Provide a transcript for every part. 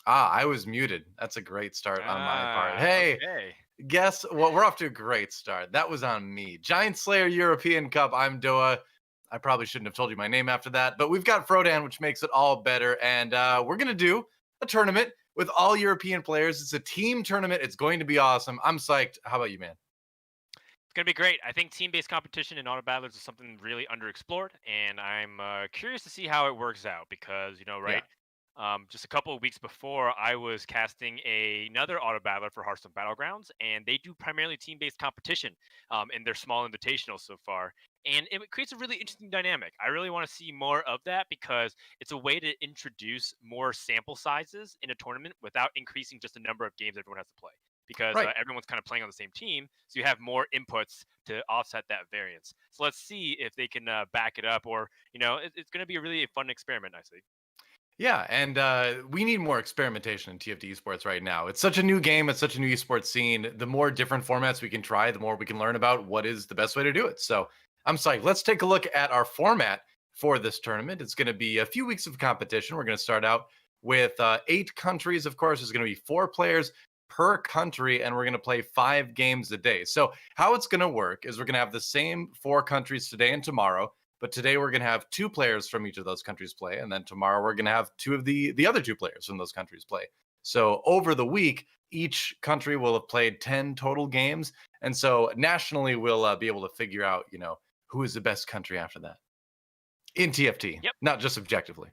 I was muted. That's a great start on my part. Hey, Okay. guess what? We're off to a great start. That was on me. Giant Slayer European Cup. I'm DoA. I probably shouldn't have told you my name after that, but we've got Frodan, which makes it all better. And we're going to do a tournament with all European players. It's a team tournament. It's going to be awesome. I'm psyched. How about you, man? It's gonna be great. I think team-based competition in auto battlers is something really underexplored, and I'm curious to see how it works out because Yeah. right? Just a couple of weeks before, I was casting another auto battler for Hearthstone Battlegrounds, and they do primarily team-based competition in their small invitational so far, and it creates a really interesting dynamic. I really want to see more of that because it's a way to introduce more sample sizes in a tournament without increasing just the number of games everyone has to play because Right. everyone's kind of playing on the same team, so you have more inputs to offset that variance. So let's see if they can back it up, or it's going to be a really fun experiment. I see. Yeah, and we need more experimentation in TFT esports right now. It's such a new game, it's such a new esports scene. The more different formats we can try, the more we can learn about what is the best way to do it. So I'm psyched. Let's take a look at our format for this tournament. It's going to be a few weeks of competition. We're going to start out with 8 countries. Of course, there's going to be 4 players per country, and we're going to play 5 games a day. So how it's going to work is we're going to have the same 4 countries today and tomorrow, but today we're going to have 2 players from each of those countries play, and then tomorrow we're going to have two of the other 2 players from those countries play. So over the week, each country will have played 10 total games, and so nationally we'll be able to figure out, who is the best country after that in TFT, Yep. not just objectively.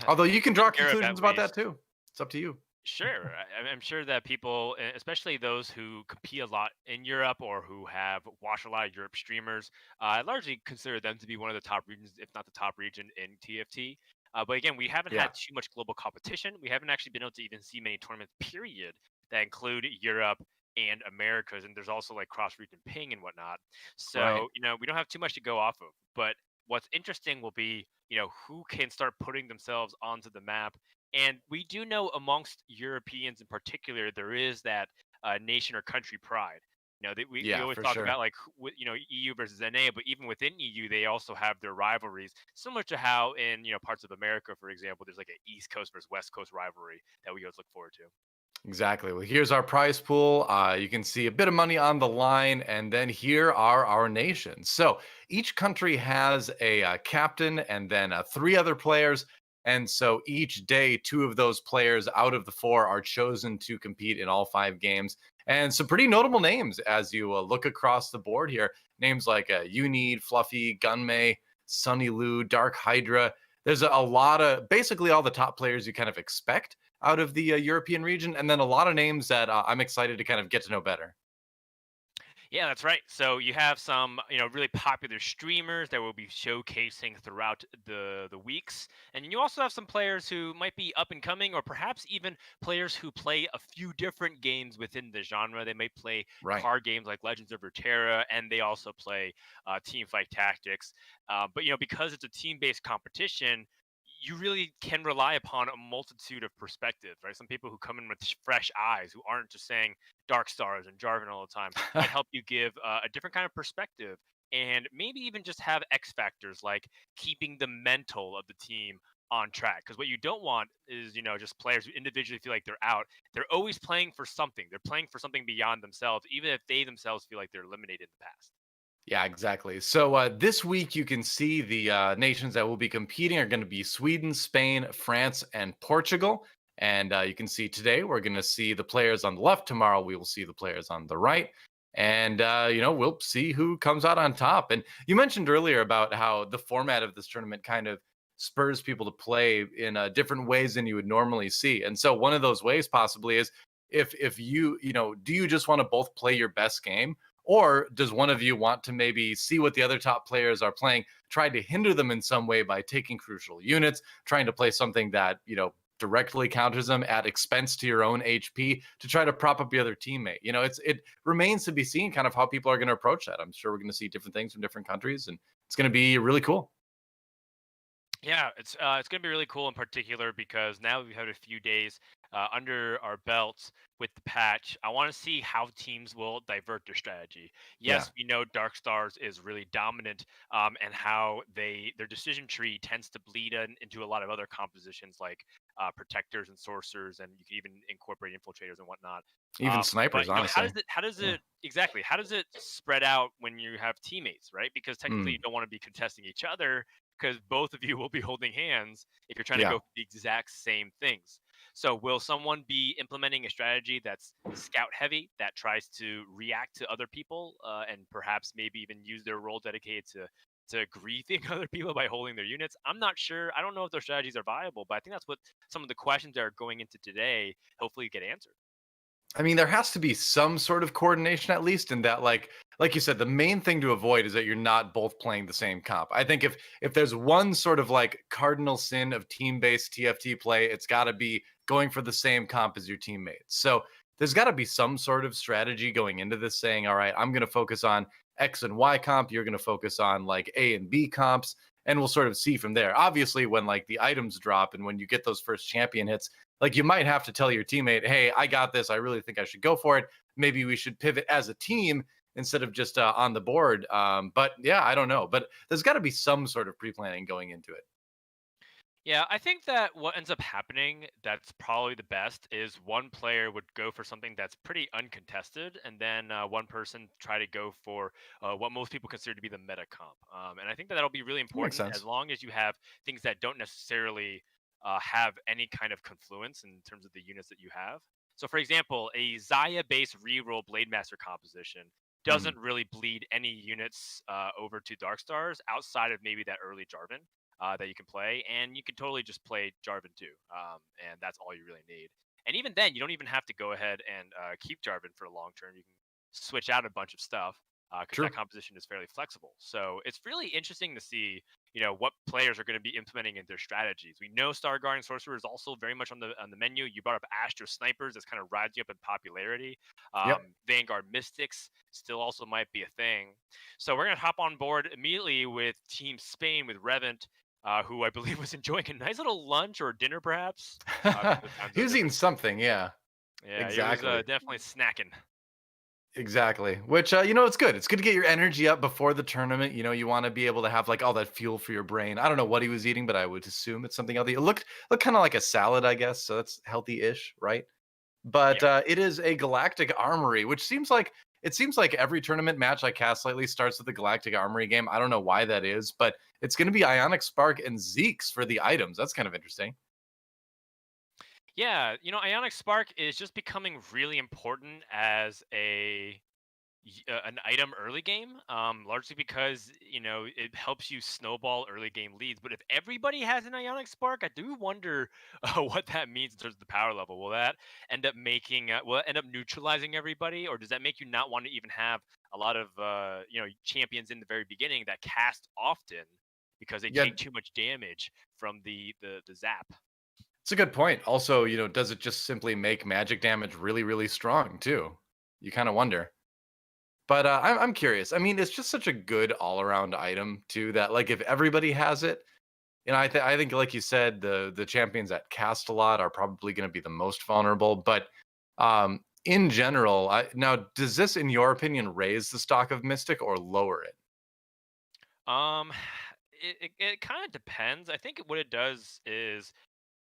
Although you can In draw Europe, conclusions at about that least. too. It's up to you. Sure, I'm sure that people, especially those who compete a lot in Europe or who have watched a lot of Europe streamers, I largely consider them to be one of the top regions, if not the top region in TFT. But again, we haven't Yeah. had too much global competition. We haven't actually been able to even see many tournaments, period, that include Europe and Americas. And there's also like cross-region ping and whatnot. Right. So, we don't have too much to go off of. But what's interesting will be, who can start putting themselves onto the map, and we do know amongst Europeans in particular, there is that nation or country pride. We Yeah, always for talk sure. about like EU versus NA, but even within EU, they also have their rivalries, similar to how in parts of America, for example, there's like an East Coast versus West Coast rivalry that we always look forward to. Exactly. Well, here's our prize pool. You can see a bit of money on the line, and then here are our nations. So each country has a captain and then 3 other players. And so each day, 2 of those players out of the 4 are chosen to compete in all 5 games. And some pretty notable names as you look across the board here. Names like Unid, Fluffy, Gunmay, Sunny Lou, Dark Hydra. There's a lot of basically all the top players you kind of expect out of the European region, and then a lot of names that I'm excited to kind of get to know better. Yeah, that's right. So you have some, really popular streamers that will be showcasing throughout the weeks, and you also have some players who might be up and coming, or perhaps even players who play a few different games within the genre. They may play Right. card games like Legends of Runeterra, and they also play Teamfight Tactics. But because it's a team-based competition, you really can rely upon a multitude of perspectives, right? Some people who come in with fresh eyes, who aren't just saying Dark Stars and Jarvan all the time, might help you give a different kind of perspective, and maybe even just have X factors like keeping the mental of the team on track. Because what you don't want is, just players who individually feel like they're out. They're always playing for something. They're playing for something beyond themselves, even if they themselves feel like they're eliminated in the past. Yeah, exactly. So this week you can see the nations that will be competing are going to be Sweden, Spain, France, and Portugal. And you can see today we're going to see the players on the left. Tomorrow we will see the players on the right. And we'll see who comes out on top. And you mentioned earlier about how the format of this tournament kind of spurs people to play in different ways than you would normally see. And so one of those ways possibly is if you do you just want to both play your best game, or does one of you want to maybe see what the other top players are playing, try to hinder them in some way by taking crucial units, trying to play something that, directly counters them at expense to your own HP to try to prop up the other teammate? It remains to be seen kind of how people are going to approach that. I'm sure we're going to see different things from different countries, and it's going to be really cool. Yeah, it's gonna be really cool in particular because now we've had a few days under our belts with the patch. I want to see how teams will divert their strategy. Yeah. Yes, we know Dark Stars is really dominant, and how their decision tree tends to bleed into a lot of other compositions like protectors and sorcerers, and you can even incorporate infiltrators and whatnot. Even But snipers, honestly. how does Yeah. it exactly? How does it spread out when you have teammates, right? Because technically you Mm, don't want to be contesting each other because both of you will be holding hands if you're trying to yeah. go for the exact same things. So will someone be implementing a strategy that's scout heavy that tries to react to other people and perhaps maybe even use their role dedicated to griefing other people by holding their units? I'm not sure. I don't know if those strategies are viable, but I think that's what some of the questions that are going into today hopefully get answered. I mean, there has to be some sort of coordination at least in that, like you said, the main thing to avoid is that you're not both playing the same comp. I think if there's one sort of like cardinal sin of team-based TFT play, it's got to be going for the same comp as your teammates. So there's got to be some sort of strategy going into this saying, all right, I'm going to focus on X and Y comp, you're going to focus on like A and B comps, and we'll sort of see from there. Obviously, when like the items drop and when you get those first champion hits, like you might have to tell your teammate, hey, I got this. I really think I should go for it. Maybe we should pivot as a team instead of just on the board. But yeah, I don't know. But there's got to be some sort of pre planning going into it. Yeah, I think that what ends up happening that's probably the best is one player would go for something that's pretty uncontested, and then one person try to go for what most people consider to be the meta comp. And I think that that'll be really That makes important as sense. long as you have things that don't necessarily have any kind of confluence in terms of the units that you have. So, for example, a Zaya-based reroll Blademaster composition Mhm. doesn't really bleed any units over to Dark Stars outside of maybe that early Jarvan that you can play, and you can totally just play Jarvan too, and that's all you really need. And even then, you don't even have to go ahead and keep Jarvan for the long term. You can switch out a bunch of stuff because that True. composition is fairly flexible. So it's really interesting to see, what players are going to be implementing in their strategies. We know Star Guardian Sorcerer is also very much on the menu. You brought up Astro Snipers that's kind of rising up in popularity. Yep. Vanguard Mystics still also might be a thing. So we're gonna hop on board immediately with Team Spain with Reven, who I believe was enjoying a nice little lunch or dinner, perhaps, because of the time He zone was eating difference. something. Yeah. Yeah, he was Exactly. definitely snacking. Exactly. Which it's good. It's good to get your energy up before the tournament. You want to be able to have like all that fuel for your brain. I don't know what he was eating, but I would assume it's something healthy. It looked kind of like a salad, I guess. So that's healthy-ish, right? But Yeah. it is a galactic armory, which seems like every tournament match I cast lately starts with the galactic armory game. I don't know why that is, but it's going to be Ionic Spark and Zeke's for the items. That's kind of interesting. Yeah, Ionic Spark is just becoming really important as an item early game, largely because it helps you snowball early game leads. But if everybody has an Ionic Spark, I do wonder what that means in terms of the power level. Will it end up neutralizing everybody, or does that make you not want to even have a lot of champions in the very beginning that cast often because they Yeah, take too much damage from the zap? it's a good point. Also, does it just simply make magic damage really, really strong too? You kind of wonder. But I'm curious. I mean, it's just such a good all around item too that like if everybody has it, I think like you said, the champions that cast a lot are probably going to be the most vulnerable. But in general, now does this, in your opinion, raise the stock of Mystic or lower it? Um, it kind of depends. I think what it does is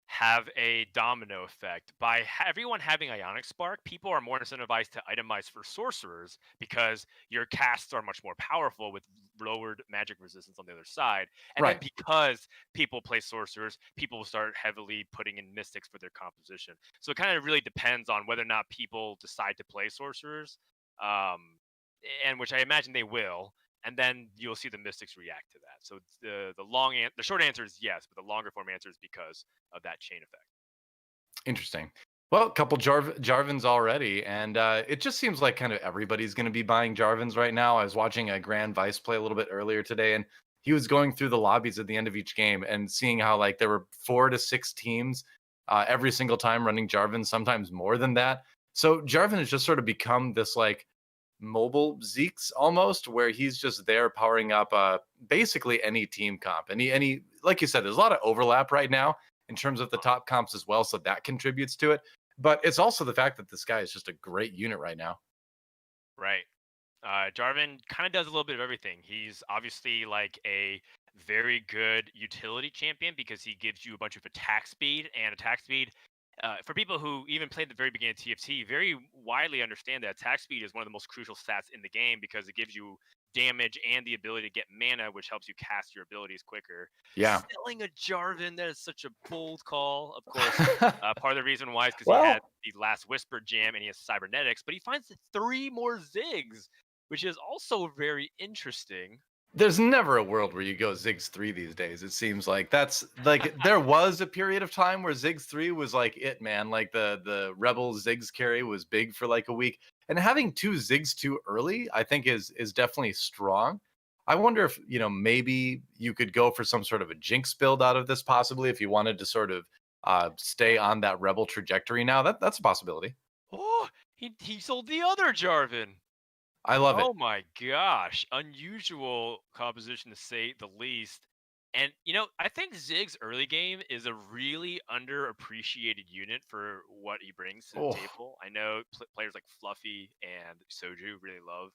have a domino effect. By everyone having Ionic Spark, people are more incentivized to itemize for sorcerers because your casts are much more powerful with lowered magic resistance on the other side. And then Right. because people play sorcerers, people will start heavily putting in mystics for their composition. So it kind of really depends on whether or not people decide to play sorcerers, um, and which I imagine they will. And then you'll see the mystics react to that. So the short answer is yes, but the longer form answer is because of that chain effect. Interesting. Well, a couple Jarvins already, and it just seems like kind of everybody's going to be buying Jarvins right now. I was watching a Grand Vice play a little bit earlier today, and he was going through the lobbies at the end of each game and seeing how like there were 4 to 6 teams every single time running Jarvin, sometimes more than that. So Jarvin has just sort of become this like mobile Zeke's almost, where he's just there powering up basically any team comp. And he, like you said, there's a lot of overlap right now in terms of the top comps as well, so that contributes to it. But it's also the fact that this guy is just a great unit right now. Right. Jarvan kind of does a little bit of everything. He's obviously like very good utility champion because he gives you a bunch of attack speed, and attack speed, for people who even played the very beginning of TFT, very widely understand that attack speed is one of the most crucial stats in the game because it gives you damage and the ability to get mana, which helps you cast your abilities quicker. Yeah. Selling a Jarvan, that is such a bold call. Of course, part of the reason why is because he had Well, the last Whisper Jam and he has Cybernetics, but he finds 3 more Ziggs, which is also very interesting. there's never a world where you go Ziggs 3 these days. It seems like that's like there was a period of time where Ziggs 3 was like it, man. Like the Rebel Ziggs carry was big for like a week. And having two Ziggs too early, I think is definitely strong. I wonder if, maybe you could go for some sort of a Jinx build out of this possibly if you wanted to sort of stay on that Rebel trajectory now. That's a possibility. Oh, he sold the other Jarvan. I love it. Oh my gosh, unusual composition to say the least. And I think Zig's early game is a really underappreciated unit for what he brings to the Oh, table. I know players like Fluffy and Soju really love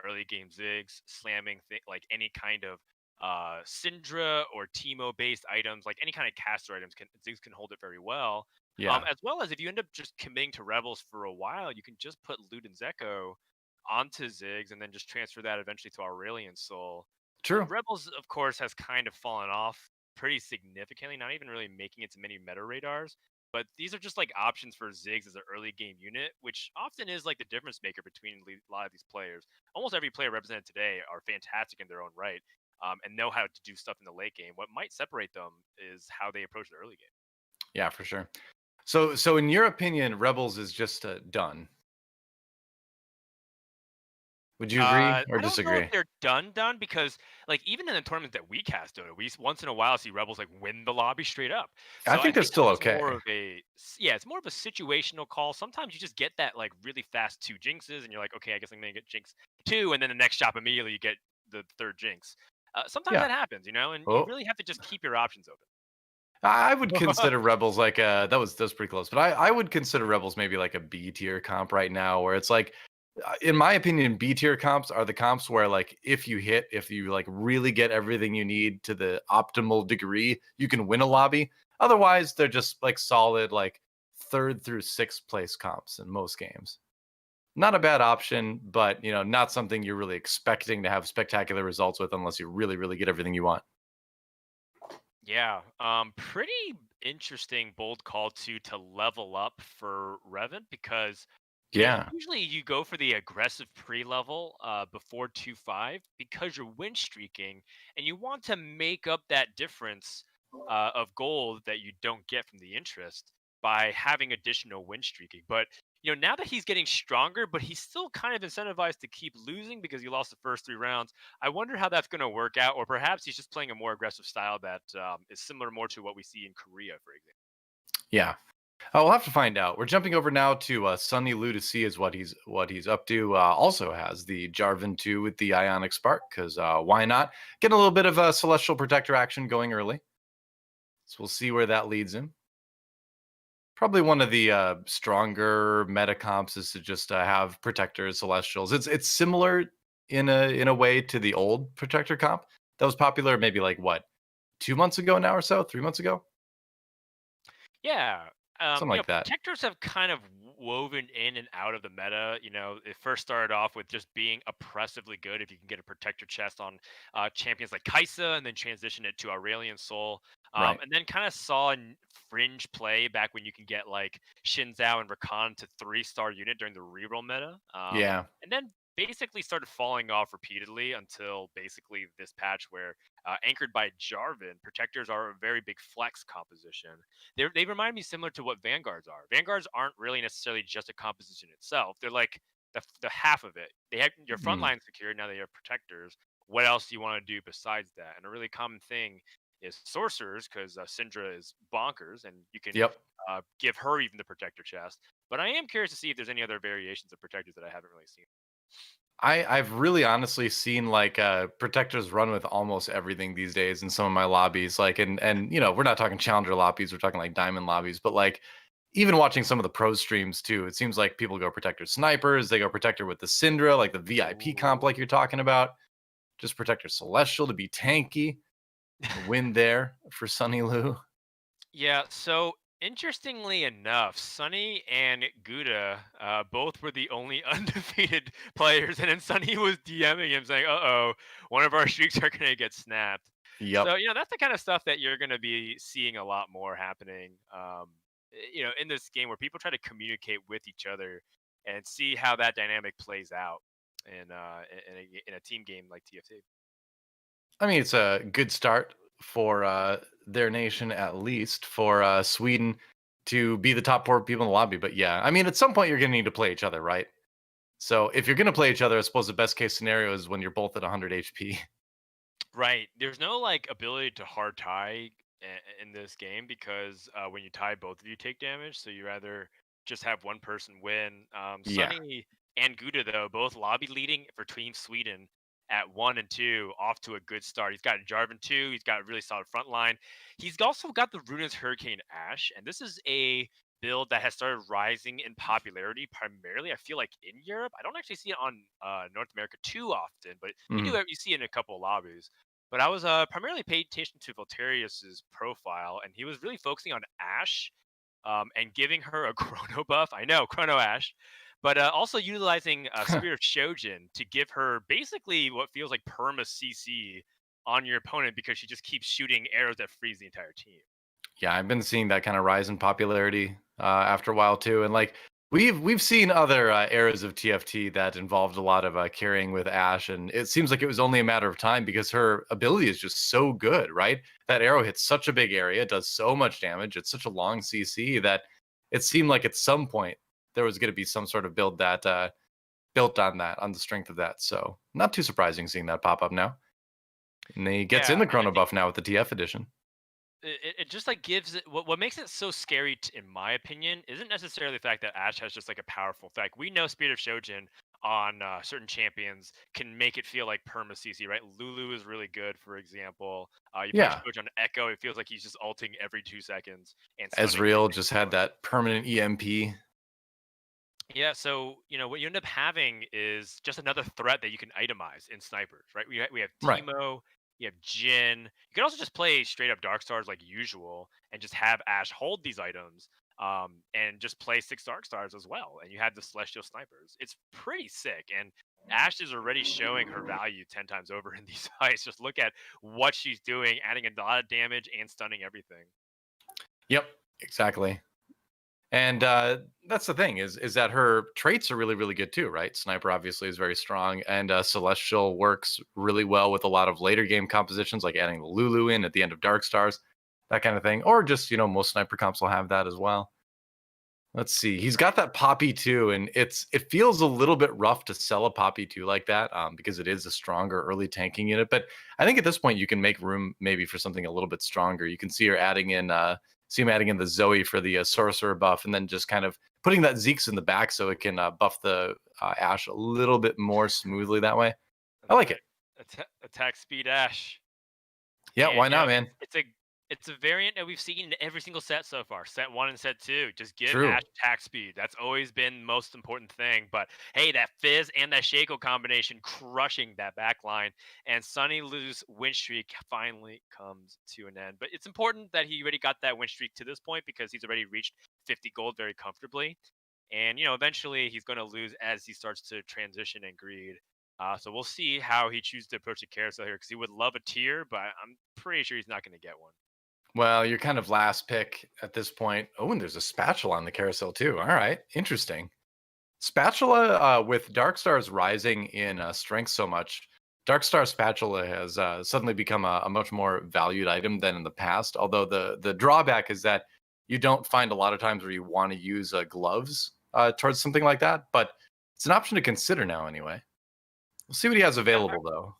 early game Ziggs, slamming like any kind of Syndra or Teemo based items, like any kind of caster items. Ziggs can hold it very well. yeah. As well as if you end up just committing to Rebels for a while, you can just put Luden's Echo onto Ziggs and then just transfer that eventually to Aurelion Soul. True. Rebels, of course, has kind of fallen off pretty significantly, not even really making it to many meta radars. But these are just like options for Ziggs as an early game unit, which often is like the difference maker between a lot of these players. Almost every player represented today are fantastic in their own right, and know how to do stuff in the late game. What might separate them is how they approach the early game. Yeah, for sure. So in your opinion, Rebels is just done. Would you agree or I don't know if disagree? they're done because like even in the tournament that we cast Dota, once in a while see Rebels like win the lobby straight up. I So I think they're think this still is more okay. of it's more of a situational call. Sometimes you just get that like really fast 2 jinxes and you're like, okay, I guess I'm gonna get jinx 2, and then the next shot immediately you get the third jinx. Sometimes Yeah. that happens, and you Oh, really have to just keep your options I would open. consider Rebels like that was pretty close, but I would consider Rebels maybe like a B tier comp right now, where it's like, in my opinion, B tier comps are the comps where like if you like really get everything you need to the optimal degree, you can win a lobby. Otherwise, they're just like solid like third through sixth place comps in most games. Not a bad option, but not something you're really expecting to have spectacular results with unless you really, really get everything you want. Yeah, pretty interesting bold call to level up for Reven because Yeah. usually you go for the aggressive pre-level before 2-5 because you're win streaking and you want to make up that difference of gold that you don't get from the interest by having additional win streaking. But now that he's getting stronger, but he's still kind of incentivized to keep losing because he lost the first 3 rounds. I wonder how that's going to work out, or perhaps he's just playing a more aggressive style that is similar more to what we see in Korea, for example. Yeah. We'll have to find out. We're jumping over now to Sunny Lu to see is what he's up to. Also has the Jarvan 2 with the Ionic Spark because why not? Get a little bit of a Celestial Protector action going early. So we'll see where that leads him. Probably one of the stronger meta comps is to just have Protectors, Celestials. It's similar in a way to the old Protector comp that was popular maybe like what 2 months ago now or so, 3 months ago, Yeah. something like that. Protectors have kind of woven in and out of the meta. It first started off with just being oppressively good if you can get a protector chest on champions like Kaisa and then transition it to Aurelion Soul. Right. And then kind of saw fringe play back when you can get like Shinzao and Rakan to 3-star unit during the reroll meta. Yeah. And then basically started falling off repeatedly until basically this patch where anchored by Jarvan, protectors are a very big flex composition. They remind me similar to what Vanguards are. Vanguards aren't really necessarily just a composition itself. They're like the half of it. They have your front Mm. line secured. Now they have protectors. What else do you want to do besides that? And a really common thing is sorcerers because Syndra is bonkers, and you can Yep. give her even the protector chest. But I am curious to see if there's any other variations of protectors that I haven't really seen. I've really honestly seen like protectors run with almost everything these days in some of my lobbies. Like and we're not talking challenger lobbies, we're talking like diamond lobbies, but like even watching some of the pro streams too, it seems like people go protector snipers, they go protector with the Syndra, like the VIP comp, like Ooh. you're talking about, just protector celestial to be tanky. A win there for Sunny Lu. Yeah, so interestingly enough, Sunny and Gouda both were the only undefeated players, and then Sunny was DMing him saying, "Uh-oh, one of our streaks are gonna get snapped." Yep. So that's the kind of stuff that you're gonna be seeing a lot more happening, in this game where people try to communicate with each other and see how that dynamic plays out in a team game like TFT. I mean, it's a good start for their nation, at least for Sweden to be the top four people in the lobby. But yeah, I mean, at some point you're going to need to play each other, right? So if you're going to play each other, I suppose the best case scenario is when you're both at 100 HP. Right. There's no like ability to hard tie in this game because when you tie, both of you take damage. So you rather just have one person win. Yeah. Sunny and Gouda though both lobby leading for Team Sweden at 1 and 2, off to a good start. He's got Jarvan 2. He's got a really solid front line. He's also got the Runa's Hurricane Ash, and this is a build that has started rising in popularity primarily. I feel like in Europe, I don't actually see it on North America too often, but Mhm. you see it in a couple of lobbies. But I was primarily paying attention to Volterius's profile, and he was really focusing on Ash and giving her a chrono buff. I know, chrono Ash, but also utilizing Spirit of Shojin to give her basically what feels like perma CC on your opponent because she just keeps shooting arrows that freeze the entire team. Yeah, I've been seeing that kind of rise in popularity after a while too, and like we've seen other eras of TFT that involved a lot of carrying with Ash, and it seems like it was only a matter of time because her ability is just so good, right? That arrow hits such a big area, does so much damage, it's such a long CC that it seemed like at some point there was going to be some sort of build that built on that, on the strength of that. So not too surprising seeing that pop up now, and he gets in Yeah, the and I chrono think buff now with the TF edition. it just like gives it what makes it so scary in my opinion isn't necessarily the fact that Ash has just like a powerful effect. We know Spirit of Shojin on certain champions can make it feel like perma CC, right? Lulu is really good, for example. You put Yeah, Shojin on Echo, it feels like he's just ulting every 2 seconds and stunning Ezreal everything just he had moves. that permanent EMP. Yeah, so what you end up having is just another threat that you can itemize in snipers, right? We have Right. Teemo, you have Jin. You can also just play straight up Dark Stars like usual and just have Ash hold these items, and just play 6 Dark Stars as well. And you have the Celestial Snipers. It's pretty sick. And Ash is already showing her value 10 times over in these fights. Just look at what she's doing, adding a lot of damage and stunning everything. Yep, exactly. And that's the thing is that her traits are really really good too, right? Sniper obviously is very strong, and Celestial works really well with a lot of later game compositions, like adding the Lulu in at the end of Dark Stars, that kind of thing, or just most sniper comps will have that as well. Let's see. He's got that Poppy too, and it feels a little bit rough to sell a Poppy too like that, because it is a stronger early tanking unit. But I think at this point you can make room maybe for something a little bit stronger. You can see her adding in, see him adding in the Zoe for the sorcerer buff, and then just kind of putting that Zeke's in the back so it can buff the Ash a little bit more smoothly that way. I That's like right. it. Attack speed Ash. Yeah, And why not, man? it's a variant that we've seen in every single set so far. Set 1 and set 2. Just give True. Ash attack speed. That's always been the most important thing. But hey, that Fizz and that Shaco combination crushing that back line. And Sunny Lu's win streak finally comes to an end. But it's important that he already got that win streak to this point because he's already reached 50 gold very comfortably. And eventually he's going to lose as he starts to transition and greed. So we'll see how he chooses to approach the carousel here because he would love a tier, but I'm pretty sure he's not going to get one. Well, you're kind of last pick at this point. Oh, and there's a spatula on the carousel too. All right, interesting. Spatula, with Dark Stars rising in strength so much, Dark Star Spatula has suddenly become a much more valued item than in the past. Although the drawback is that you don't find a lot of times where you want to use gloves towards something like that. But it's an option to consider now anyway. We'll see what he has Yeah, available though.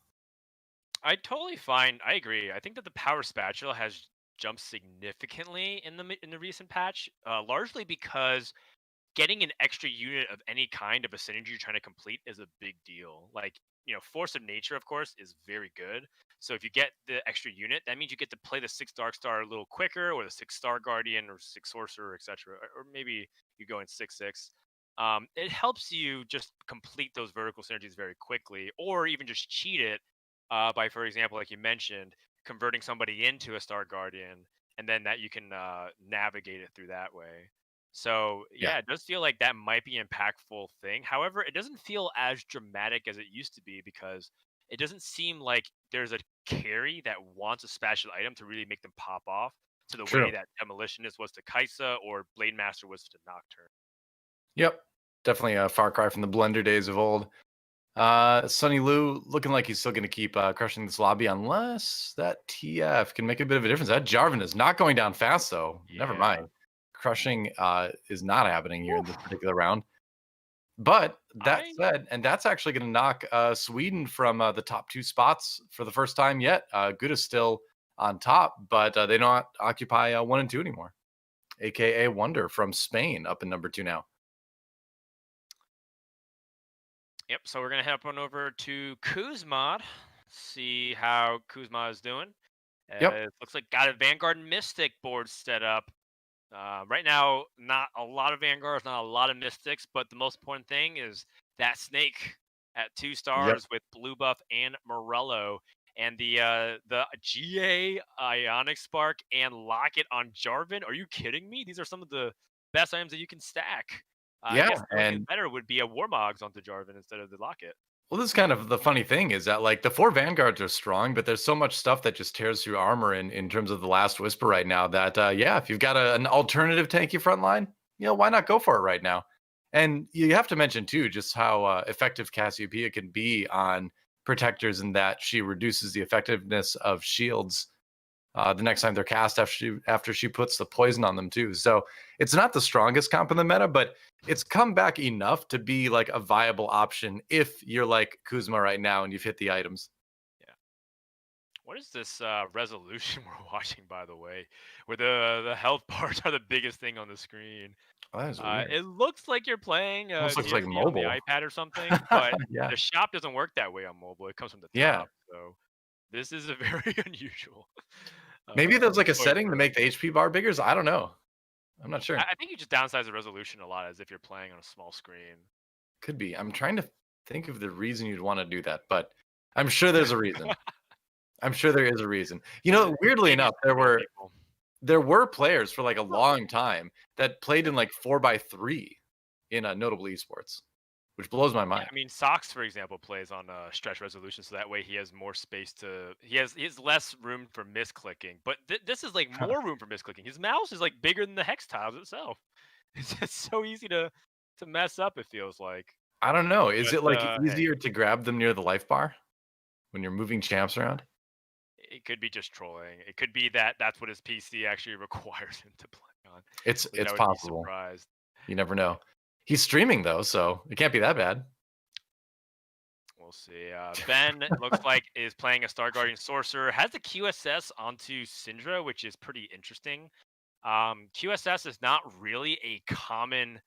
I totally find. I agree. I think that the power spatula has jumped significantly in the recent patch, largely because getting an extra unit of any kind of a synergy you're trying to complete is a big deal. Like, Force of Nature, of course, is very good. So if you get the extra unit, that means you get to play the 6 Dark Star a little quicker, or the 6 Star Guardian, or 6 Sorcerer, etc. Or maybe you go in 6/6. It helps you just complete those vertical synergies very quickly, or even just cheat it by, for example, like you mentioned, converting somebody into a Star Guardian, and then that you can navigate it through that way. So Yeah, yeah, it does feel like that might be an impactful thing. However, it doesn't feel as dramatic as it used to be because it doesn't seem like there's a carry that wants a special item to really make them pop off to the way true. that Demolitionist was to Kaisa or Blade Master was to Nocturne. Yep. Definitely a far cry from the Blender days of old. Sunny Lou looking like he's still going to keep crushing this lobby unless that TF can make a bit of a difference. That Jarvan is not going down fast, though. Never Yeah. mind. Crushing is not happening here in this Oof. particular round. But that I said, and that's actually going to knock Sweden from the top two spots for the first time yet. Good is still on top, but they don't occupy 1 and 2 anymore. AKAWonder from Spain up in number 2 now. Yep. So we're gonna head up on over to Kuzma, see how Kuzma is doing. Yep. Looks like got a Vanguard Mystic board set up. Right now, not a lot of Vanguards, not a lot of Mystics, but the most important thing is that Snake at 2 Yep. stars with blue buff and Morello, and the GA Ionic Spark and Locket on Jarvan. Are you kidding me? These are some of the best items that you can stack. I Yeah. guess the only thing And better would be a Warmogs onto Jarvan instead of the Locket. well, this is kind of the funny thing is that like the 4 Vanguards are strong, but there's so much stuff that just tears through armor in terms of the Last Whisper right now that yeah, if you've got an alternative tanky front line, why not go for it right now? And you have to mention too just how effective Cassiopeia can be on protectors in that she reduces the effectiveness of shields the next time they're cast after she puts the poison on them too. So it's not the strongest comp in the meta, but it's come back enough to be like a viable option if you're like Kuzma right now and you've hit the items. Yeah. What is this resolution we're watching, by the way, where the health bars are the biggest thing on the screen? Oh, that is weird. It looks like you're playing Almost looks like TFT on the mobile. iPad or something, but Yeah. the shop doesn't work that way on mobile. It comes from the Yeah. top, so this is a very unusual Maybe there's like a choice setting to for make the HP bar bigger. So I don't know. I'm not sure. I think you just downsize the resolution a lot as if you're playing on a small screen. Could be. I'm trying to think of the reason you'd want to do that, but I'm sure there's a reason. I'm sure there is a reason. Weirdly Maybe enough, there real were people. there were players for like a long time that played in like 4x3 in a notable esports, which blows my Yeah, mind. I mean, Socks, for example, plays on stretch resolution, so that way he has more space to. He has less room for misclicking, but this is like Huh. more room for misclicking. His mouse is like bigger than the hex tiles itself. It's just so easy to mess up. It feels like, I don't know. Is but it like hey, easier to grab them near the life bar when you're moving champs around? it could be just trolling. It could be that that's what his PC actually requires him to play on, It's which I it's would be possible. surprised. You never know. He's streaming though, so it can't be that bad. We'll see. Ben looks like is playing a Star Guardian Sorcerer. Has the QSS onto Syndra, which is pretty interesting. QSS is not really a common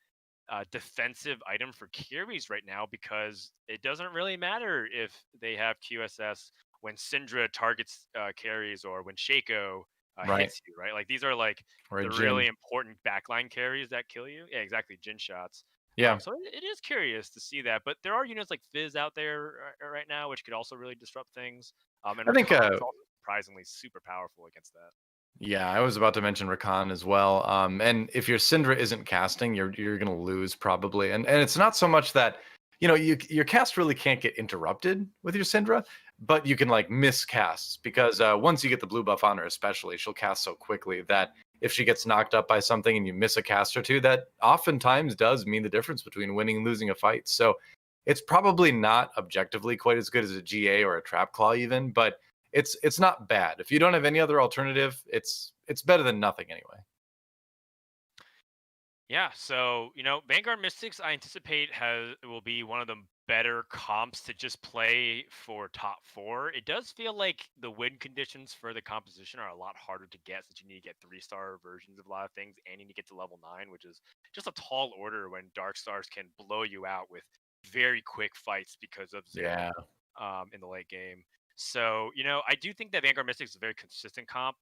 defensive item for carries right now because it doesn't really matter if they have QSS when Syndra targets carries or when Shaco Right. hits you, right? Like these are like Or a the Jin. really important backline carries that kill you. Yeah, exactly. Jin shots. Yeah. So it is curious to see that, but there are units like Fizz out there right now, which could also really disrupt things. And I think Rakan is also surprisingly super powerful against that. yeah, I was about to mention Rakan as well. And if your Syndra isn't casting, you're gonna lose probably. And it's not so much that your cast really can't get interrupted with your Syndra, but you can like miss casts because once you get the blue buff on her, especially, she'll cast so quickly that if she gets knocked up by something and you miss a cast or two, that oftentimes does mean the difference between winning and losing a fight. So it's probably not objectively quite as good as a GA or a Trap Claw even, but it's not bad. If you don't have any other alternative, it's better than nothing anyway. Yeah, so Vanguard Mystics, I anticipate will be one of the better comps to just play for top four. It does feel like the win conditions for the composition are a lot harder to get since you need to get 3-star versions of a lot of things, and you need to get to level 9, which is just a tall order when Dark Stars can blow you out with very quick fights because of Yeah. Zero in the late game. So I do think that Vanguard Mystics is a very consistent comp.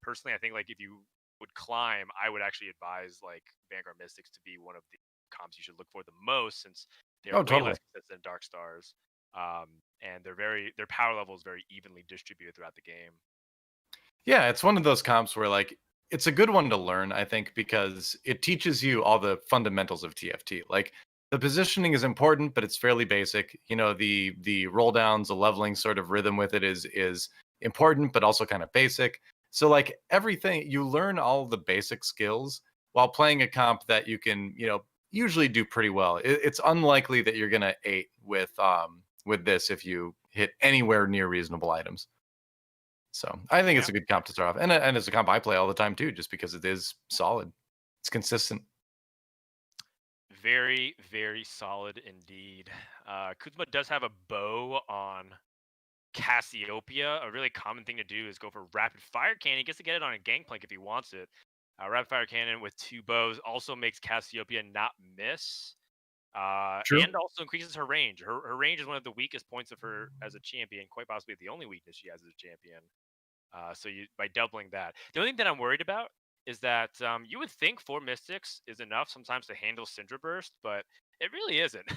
Personally, I think like if you would climb, I would actually advise like Vanguard Mystics to be one of the comps you should look for the most since they're Oh, way totally. less consistent than Dark Stars. And their power level is very evenly distributed throughout the game. Yeah, it's one of those comps where like it's a good one to learn, I think, because it teaches you all the fundamentals of TFT. Like the positioning is important, but it's fairly basic. You know, the roll downs, the leveling sort of rhythm with it is important, but also kind of basic. So like everything, you learn all the basic skills while playing a comp that you can, usually do pretty well. It's unlikely that you're gonna ate with this if you hit anywhere near reasonable items. So I think Yeah. it's a good comp to start off, and it's a comp I play all the time too, just because it is solid. It's consistent. Very, very solid indeed. Kuzma does have a bow on Cassiopeia. A really common thing to do is go for rapid fire cannon. He gets to get it on a gangplank if he wants it. Rapid fire cannon with 2 bows also makes Cassiopeia not miss, True. and also increases her range. Her range is one of the weakest points of her as a champion, quite possibly the only weakness she has as a champion. So you by doubling that. The only thing that I'm worried about is that you would think 4 Mystics is enough sometimes to handle Syndra Burst, but it really isn't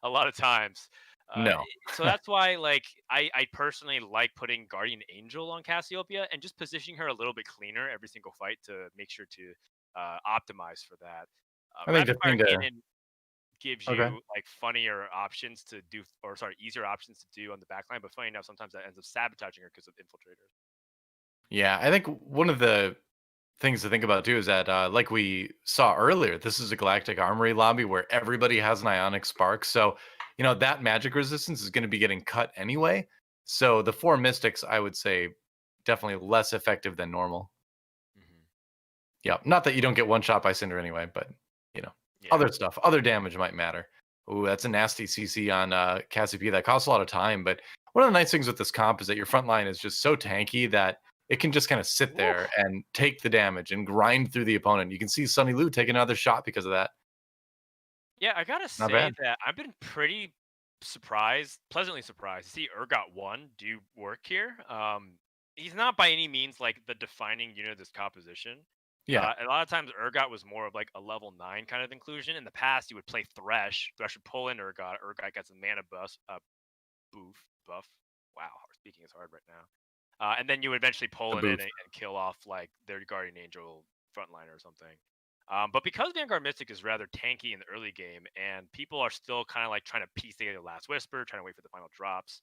a lot of times. No. So that's why, like, I personally like putting Guardian Angel on Cassiopeia and just positioning her a little bit cleaner every single fight to make sure to optimize for that. I think Rapid the Fire thing to Cannon gives okay. you like funnier options to do, or sorry, easier options to do on the backline. But funny enough, sometimes that ends up sabotaging her because of infiltrators. Yeah, I think one of the things to think about too is that, like we saw earlier, this is a Galactic Armory lobby where everybody has an Ionic Spark. So, that magic resistance is going to be getting cut anyway. So the 4 Mystics, I would say, definitely less effective than normal. Hmm. Yeah, not that you don't get one shot by Cinder anyway, but Yeah. other stuff, other damage might matter. Ooh, that's a nasty CC on Cassiopeia. That costs a lot of time, but one of the nice things with this comp is that your front line is just so tanky that it can just kind of sit there Oof. and take the damage and grind through the opponent. You can see Sunny Lu take another shot because of that. Yeah, I gotta Not say bad. that I've been pretty surprised, pleasantly surprised to see Urgot 1 do work here. He's not by any means like the defining unit of this composition. Yeah, A lot of times Urgot was more of like a level 9 kind of inclusion. In the past, you would play Thresh. Thresh would pull in Urgot. Urgot gets a mana buff. Wow, speaking is hard right now. And then you would eventually the pull in it booth. and kill off like their Guardian Angel frontliner or something. But because Vanguard Mystic is rather tanky in the early game, and people are still kind of like trying to piece together Last Whisper, trying to wait for the final drops,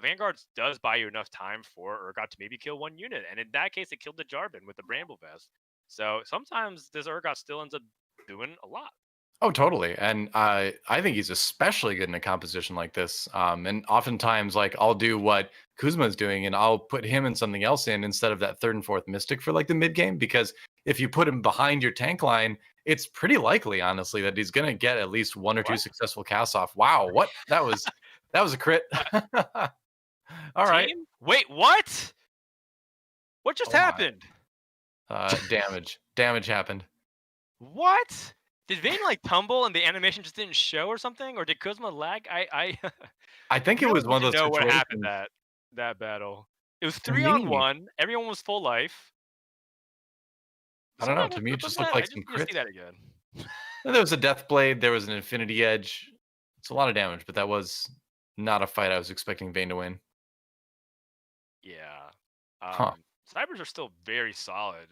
Vanguard does buy you enough time for Urgot to maybe kill 1 unit. And in that case, it killed the Jarvan with the Bramble Vest. So sometimes this Urgot still ends up doing a lot. Oh, totally. And I think he's especially good in a composition like this. And oftentimes, like I'll do what Kuzma's doing, and I'll put him in something else in instead of that third and fourth Mystic for like the mid game. Because if you put him behind your tank line, it's pretty likely, honestly, that he's gonna get at least one or two What? successful casts off. Wow, what that was a crit. What? All right. Team? Wait, what? What just Oh my. happened? Damage happened. What? Did Vayne like tumble and the animation just didn't show or something? Or did Kuzma lag? I I think it really was need one to of those know what happened situations that battle. It was to 3 on me. 1. Everyone was full life. I don't know. Something To was me, it up with just looked that. I like just some need to see crits. that again. There was a death blade. There was an infinity edge. It's a lot of damage, but that was not a fight I was expecting Vayne to win. Yeah. Huh. Snipers are still very solid,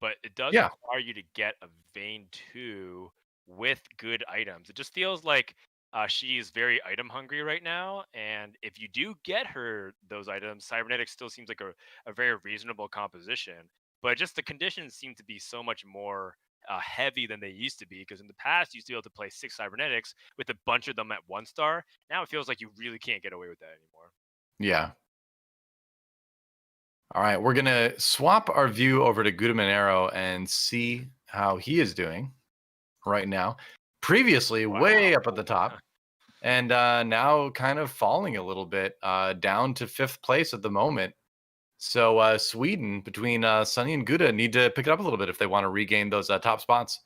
but it does Yeah. require you to get a Vayne 2 with good items. It just feels like she is very item hungry right now, and if you do get her those items, Cybernetics still seems like a very reasonable composition. But just the conditions seem to be so much more heavy than they used to be, because in the past you used to be able to play 6 Cybernetics with a bunch of them at 1 star. Now it feels like you really can't get away with that anymore. Yeah. All right. We're going to swap our view over to GuttaManero and see how he is doing right now. Previously, way Wow. up at the top, and now kind of falling a little bit down to fifth place at the moment. So Sweden, between Sunny and Gutta, need to pick it up a little bit if they want to regain those top spots.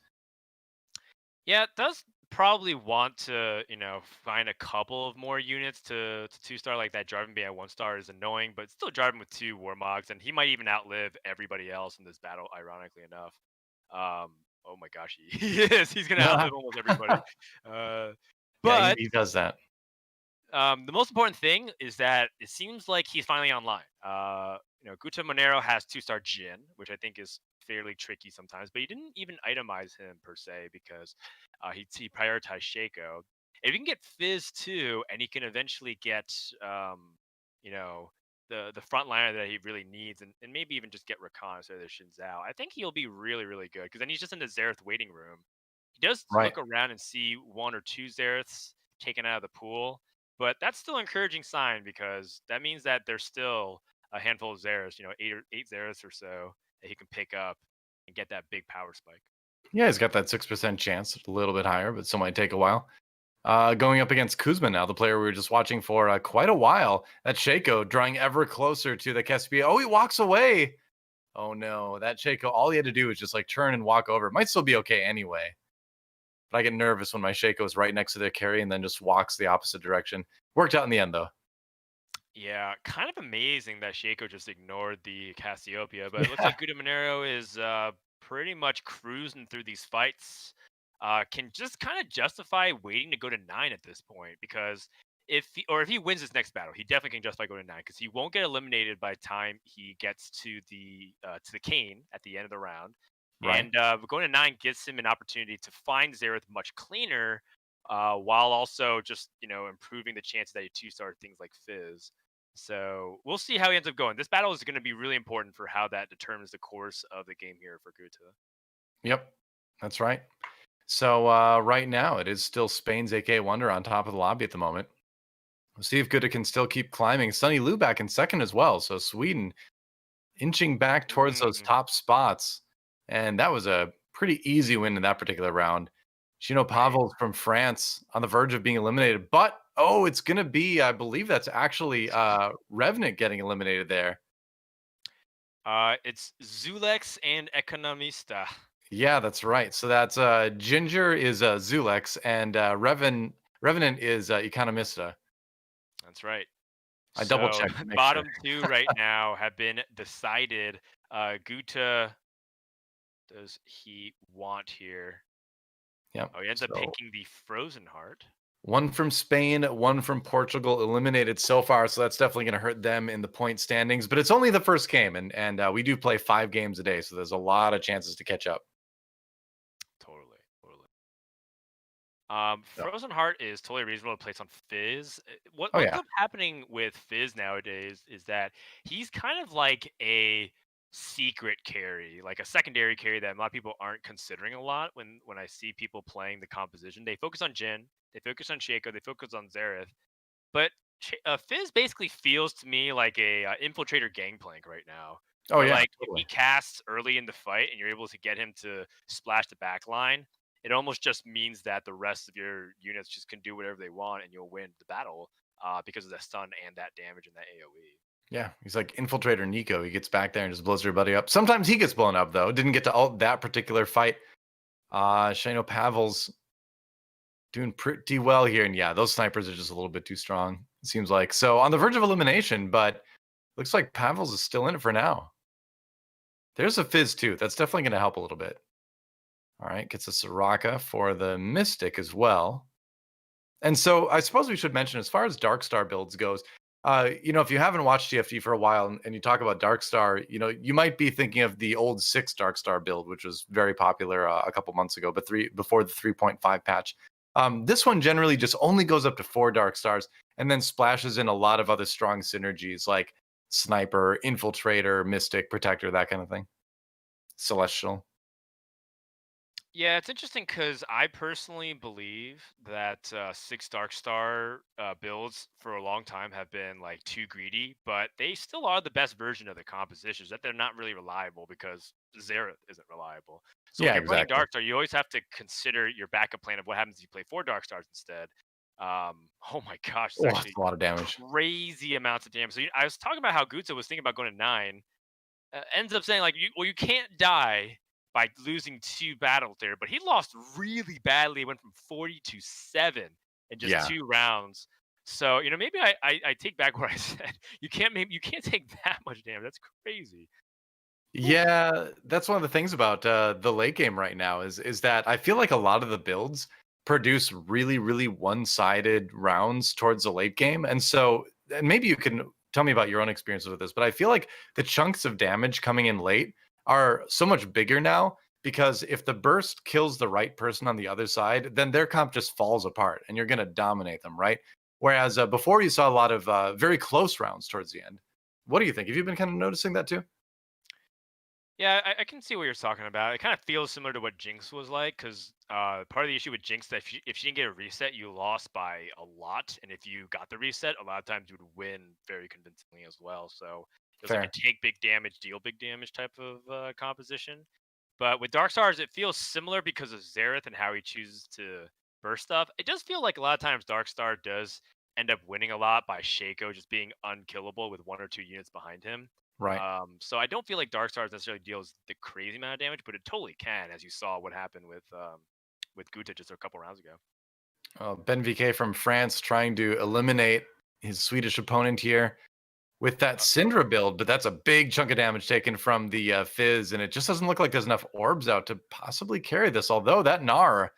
Yeah, it does probably want to, find a couple of more units to 2 star. Like that Jarvan being at 1 star is annoying, but still Jarvan with 2 Warmogs, and he might even outlive everybody else in this battle, ironically enough. Oh my gosh, he is. He's gonna outlive almost everybody. Uh, Yeah, he, but he does that. the most important thing is that it seems like he's finally online. GuttaManero has 2-star Jin, which I think is fairly tricky sometimes, but he didn't even itemize him per se because he prioritized Shaco. If he can get Fizz too, and he can eventually get you know the front liner that he really needs, and maybe even just get Rakan instead of Shin Zhao, I think he'll be really, really good because then he's just in the Xerath waiting room. He does Right. look around and see 1 or 2 Xeraths taken out of the pool, but that's still an encouraging sign because that means that there's still a handful of Xeraths, 8 Xeraths or so that he can pick up and get that big power spike. Yeah, he's got that 6% chance, a little bit higher, but still might take a while. Going up against Kuzma now, the player we were just watching for quite a while. That Shaco drawing ever closer to the Caspia. Oh, he walks away. Oh no, that Shaco, all he had to do was just like turn and walk over. It might still be okay anyway. But I get nervous when my Shaco is right next to their carry and then just walks the opposite direction. Worked out in the end though. Yeah, kind of amazing that Shaco just ignored the Cassiopeia, but it looks like GuttaManero is pretty much cruising through these fights. Can just kind of justify waiting to go to 9 at this point because if he wins his next battle, he definitely can justify going to 9 because he won't get eliminated by the time he gets to the cane at the end of the round. Right. And going to 9 gives him an opportunity to find Xerath much cleaner, while also just improving the chances that you 2-star things like Fizz. So we'll see how he ends up going. This battle is going to be really important for how that determines the course of the game here for Gutta. Yep. That's right. So right now it is still Spain's AKAWonder on top of the lobby at the moment. We'll see if Gutta can still keep climbing. Sunny Lou back in second as well. So Sweden inching back towards those Mm, top spots. And that was a pretty easy win in that particular round. right. Shinopavels from France on the verge of being eliminated. But, oh, it's going to be, I believe that's actually Revenant getting eliminated there. It's Zulex and Economista. Yeah, that's right. So that's Ginger is Zulex and Revenant is Economista. That's right. I double So checked to make sure. bottom two right now have been decided. Gutta, does he want here? Yep. Oh, he ends up So picking the Frozen Heart. one from Spain, one from Portugal eliminated so far, so that's definitely going to hurt them in the point standings. But it's only the first game, and we do play 5 games a day, so there's a lot of chances to catch up. Totally, totally. So, Frozen Heart is totally reasonable to place on Fizz. What oh what's yeah, up happening with Fizz nowadays is that he's kind of like a secret carry, like a secondary carry that a lot of people aren't considering a lot. When I see people playing the composition, they focus on Jin, they focus on Shaco, they focus on Xerath, but Fizz basically feels to me like a infiltrator gangplank right now. oh Where yeah, like if he totally. casts early in the fight and you're able to get him to splash the back line, it almost just means that the rest of your units just can do whatever they want and you'll win the battle because of the stun and that damage and that AOE. Yeah, he's like infiltrator Nico. He gets back there and just blows everybody up. Sometimes he gets blown up though. Didn't get to ult that particular fight. Shano Pavels doing pretty well here, and yeah, those snipers are just a little bit too strong. It seems like so on the verge of elimination, but looks like Pavels is still in it for now. There's a Fizz too. That's definitely going to help a little bit. All right, gets a Soraka for the Mystic as well. And so I suppose we should mention as far as Darkstar builds goes, if you haven't watched TFT for a while and you talk about Darkstar, you might be thinking of the old 6 Darkstar build, which was very popular a couple months ago, but before the 3.5 patch. This one generally just only goes up to 4 Darkstars and then splashes in a lot of other strong synergies like Sniper, Infiltrator, Mystic, Protector, that kind of thing. Celestial. Yeah, it's interesting because I personally believe that 6 Darkstar builds for a long time have been like too greedy, but they still are the best version of the compositions. That they're not really reliable because Xerath isn't reliable. So when Yeah, you're playing exactly. Darkstar, you always have to consider your backup plan of what happens if you play 4 Darkstars instead. Oh my gosh, it's Oh, that's actually a lot of damage. crazy amounts of damage. So I was talking about how Gutsa was thinking about going to 9, ends up saying like, you can't die by losing 2 battles there, but he lost really badly. It went from 40 to 7 in just Yeah. 2 rounds. So maybe I take back what I said. You can't take that much damage. That's crazy. Whew. Yeah, that's one of the things about the late game right now is that I feel like a lot of the builds produce really, really one-sided rounds towards the late game, and maybe you can tell me about your own experiences with this, but I feel like the chunks of damage coming in late are so much bigger now because if the burst kills the right person on the other side, then their comp just falls apart and you're going to dominate them, right? Whereas before you saw a lot of very close rounds towards the end. What do you think? Have you been kind of noticing that too? Yeah, I can see what you're talking about. It kind of feels similar to what Jinx was like, because part of the issue with Jinx that if she didn't get a reset, you lost by a lot, and if you got the reset, a lot of times you would win very convincingly as well. So it was like Fair. a take big damage, deal big damage type of composition. But with Dark Stars, it feels similar because of Xerath and how he chooses to burst stuff. It does feel like a lot of times Dark Star does end up winning a lot by Shaco just being unkillable with 1 or 2 units behind him. Right. So I don't feel like Dark Stars necessarily deals the crazy amount of damage, but it totally can, as you saw what happened with Gutta just a couple rounds ago. BenVK from France trying to eliminate his Swedish opponent here with that Uh-oh. Syndra build, but that's a big chunk of damage taken from the Fizz, and it just doesn't look like there's enough orbs out to possibly carry this. Although that Nar's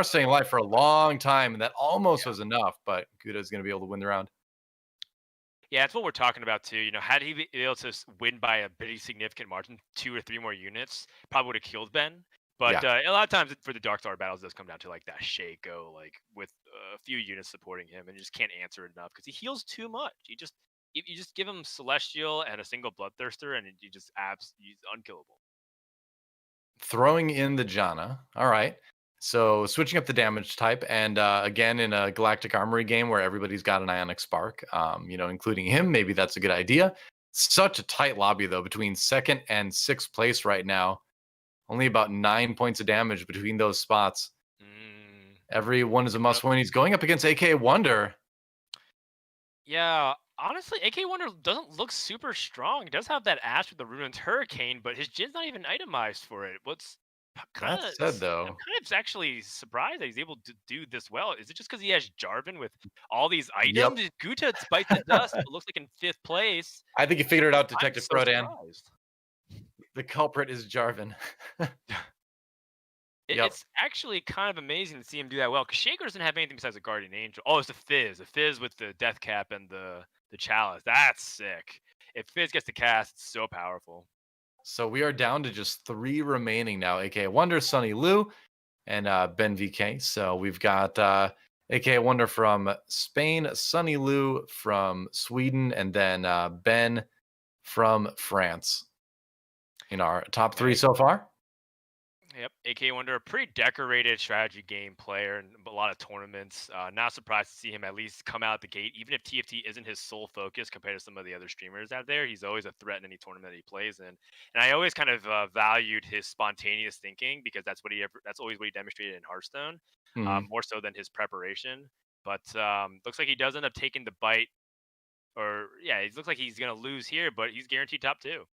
staying alive for a long time, and that almost was enough, but Guda's going to be able to win the round. Yeah, that's what we're talking about too. Had he been able to win by a pretty significant margin, 2 or 3 more units, probably would have killed Ben. But Yeah. a lot of times for the Dark Star battles, it does come down to like that Shaco, like with a few units supporting him, and you just can't answer it enough because he heals too much. You just give him Celestial and a single Bloodthirster, and you just he's unkillable. Throwing in the Janna. All right. So switching up the damage type, and again in a Galactic Armory game where everybody's got an Ionic Spark, including him. Maybe that's a good idea. Such a tight lobby though between second and sixth place right now. Only about 9 points of damage between those spots. Mm, Every one is a yep. must win. He's going up against AKAWonder. Yeah, honestly, AKAWonder doesn't look super strong. He does have that Ash with the Ruined Hurricane, but his Jin's not even itemized for it. What's kind That of said, I'm though, kind of actually surprised that he's able to do this well. Is it just because he has Jarvan with all these yep. items? Guta bites the dust, but looks like in fifth place. I think you figured it out, I'm Detective so Frodan. surprised. The culprit is Jarvan. Yep. It's actually kind of amazing to see him do that well. Because Shaker doesn't have anything besides a Guardian Angel. Oh, it's the Fizz with the Death Cap and the Chalice. That's sick. If Fizz gets to cast, it's so powerful. So we are down to just 3 remaining now, AKAWonder, Sunny Lu, and BenVK. So we've got AKAWonder from Spain, Sunny Lu from Sweden, and then Ben from France in our top 3 Okay. so far. Yep. AKAWonder, a pretty decorated strategy game player in a lot of tournaments. Not surprised to see him at least come out the gate. Even if TFT isn't his sole focus compared to some of the other streamers out there, he's always a threat in any tournament that he plays in. And I always kind of valued his spontaneous thinking because that's always what he demonstrated in Hearthstone, Mhm. more so than his preparation. But looks like he does end up taking the bite, or yeah, it looks like he's gonna lose here, but he's guaranteed top two.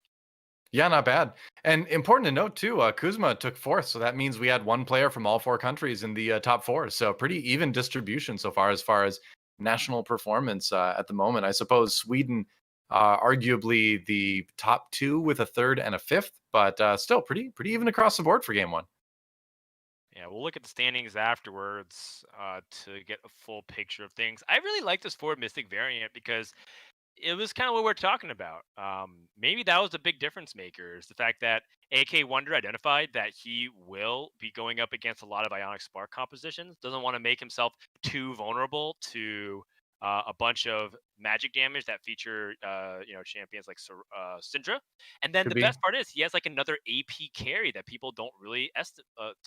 Yeah, not bad. And important to note too, Kuzma took fourth, so that means we had one player from all 4 countries in the top 4. So pretty even distribution so far as national performance at the moment. I suppose Sweden, arguably the top 2 with a third and a fifth, but still pretty even across the board for game 1. Yeah, we'll look at the standings afterwards to get a full picture of things. I really like this Ford Mystic variant because it was kind of what we're talking about. Maybe that was the big difference maker is the fact that AKAWonder identified that he will be going up against a lot of Ionic Spark compositions. Doesn't want to make himself too vulnerable to a bunch of magic damage that feature, champions like Syndra. And then Could the be. best part is he has like another AP carry that people don't really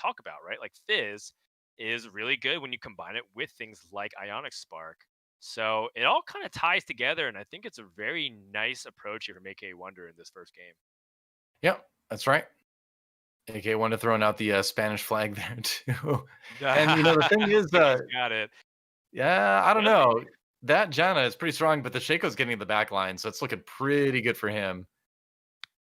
talk about, right? Like Fizz is really good when you combine it with things like Ionic Spark. So it all kind of ties together, and I think it's a very nice approach here from AKAWonder in this first game. Yep, that's right. AKAWonder throwing out the Spanish flag there too. And the thing is, He's got it. yeah, I don't Does he? know. That Janna is pretty strong, but the Shaco's getting the back line, so it's looking pretty good for him.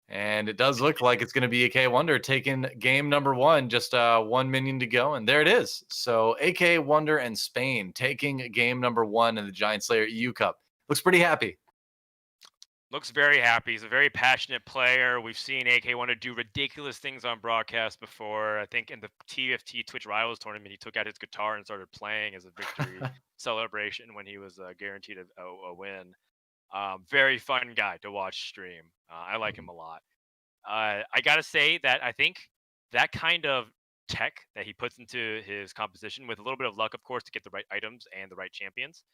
And it does look like it's going to be AKAWonder taking game number 1, just 1 minion to go. And there it is. So AKAWonder and Spain taking game number 1 in the Giant Slayer EU Cup. Looks pretty happy. Looks very happy. He's a very passionate player. We've seen AKAWonder do ridiculous things on broadcast before. I think in the TFT Twitch Rivals tournament, he took out his guitar and started playing as a victory celebration when he was guaranteed a win. Very fun guy to watch stream. I like him a lot. I gotta say that I think that kind of tech that he puts into his composition, with a little bit of luck, of course, to get the right items and the right champions,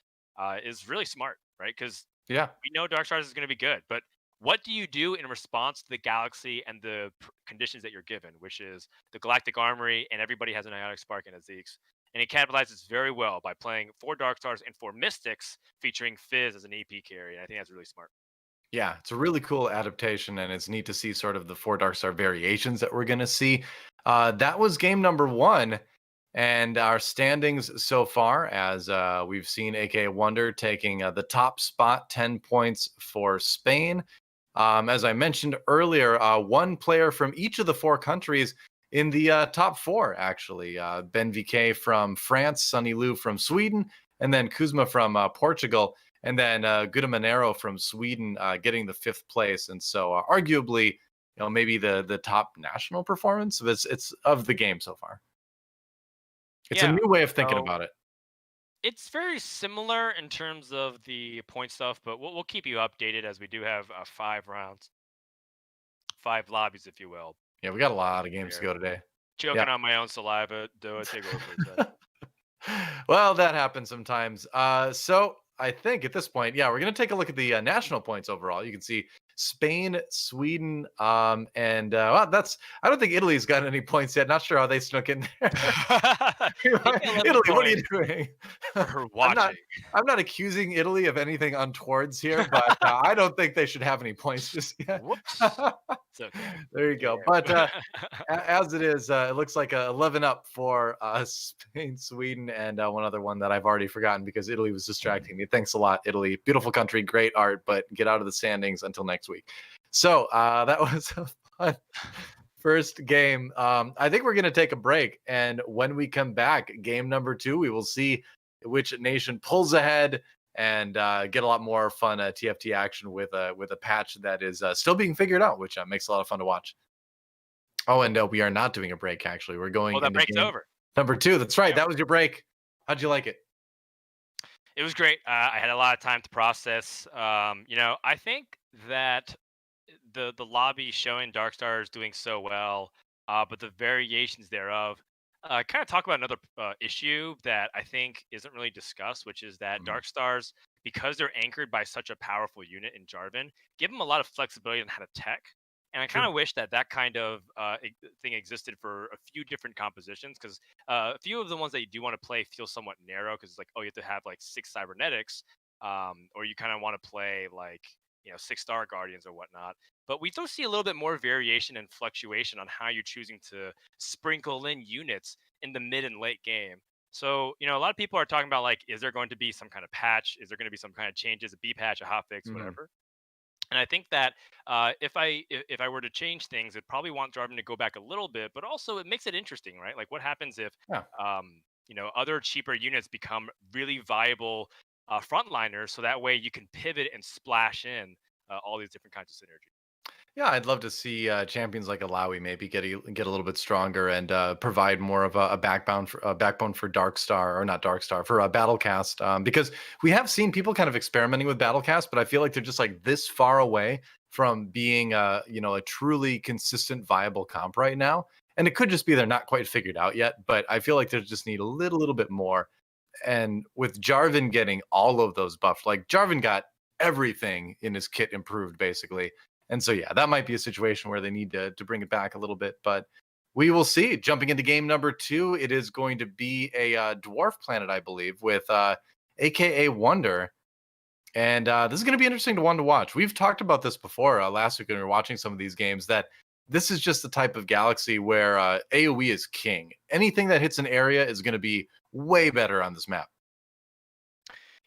is really smart, right? Because Yeah. we know Dark Stars is going to be good, but what do you do in response to the galaxy and the conditions that you're given, which is the Galactic Armory and everybody has an Ionic Spark and a Zeeks? And he capitalizes very well by playing 4 Dark Stars and 4 Mystics, featuring Fizz as an AP carry. And I think that's really smart. Yeah, it's a really cool adaptation, and it's neat to see sort of the 4 Dark Star variations that we're going to see. That was game number 1, and our standings so far, as we've seen AKAWonder taking the top spot, 10 points for Spain. As I mentioned earlier, one player from each of the 4 countries in the top 4, actually. BenVK from France, Sunny Lu from Sweden, and then Kuzma from Portugal, and then GuttaManero from Sweden getting the 5th place. And so, arguably, maybe the top national performance. It's of the game so far. It's a Yeah. new way of thinking So about it. it's very similar in terms of the point stuff, but we'll keep you updated as we do have 5 rounds, 5 lobbies, if you will. Yeah, we got a lot of games to Here. go today. Yeah. Choking on my own saliva. DoA, take over. Well, that happens sometimes. So I think at this point, yeah, we're going to take a look at the national points overall. You can see Spain, Sweden, and well, I don't think Italy's got any points yet. Not sure how they snuck in there. Italy, what are you doing? For I'm not. watching. I'm not accusing Italy of anything untowards here, but I don't think they should have any points just yet. Whoops. It's okay. There you go. Yeah. But as it is, it looks like a 11 up for Spain, Sweden, and one other one that I've already forgotten because Italy was distracting me. Thanks a lot, Italy. Beautiful country, great art, but get out of the standings until next week. So that was a fun first game. I think we're going to take a break. And when we come back, game number 2, we will see which nation pulls ahead and get a lot more fun TFT action with a patch that is still being figured out, which makes a lot of fun to watch. Oh, and we are not doing a break. Actually, we're going. Well, that into break's game over. number 2. That's right. Yeah. That was your break. How'd you like it? It was great. I had a lot of time to process. I think that the lobby showing Dark Stars doing so well, but the variations thereof. Kind of talk about another issue that I think isn't really discussed, which is that Mhm. Dark Stars, because they're anchored by such a powerful unit in Jarvan, give them a lot of flexibility on how to tech. And I kind True. of wish that kind of thing existed for a few different compositions, because a few of the ones that you do want to play feel somewhat narrow, because it's like, oh, you have to have like 6 cybernetics, or you kind of want to play like 6 Star Guardians or whatnot. But we do see a little bit more variation and fluctuation on how you're choosing to sprinkle in units in the mid and late game. So, a lot of people are talking about like, is there going to be some kind of patch? Is there going to be some kind of changes, a B patch, a hot fix, Mhm. whatever? And I think that if I were to change things, I'd probably want Jarvan to go back a little bit, but also it makes it interesting, right? Like, what happens if Yeah. other cheaper units become really viable frontliners, so that way you can pivot and splash in all these different kinds of synergy. Yeah, I'd love to see champions like Alawi maybe get a little bit stronger and provide more of a backbone for Dark Star, or not Dark Star, for Battlecast, because we have seen people kind of experimenting with Battlecast, but I feel like they're just like this far away from being a truly consistent viable comp right now. And it could just be they're not quite figured out yet, but I feel like they just need a little bit more. And with Jarvan getting all of those buffs, like Jarvan got everything in his kit improved basically. And so, yeah, that might be a situation where they need to bring it back a little bit, but we will see. Jumping into game number 2, it is going to be a dwarf planet, I believe, with AKAWonder. And this is going to be interesting to watch. We've talked about this before last week when we were watching some of these games, that this is just the type of galaxy where AoE is king. Anything that hits an area is going to be way better on this map.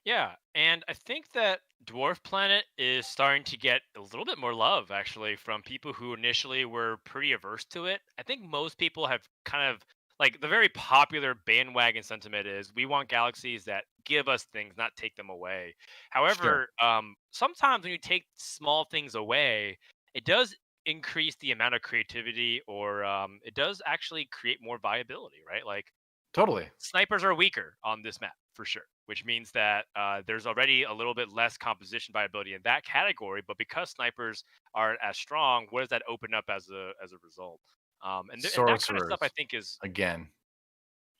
Yeah, and I think that Dwarf Planet is starting to get a little bit more love actually from people who initially were pretty averse to it. I think most people have kind of, like, the very popular bandwagon sentiment is we want galaxies that give us things, not take them away. Sure. However, sometimes when you take small things away, it does increase the amount of creativity, or it does actually create more viability, right? Like, Totally. Snipers are weaker on this map for sure, which means that there's already a little bit less composition viability in that category. But because snipers aren't as strong, what does that open up as a result? And that kind of stuff I Sorcerers think is again.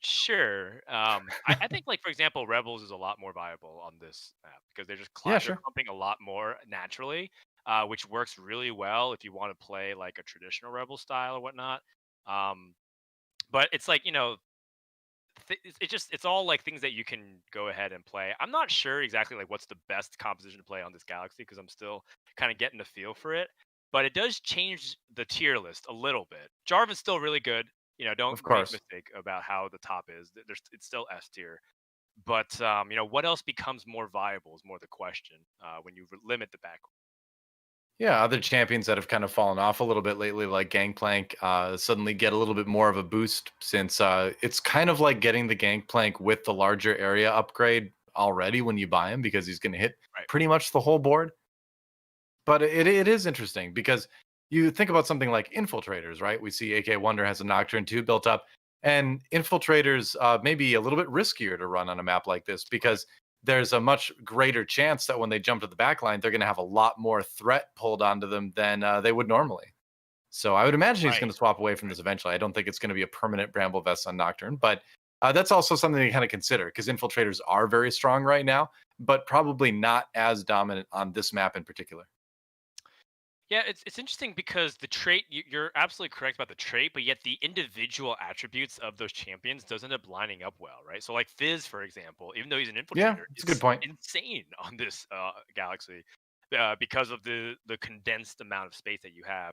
sure. I think like for example, rebels is a lot more viable on this map because they're just Yeah, they're sure. clumping a lot more naturally, which works really well if you want to play like a traditional rebel style or whatnot. Um, but it's like it's all like things that you can go ahead and play. I'm not sure exactly like what's the best composition to play on this galaxy because I'm still kind of getting a feel for it. But it does change the tier list a little bit. Jarvan's still really good. Don't Of make a course. mistake about how the top is. It's still S tier. But what else becomes more viable is more the question when you limit the back. Yeah, other champions that have kind of fallen off a little bit lately, like Gangplank, suddenly get a little bit more of a boost since it's kind of like getting the Gangplank with the larger area upgrade already when you buy him because he's going to hit Right. pretty much the whole board. But it is interesting because you think about something like infiltrators, right? We see AKAWonder has a Nocturne 2 built up, and infiltrators may be a little bit riskier to run on a map like this Right. because there's a much greater chance that when they jump to the back line, they're going to have a lot more threat pulled onto them than they would normally. So I would imagine he's going Right. to swap away from this eventually. I don't think it's going to be a permanent Bramble Vest on Nocturne, but that's also something to kind of consider because infiltrators are very strong right now, but probably not as dominant on this map in particular. Yeah, it's interesting because the trait you're absolutely correct about the trait, but yet the individual attributes of those champions does end up lining up well, right? So like Fizz, for example, even though he's an Yeah, infiltrator, it's a good is point. insane on this galaxy. Because of the condensed amount of space that you have,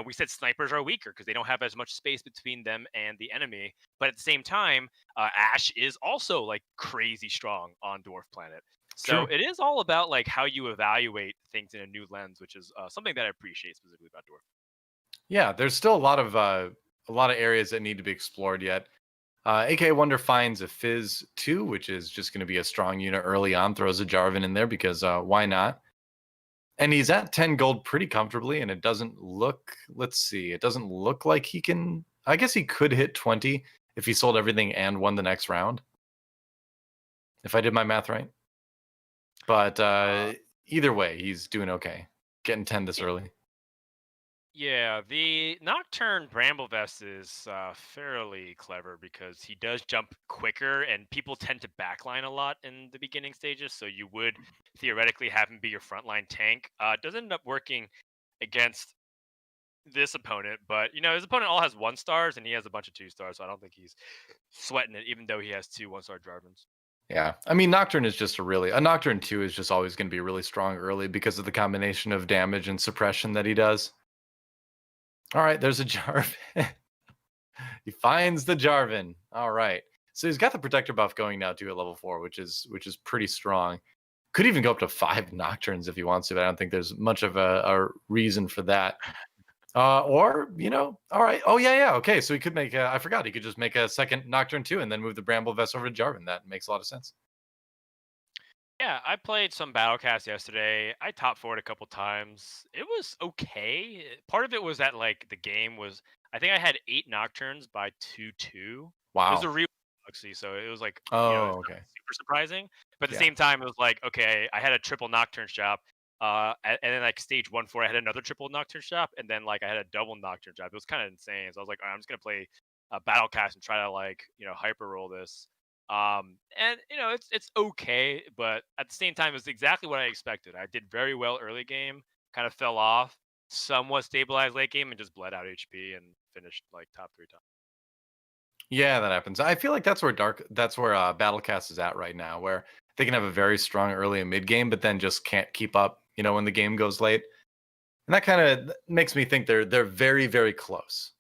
we said snipers are weaker because they don't have as much space between them and the enemy. But at the same time, Ash is also like crazy strong on Dwarf Planet. So True. it is all about like how you evaluate things in a new lens, which is something that I appreciate specifically about Dwarf. Yeah, there's still a lot of areas that need to be explored yet. AK Wonder finds a Fizz 2, which is just going to be a strong unit early on, throws a Jarvan in there because why not? And he's at 10 gold pretty comfortably, and it doesn't look, let's see, it doesn't look like he can, I guess he could hit 20 if he sold everything and won the next round, if I did my math right. But Uh, either way, he's doing okay. Getting 10 this early. Yeah, the Nocturne Bramblevest is fairly clever because he does jump quicker, and people tend to backline a lot in the beginning stages. So you would theoretically have him be your frontline tank. It does end up working against this opponent, but his opponent all has 1 stars, and he has a bunch of 2 stars. So I don't think he's sweating it, even though he has 2 1-star Jarvans. Yeah. I mean, Nocturne is just a Nocturne 2 is just always going to be really strong early because of the combination of damage and suppression that he does. All right, there's a Jarvan. He finds the Jarvan. All right. So he's got the protector buff going now too at level 4, which is pretty strong. Could even go up to 5 Nocturnes if he wants to, but I don't think there's much of a reason for that. Or, all right. Oh, yeah, yeah. Okay, so he could make, I forgot, he could just make a second Nocturne 2 and then move the Bramble Vest over to Jarvan. That makes a lot of sense. Yeah, I played some Battlecast yesterday. I top forward a couple times. It was okay. Part of it was that like the game was. I think I had 8 Nocturnes by 2-2. It was a Wow. real galaxy, so it was like Oh, it's not okay. super surprising. But at the Yeah. same time, it was like okay, I had a triple Nocturne shop. And then like stage 1-4, I had another triple Nocturne shop, and then like I had a double Nocturne shop. It was kind of insane. So I was like, "All right, I'm just gonna play Battlecast and try to like hyper roll this. And it's okay, but at the same time, it's exactly what I expected. I did very well early game, kind of fell off, somewhat stabilized late game, and just bled out HP and finished like top 3 times. Yeah, that happens. I feel like that's where Battlecast is at right now, where they can have a very strong early and mid game, but then just can't keep up, when the game goes late. And that kind of makes me think they're very, very close.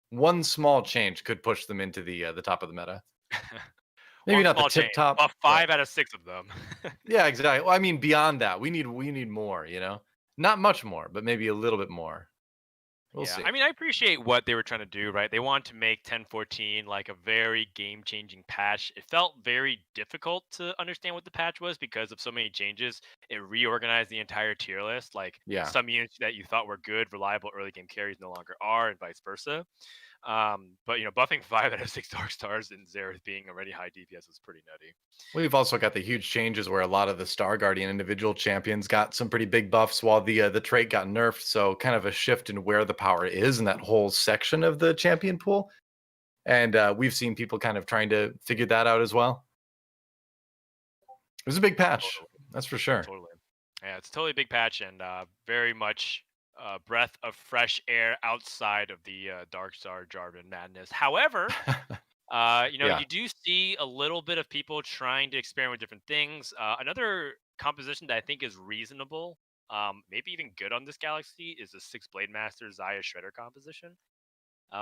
One small change could push them into the top of the meta. Maybe One not the small tip change, top, buff but 5 out of 6 of them. yeah, exactly. Well, I mean, beyond that, we need more. Not much more, but maybe a little bit more. We'll Yeah, see. I mean, I appreciate what they were trying to do, right? They wanted to make 10.14 like a very game-changing patch. It felt very difficult to understand what the patch was because of so many changes. It reorganized the entire tier list. Like Yeah. some units that you thought were good, reliable early game carries no longer are, and vice versa. But buffing 5 out of 6 Dark Stars and Xerath being already high DPS is pretty nutty. We've also got the huge changes where a lot of the Star Guardian individual champions got some pretty big buffs while the trait got nerfed. So kind of a shift in where the power is in that whole section of the champion pool. And we've seen people kind of trying to figure that out as well. It was a big patch, Totally. that's for sure. Totally. Yeah, it's totally a big patch and very much breath of fresh air outside of the Dark Star Jarvan madness. However, Yeah, you do see a little bit of people trying to experiment with different things. Another composition that I think is reasonable, maybe even good on this galaxy, is the Six Blade Master Zaya Shredder composition,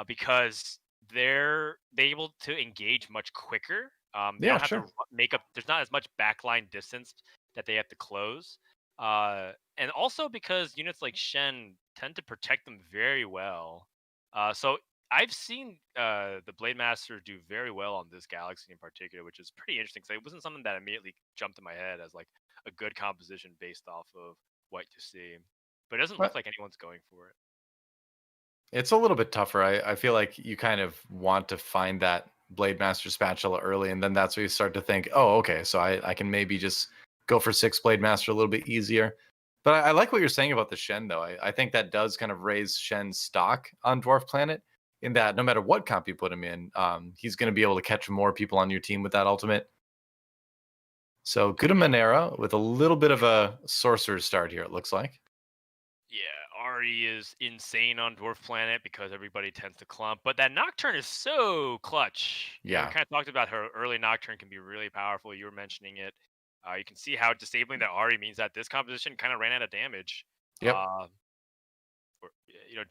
because they able to engage much quicker. They yeah, don't have to sure. make up. There's not as much backline distance that they have to close, and also because units like Shen tend to protect them very well. So I've seen the Blade Master do very well on this galaxy in particular, which is pretty interesting. Because it wasn't something that immediately jumped in my head as like a good composition based off of what you see, but it doesn't look But like anyone's going for it. it's a little bit tougher. I feel like you kind of want to find that Blade Master spatula early, and then that's where you start to think, oh, okay, so I can maybe just go for Six Blade Master a little bit easier. But I like what you're saying about the Shen, though. I think that does kind of raise Shen's stock on Dwarf Planet, in that no matter what comp you put him in, he's going to be able to catch more people on your team with that ultimate. So GuttaManero with a little bit of a sorcerer's start here, it looks like. Yeah, Ari is insane on Dwarf Planet because everybody tends to clump, but that Nocturne is so clutch. We Yeah. kind of talked about her early Nocturne can be really powerful. You were mentioning it. You can see how disabling that Ari means that this composition kind of ran out of damage. Yep. Uh,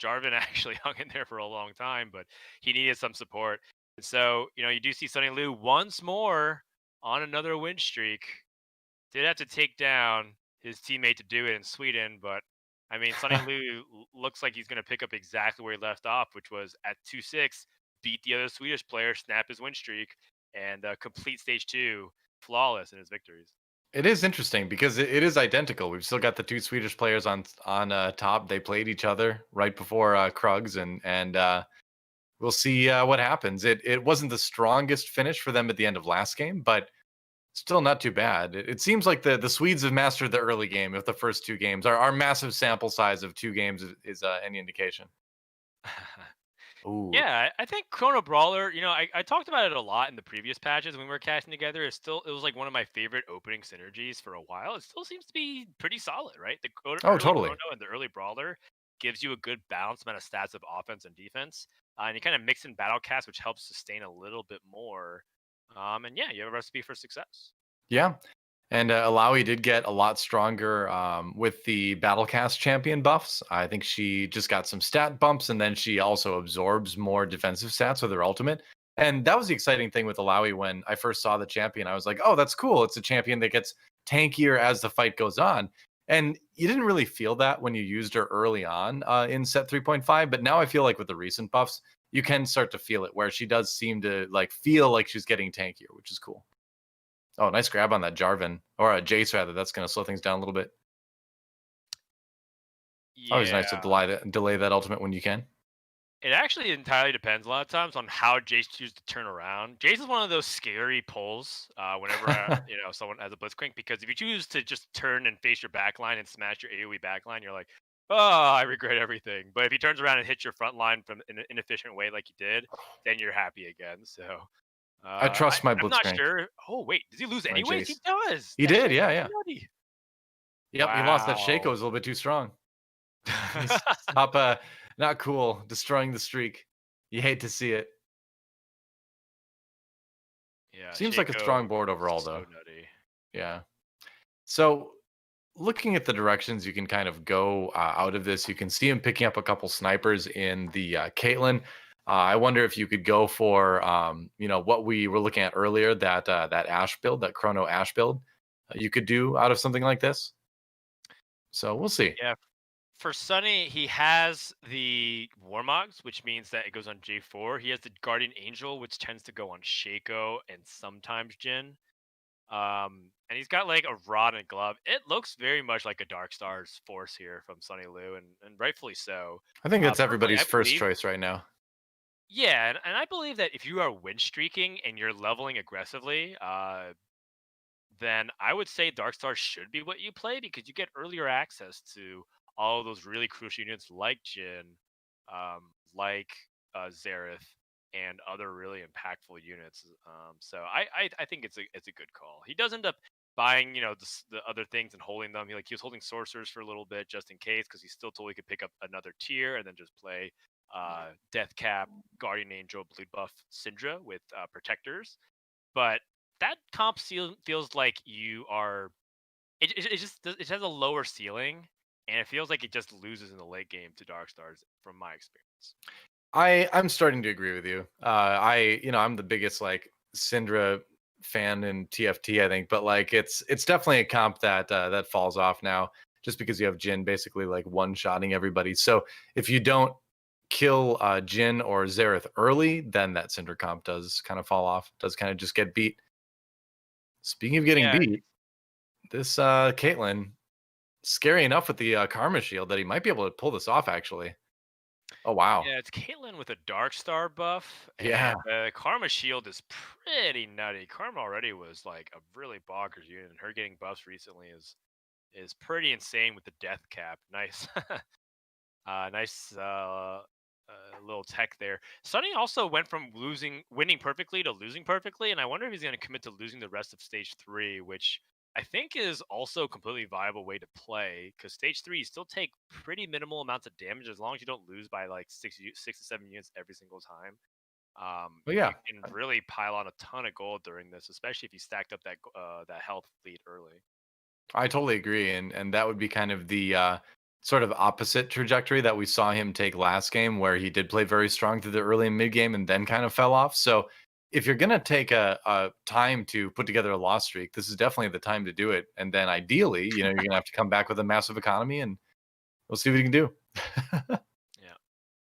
Jarvan actually hung in there for a long time, but he needed some support. And so, you do see Sunny Liu once more on another win streak. Did have to take down his teammate to do it in Sweden, but I mean, Sonny Liu looks like he's going to pick up exactly where he left off, which was at 2-6, beat the other Swedish player, snap his win streak, and complete stage 2 flawless in his victories. It is interesting because it is identical. We've still got the two Swedish players on top. They played each other right before Krugs, and we'll see what happens. It wasn't the strongest finish for them at the end of last game, but still not too bad. It seems like the Swedes have mastered the early game of the first two games. Our massive sample size of two games is any indication. Ooh, Yeah, I think Chrono Brawler, I talked about it a lot in the previous patches when we were casting together. It was like one of my favorite opening synergies for a while. It still seems to be pretty solid, right? The oh, early totally. Chrono and the early Brawler gives you a good balanced amount of stats of offense and defense. And you kind of mix in Battle Cast, which helps sustain a little bit more. And yeah, you have a recipe for success. Yeah. And Alawi did get a lot stronger with the Battlecast champion buffs. I think she just got some stat bumps, and then she also absorbs more defensive stats with her ultimate. And that was the exciting thing with Alawi when I first saw the champion. I was like, oh, that's cool. It's a champion that gets tankier as the fight goes on. And you didn't really feel that when you used her early on in set 3.5. But now I feel like with the recent buffs, you can start to feel it where she does seem to like feel like she's getting tankier, which is cool. Oh, nice grab on that Jarvan, or a Jace rather. That's going to slow things down a little bit. Always nice to Yeah. delay that ultimate when you can. It actually entirely depends a lot of times on how Jace chooses to turn around. Jace is one of those scary pulls whenever someone has a Blitzcrank, because if you choose to just turn and face your backline and smash your AoE backline, you're like, oh, I regret everything. But if he turns around and hits your front line from in an inefficient way like you did, then you're happy again. So I trust my I'm not Blitzcrank, sure. Oh wait, does he lose my anyways? He Jace. does. He That's did, so yeah, fucking yeah. nutty. Yep, he lost that Shaco. Wow. Was a little bit too strong. He's top, not cool, destroying the streak. You hate to see it. Yeah, Seems like a Shaco strong board overall, so though. nutty. Yeah. So, looking at the directions you can kind of go out of this, you can see him picking up a couple snipers in the Caitlyn. I wonder if you could go for, what we were looking at earlier, that Ash build, that Chrono Ash build. You could do out of something like this. So we'll see. Yeah, for Sunny, he has the Warmogs, which means that it goes on J4. He has the Guardian Angel, which tends to go on Shaco and sometimes Jin. And he's got like a rod and glove. It looks very much like a Dark Stars force here from Sunny Liu, and rightfully so. I think that's Personally, everybody's I first believe choice right now. Yeah, and I believe that if you are win streaking and you're leveling aggressively, then I would say Dark Stars should be what you play because you get earlier access to all of those really crucial units like Jin, like Xerath, and other really impactful units. So I think it's a good call. He does end up buying the other things and holding them. He was holding sorcerers for a little bit just in case because he's still told he could pick up another tier and then just play Death Cap, Guardian Angel, Bleed Buff, Syndra with protectors. But that comp feels like you are. It has a lower ceiling, and it feels like it just loses in the late game to Dark Stars from my experience. I'm starting to agree with you. I'm the biggest like Syndra fan in TFT, I think, but like it's definitely a comp that that falls off now just because you have Jin basically like one-shotting everybody. So if you don't kill Jin or Xerath early, then that Syndra comp does kind of fall off, does kind of just get beat. Speaking of getting Yeah, beat, this Caitlyn, scary enough with the Karma Shield that he might be able to pull this off actually. Oh wow. yeah, it's Caitlyn with a Dark Star buff, Yeah. and Karma Shield is pretty nutty. Karma already was like a really bonkers unit, and her getting buffs recently is pretty insane with the Death Cap. Nice. Nice little tech there. Sunny also went from winning perfectly to losing perfectly, and I wonder if he's going to commit to losing the rest of stage 3, which I think is also a completely viable way to play. Because stage 3, you still take pretty minimal amounts of damage as long as you don't lose by like 6 to 7 units every single time. But You yeah, can really pile on a ton of gold during this, especially if you stacked up that health lead early. I totally agree, and that would be kind of the sort of opposite trajectory that we saw him take last game, where he did play very strong through the early and mid game, and then kind of fell off. So if you're gonna take a time to put together a loss streak, this is definitely the time to do it. And then ideally, you're gonna have to come back with a massive economy, and we'll see what you can do. Yeah.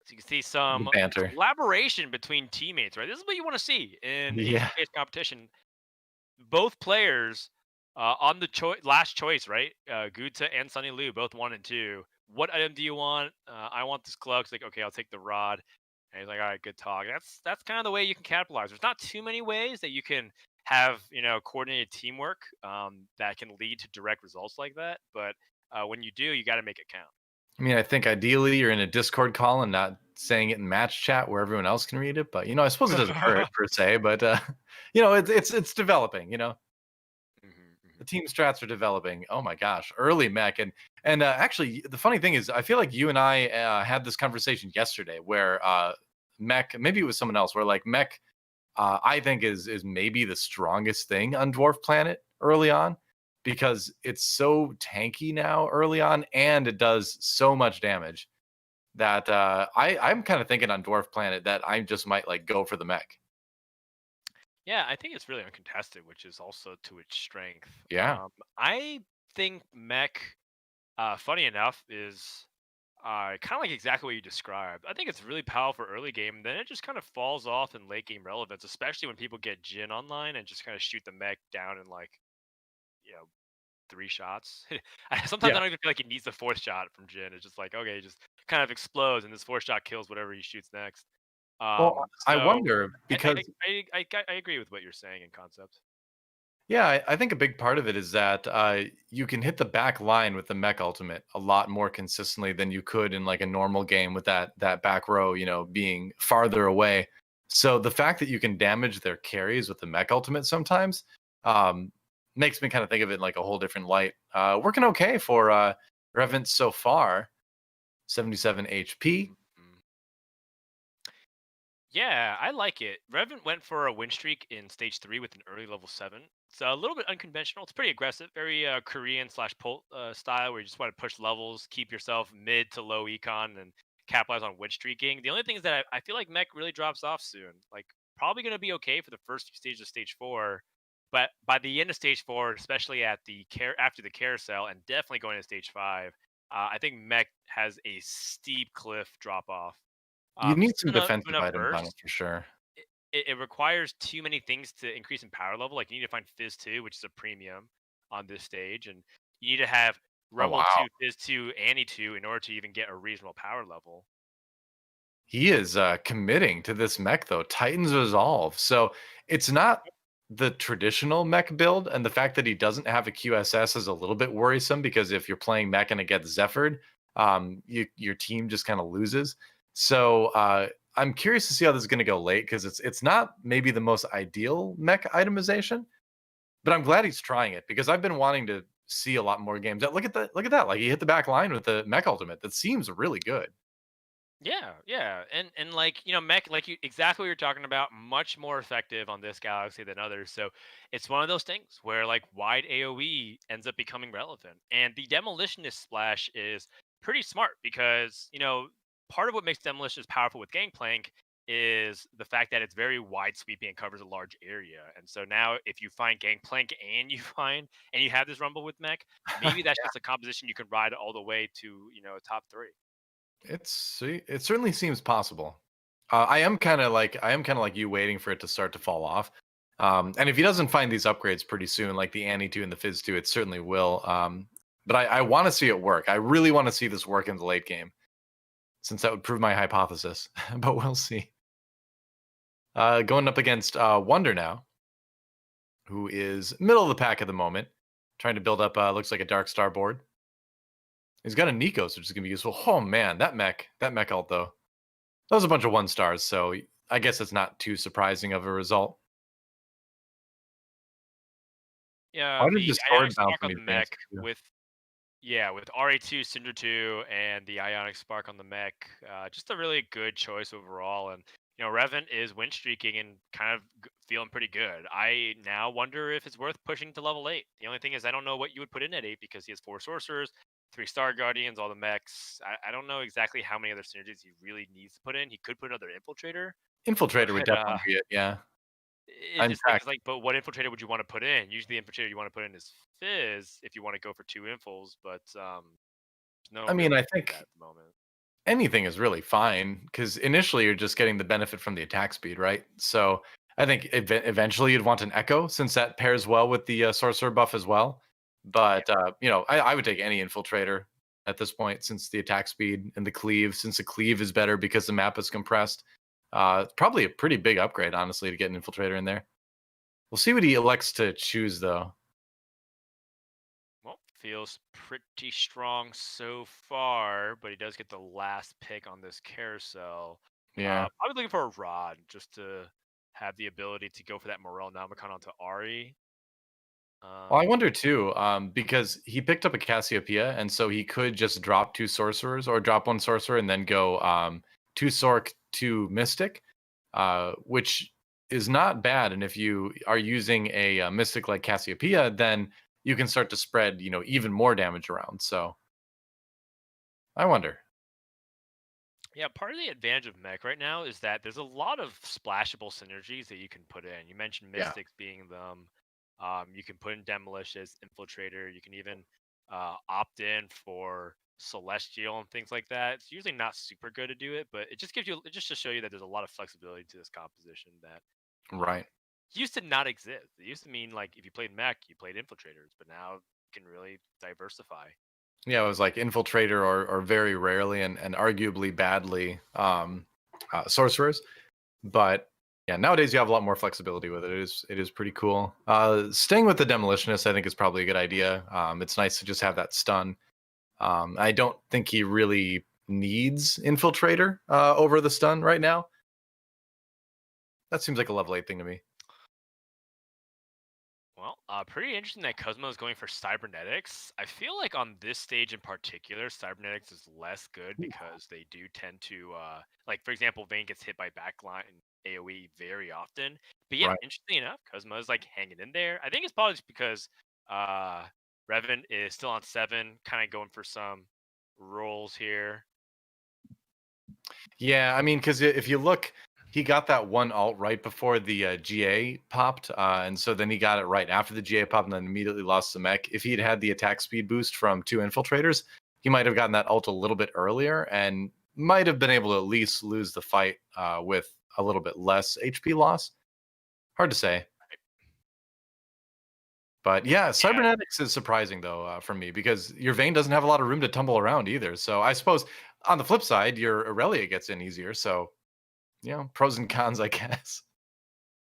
So you can see The some banter, collaboration between teammates, right? This is what you want to see in a yeah. team-based competition. Both players on the last choice, right? Gutta and Sunny Liu, both 1 and 2. What item do you want? I want this cloak. It's like, okay, I'll take the rod. And he's like, all right, good talk. That's kind of the way you can capitalize. There's not too many ways that you can have coordinated teamwork that can lead to direct results like that. But when you do, you got to make it count. I mean, I think ideally you're in a Discord call and not saying it in match chat where everyone else can read it. But I suppose it doesn't hurt per se. But it's developing. Mhm, The mhm. team strats are developing. Oh my gosh, early Mech and actually the funny thing is, I feel like you and I had this conversation yesterday where Mech, maybe it was someone else, where like Mech, I think is maybe the strongest thing on Dwarf Planet early on because it's so tanky now early on, and it does so much damage that I'm kind of thinking on Dwarf Planet that I just might like go for the Mech. Yeah, I think it's really uncontested, which is also to its strength. Yeah. I think Mech, funny enough, is kind of like exactly what you described. I think it's really powerful early game, then it just kind of falls off in late game relevance, especially when people get Jin online and just kind of shoot the Mech down in like, you know, 3 shots. Sometimes Yeah. I don't even feel like he needs the fourth shot from Jin. It's just like, okay, it just kind of explodes and this fourth shot kills whatever he shoots next. Well, I So wonder because I agree with what you're saying in concept. yeah, I think a big part of it is that you can hit the back line with the mech ultimate a lot more consistently than you could in like a normal game with that back row, being farther away. So the fact that you can damage their carries with the mech ultimate sometimes um, makes me kind of think of it in like a whole different light. Working okay for Reven so far, 77 HP. Mhm. Yeah, I like it. Reven went for a win streak in stage 3 with an early level 7. It's a little bit unconventional. It's pretty aggressive, very Korean slash Pult style, where you just want to push levels, keep yourself mid to low econ, and capitalize on win streaking. The only thing is that I feel like Mech really drops off soon. Like, probably going to be okay for the first few stages of stage 4, but by the end of stage 4, especially at after the carousel, and definitely going to stage 5, I think Mech has a steep cliff drop off. You need Just some to defensive enough items on it burst, for sure. it requires too many things to increase in power level. Like you need to find Fizz 2, which is a premium on this stage, and you need to have Oh Rumble wow. 2, Fizz 2, Annie 2 in order to even get a reasonable power level. He is committing to this mech though, Titan's Resolve. So it's not the traditional mech build, and the fact that he doesn't have a QSS is a little bit worrisome because if you're playing mech and it gets Zephyred, your team just kind of loses. So I'm curious to see how this is going to go late because it's not maybe the most ideal mech itemization, but I'm glad he's trying it because I've been wanting to see a lot more games. Look at that! Look at that! Like he hit the back line with the mech ultimate. That seems really good. Yeah, yeah, and like Mech, like you exactly what you're talking about, much more effective on this galaxy than others. So it's one of those things where like wide AOE ends up becoming relevant, and the demolitionist splash is pretty smart because part of what makes demolitionist powerful with Gangplank is the fact that it's very wide sweeping and covers a large area. And so now if you find Gangplank and you have this rumble with Mech, maybe that's just a composition you can ride all the way to top three. It certainly seems possible. I am kind of like you, waiting for it to start to fall off. And if he doesn't find these upgrades pretty soon, like the Annie 2 and the Fizz 2, it certainly will. But I want to see it work. I really want to see this work in the late game, since that would prove my hypothesis. But we'll see. Going up against Wonder now, who is middle of the pack at the moment, trying to build up looks like a Dark Star board. He's got a Nikos, which is gonna be useful. Oh man, that mech ult though. That was a bunch of 1 stars, so I guess it's not too surprising of a result. Yeah, Why did the the Ionic sword bounce Spark when on he the advances mech too? with RA2, Cinder 2, and the Ionic Spark on the mech, just a really good choice overall. And Reven is win streaking and kind of feeling pretty good. I now wonder if it's worth pushing to level 8. The only thing is, I don't know what you would put in at 8 because he has 4 sorcerers, 3 Star Guardians, all the mechs. I don't know exactly how many other synergies he really needs to put in. He could put another Infiltrator, Infiltrator would but definitely be it, yeah. it's In just like fact, it's like, but what infiltrator would you want to put in? Usually, the infiltrator you want to put in is Fizz if you want to go for 2 infils, but there's no I mean, real I need for that think at the moment. anything is really fine because initially you're just getting the benefit from the attack speed, right? So I think eventually you'd want an Echo since that pairs well with the sorcerer buff as well. Yeah, But I would take any infiltrator at this point since the attack speed and the cleave, since the cleave is better because the map is compressed. It's probably a pretty big upgrade, honestly, to get an infiltrator in there. We'll see what he elects to choose, though. well, feels pretty strong so far, but he does get the last pick on this carousel. Yeah. Probably looking for a rod just to have the ability to go for that Morel Namicon onto Ari. Well, I Um, wonder too, because he picked up a Cassiopeia, and so he could just drop 2 sorcerers or drop 1 sorcerer and then go 2 Sorc, 2 Mystic, which is not bad. And if you are using a Mystic like Cassiopeia, then you can start to spread, even more damage around. So I wonder. Yeah, part of the advantage of Mech right now is that there's a lot of splashable synergies that you can put in. You mentioned Yeah. Mystics being them. You can put in Demolish as Infiltrator. You can even opt in for Celestial and things like that. It's usually not super good to do it, but it just gives you just to show you that there's a lot of flexibility to this composition that um, Right. used to not exist. It used to mean like if you played Mech, you played Infiltrators, but now you can really diversify. Yeah, it was like Infiltrator or very rarely and arguably badly sorcerers. But yeah, nowadays you have a lot more flexibility with it. It is pretty cool. Staying with the demolitionist, I think, is probably a good idea. It's nice to just have that stun. I don't think he really needs infiltrator over the stun right now. That seems like a level 8 thing to me. Well, pretty interesting that Kuzma is going for cybernetics. I feel like on this stage in particular, cybernetics is less good because they do tend to, like for example, Vayne gets hit by backline AOE very often. But yeah, Right. interestingly enough, Kuzma is like hanging in there. I think it's probably just because uh, Reven is still on 7, kind of going for some rolls here. Yeah, I mean, because if you look, he got that one alt right before the GA popped, and so then he got it right after the GA popped, and then immediately lost the mech. If he'd had the attack speed boost from 2 infiltrators, he might have gotten that ult a little bit earlier, and might have been able to at least lose the fight with a little bit less HP loss. Hard to say. But yeah, Yeah, cybernetics is surprising though for me because your vein doesn't have a lot of room to tumble around either. So I suppose on the flip side, your Aurelia gets in easier. So, pros and cons, I guess.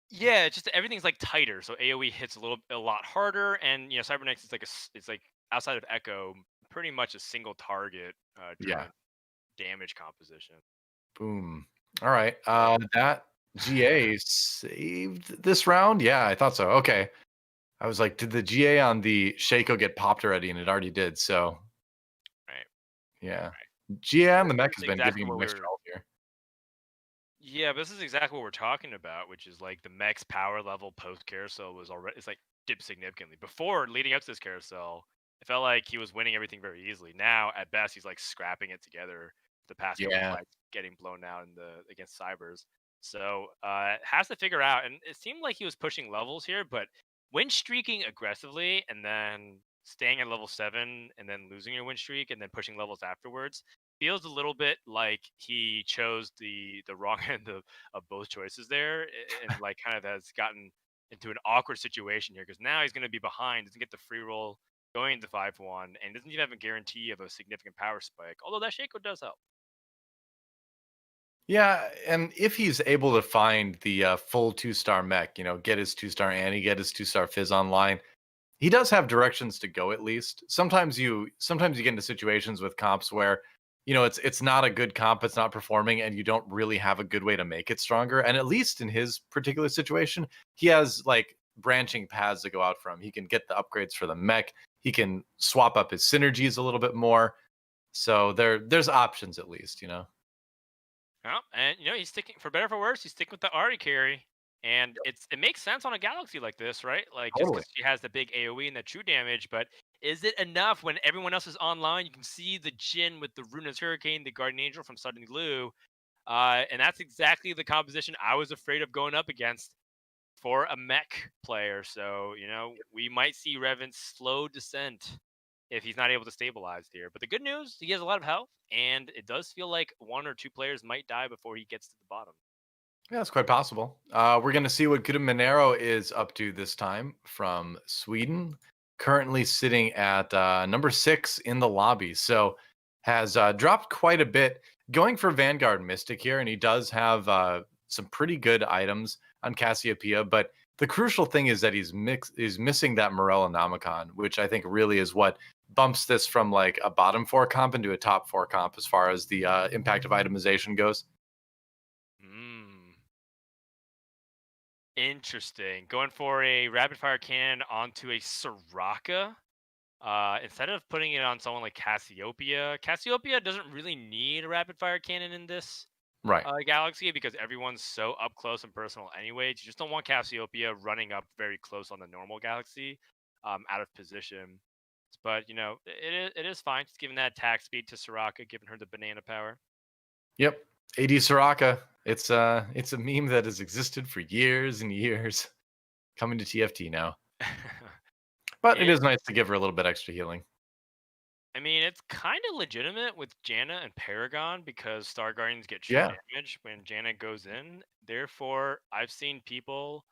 Yeah, it's just everything's like tighter, so AoE hits a lot harder, and Cybernetics is like it's like outside of Echo, pretty much a single target Yeah. driven damage composition. Boom. All right. Yeah. That GA saved this round. Yeah, I thought so. Okay. I was like, did the GA on the Shaco get popped already? And it already did. So, Right. yeah. Right. GA But on the this mech is has been exactly giving him what we mixed were. results here. Yeah, but this is exactly what we're talking about, which is like the mech's power level post carousel was already it's like dipped significantly. Before leading up to this carousel, it felt like he was winning everything very easily. Now, at best, he's like scrapping it together the past couple Yeah. fights, getting blown out in the against Cybers. So has to figure out, and it seemed like he was pushing levels here, but win streaking aggressively and then staying at level 7 and then losing your win streak and then pushing levels afterwards feels a little bit like he chose the wrong end of both choices there, and like kind of has gotten into an awkward situation here because now he's going to be behind, doesn't get the free roll going into 5-1, and doesn't even have a guarantee of a significant power spike, although that Shaco does help. Yeah. And if he's able to find the full 2-star mech, get his 2-star Annie, get his 2-star Fizz online, he does have directions to go at least. Sometimes you get into situations with comps where, it's not a good comp, it's not performing, and you don't really have a good way to make it stronger. And at least in his particular situation, he has like branching paths to go out from. He can get the upgrades for the mech, he can swap up his synergies a little bit more. So there's options at least. Well, and he's sticking for better or for worse. He's sticking with the Ari carry, and it makes sense on a galaxy like this, right? Like just Totally. because she has the big AOE and the true damage, but is it enough when everyone else is online? You can see the Jin with the Runa's Hurricane, the Guardian Angel from Sudden Glue, and that's exactly the composition I was afraid of going up against for a mech player. So we might see Reven's slow descent if he's not able to stabilize here. But the good news, he has a lot of health, and it does feel like one or two players might die before he gets to the bottom. Yeah, it's quite possible. We're going to see what GuttaManero is up to this time from Sweden. Currently sitting at number 6 in the lobby. So has dropped quite a bit. Going for Vanguard Mystic here. And he does have some pretty good items on Cassiopeia. But the crucial thing is that he's missing that Morella Namicon, which I think really is what bumps this from like a bottom 4 comp into a top 4 comp as far as the impact of itemization goes. Hmm. Interesting. Going for a rapid fire cannon onto a Soraka. Instead of putting it on someone like Cassiopeia, Cassiopeia doesn't really need a rapid fire cannon in this Right. Galaxy because everyone's so up close and personal anyways. You just don't want Cassiopeia running up very close on the normal Galaxy, out of position. But it is fine. Just giving that attack speed to Soraka, giving her the banana power. Yep. AD Soraka. It's a meme that has existed for years and years. Coming to TFT now. But it it, is nice to give her a little bit extra healing. I mean, it's kind of legitimate with Janna and Paragon because Star Guardians get true Yeah. damage when Janna goes in. Therefore, I've seen people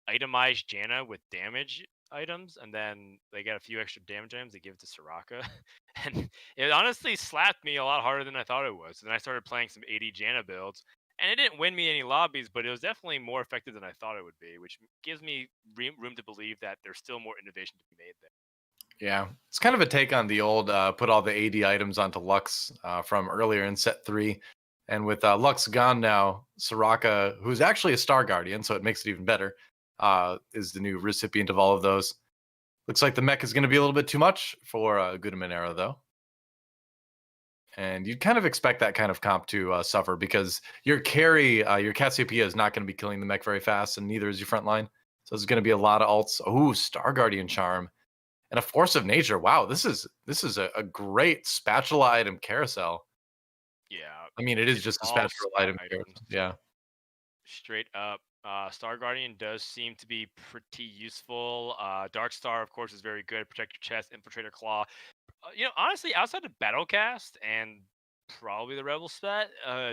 itemize Janna with damage items, and then they get a few extra damage items. They give it to Soraka, and it honestly slapped me a lot harder than I thought it was. And then I started playing some AD Janna builds, and it didn't win me any lobbies, but it was definitely more effective than I thought it would be, which gives me room to believe that there's still more innovation to be made there. Yeah. It's kind of a take on the old put all the AD items onto Lux from earlier in set 3. And with Lux gone now, Soraka, who's actually a Star Guardian, so it makes it even better, is the new recipient of all of those. Looks like the mech is going to be a little bit too much for GuttaManero, though. And you'd kind of expect that kind of comp to suffer because your carry, your Cassiopeia is not going to be killing the mech very fast, and neither is your front line. So there's going to be a lot of alts. Ooh, Star Guardian Charm and a Force of Nature. Wow, this is a great spatula item carousel. Yeah, I mean, it is it's just a all spatula spot item items. carousel. Yeah. Straight up. Star Guardian does seem to be pretty useful. Dark Star, of course, is very good. Protect your chest, Infiltrator Claw. Honestly, outside of Battlecast and probably the Rebel set,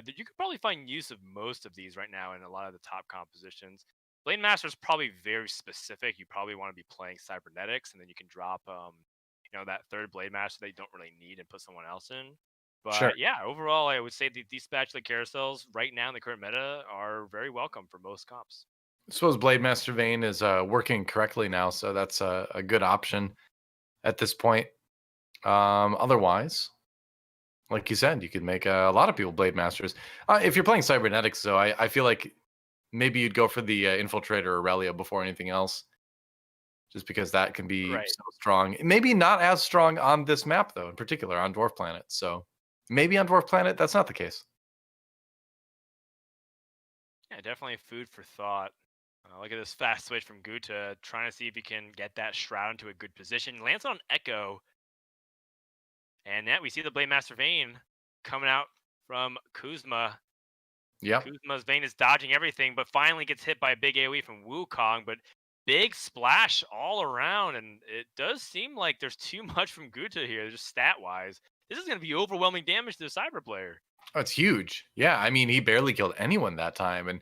you could probably find use of most of these right now in a lot of the top compositions. Blade Master is probably very specific. You probably want to be playing Cybernetics, and then you can drop, that third Blade Master that you don't really need and put someone else in. Sure. But yeah, overall, I would say that these spatula carousels right now in the current meta are very welcome for most comps. I suppose Blade Master Vane is working correctly now, so that's a good option at this point. Otherwise, like you said, you could make a lot of people Blade Masters. If you're playing Cybernetics, though, I feel like maybe you'd go for the Infiltrator or Aurelia before anything else, just because that can be Right. so strong. Maybe not as strong on this map, though, in particular on Dwarf Planet. So maybe on Dwarf Planet, that's not the case. Yeah, definitely food for thought. Look at this fast switch from Gutta, trying to see if he can get that shroud into a good position. Lands on Echo, and yeah, we see the Blade Master Vane coming out from Kuzma. Yep. Kuzma's Vane is dodging everything, but finally gets hit by a big AoE from Wukong. But big splash all around, and it does seem like there's too much from Gutta here, just stat wise. This is going to be overwhelming damage to the Cyber player. Oh, it's huge. Yeah, I mean, he barely killed anyone that time, and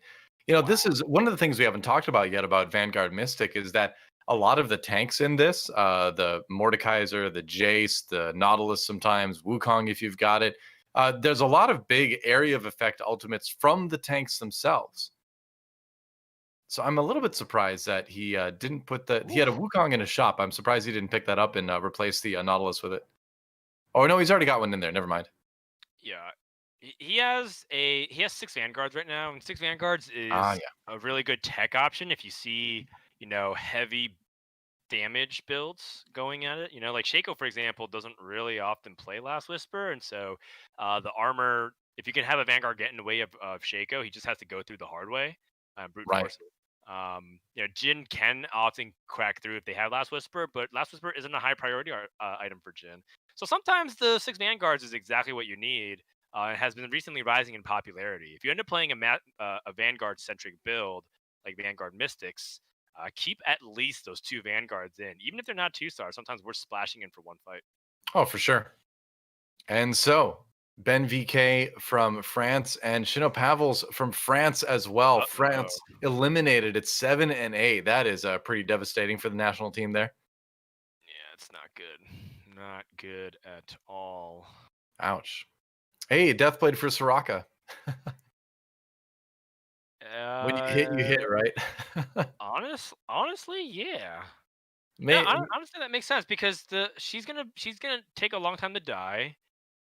Wow. this is one of the things we haven't talked about yet about Vanguard Mystic is that a lot of the tanks in this, the Mordekaiser, the Jace, the Nautilus, sometimes Wukong, if you've got it, there's a lot of big area of effect ultimates from the tanks themselves. So I'm a little bit surprised that he didn't put the. He had a Oof. Wukong in his shop. I'm surprised he didn't pick that up and replace the Nautilus with it. Oh no, he's already got one in there. Never mind. Yeah. He has 6 Vanguards right now, and 6 Vanguards Ah, is yeah, a really good tech option if you see, heavy damage builds going at it. Like Shaco, for example, doesn't really often play Last Whisper, and so the armor, if you can have a Vanguard get in the way of Shaco, he just has to go through the hard way, brute right. force it. Jin can often crack through if they have Last Whisper, but Last Whisper isn't a high priority item for Jin. So sometimes the 6 Vanguards is exactly what you need. It has been recently rising in popularity. If you end up playing a Vanguard centric build like Vanguard Mystics, keep at least those 2 Vanguards in, even if they're not 2 stars. Sometimes we're splashing in for one fight. Oh, for sure. And so, BenVK from France and Shinopavels from France as well. Uh oh. France eliminated at 7-8. That is pretty devastating for the national team there. Yeah, it's not good. Not good at all. Ouch. Hey, Deathblade for Soraka. When you hit, Uh, right? honestly, yeah. No, May, honestly, that makes sense because she's gonna take a long time to die,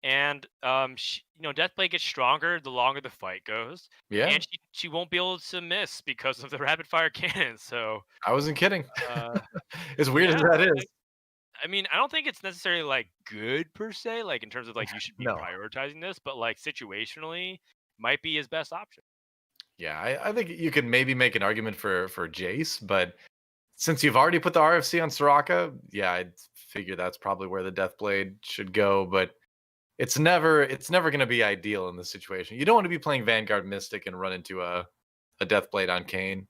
and Deathblade gets stronger the longer the fight goes, yeah, and she won't be able to miss because of the rapid fire cannon. So, I wasn't kidding. uh, As weird as yeah, that is. I mean, I don't think it's necessarily like good per se, like in terms of like you should be No. prioritizing this, but like situationally might be his best option. Yeah, I think you could maybe make an argument for Jace, but since you've already put the RFC on Soraka, yeah, I'd figure that's probably where the Deathblade should go. But it's never going to be ideal in this situation. You don't want to be playing Vanguard Mystic and run into a Deathblade on Kane.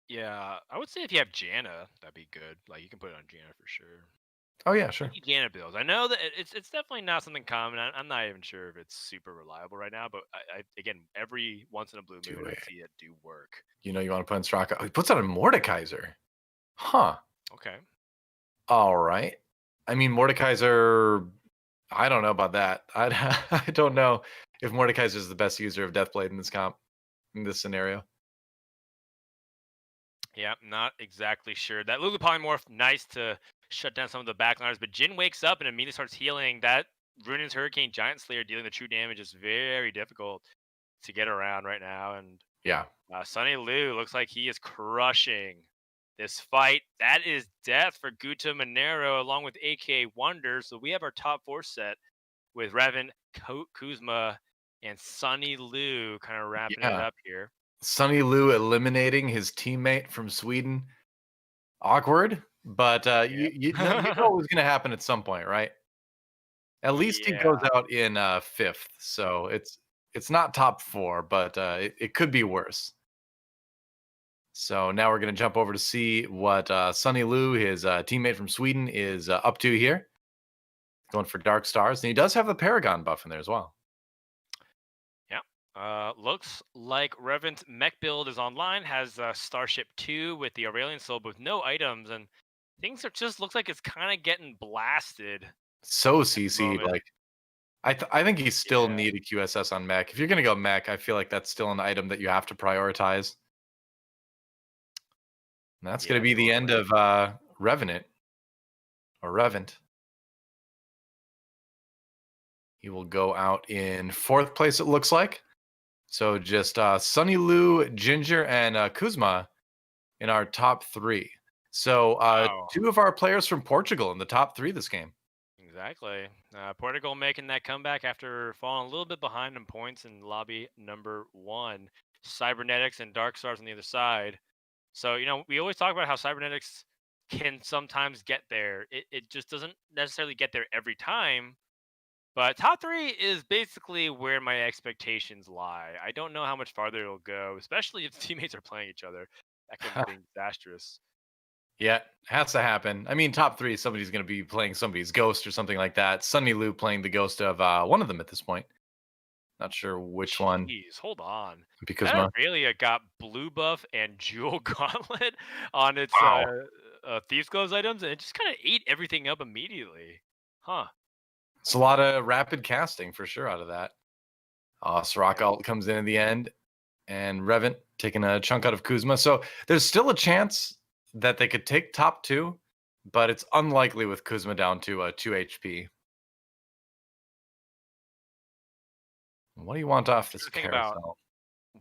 Yeah, I would say if you have Janna, that'd be good. Like you can put it on Janna for sure. Oh yeah, sure. Any Janna builds. I know that it's definitely not something common. I'm not even sure if it's super reliable right now, but I again every once in a blue moon Do I it. see it do work. You want to put in Soraka. Oh, he puts out a Mordekaiser. Huh. Okay. All right. I mean, Mordekaiser. I don't know about that. I don't know if Mordekaiser is the best user of Deathblade in this comp in this scenario. Yeah, not exactly sure. That Lulu Polymorph, nice to shut down some of the backliners, but Jin wakes up and immediately starts healing. That Runin's Hurricane Giant Slayer dealing the true damage is very difficult to get around right now. And Yeah. Sunny Liu looks like he is crushing this fight. That is death for GuttaManero along with AKAWonder. So we have our top 4 set with Reven, Kuzma, and Sunny Liu kind of wrapping it Yeah. up here. Sonny Liu eliminating his teammate from Sweden. Awkward, but you know it was going to happen at some point, right? At least he goes Yeah. out in fifth, so it's not top 4, but it could be worse. So now we're going to jump over to see what Sonny Liu, his teammate from Sweden, is up to here. Going for Dark Stars, and he does have the Paragon buff in there as well. Looks like Reven's mech build is online, has Starship 2 with the Aurelian Soul with no items, and things are just looks like it's kind of getting blasted So at the CC'd, moment. like I think you still Yeah, need a QSS on Mech. If you're gonna go Mech, I feel like that's still an item that you have to prioritize. And that's gonna yeah, be the end totally. of Revenant or Revent. He will go out in fourth place, it looks like. So just Sunny Lou, Ginger, and Kuzma in our top three. So Wow. two of our players from Portugal in the top three this game. Exactly. Portugal making that comeback after falling a little bit behind in points in lobby number one. Cybernetics and Dark Stars on the other side. So, we always talk about how Cybernetics can sometimes get there. It just doesn't necessarily get there every time. But top three is basically where my expectations lie. I don't know how much farther it'll go, especially if teammates are playing each other. That could end up being disastrous. Yeah, has to happen. I mean, top three, somebody's going to be playing somebody's ghost or something like that. Sunny Lou playing the ghost of one of them at this point. Not sure which one. Jeez, hold on. Because That Aurelia got blue buff and jewel gauntlet on its wow, thieves gloves items, and it just kind of ate everything up immediately. Huh? it's a lot of rapid casting for sure out of that. Sirach Yeah. ult comes in the end, and Reven taking a chunk out of Kuzma. So there's still a chance that they could take top two, but it's unlikely with Kuzma down to 2 HP. What do you want off Trying this to think about carousel?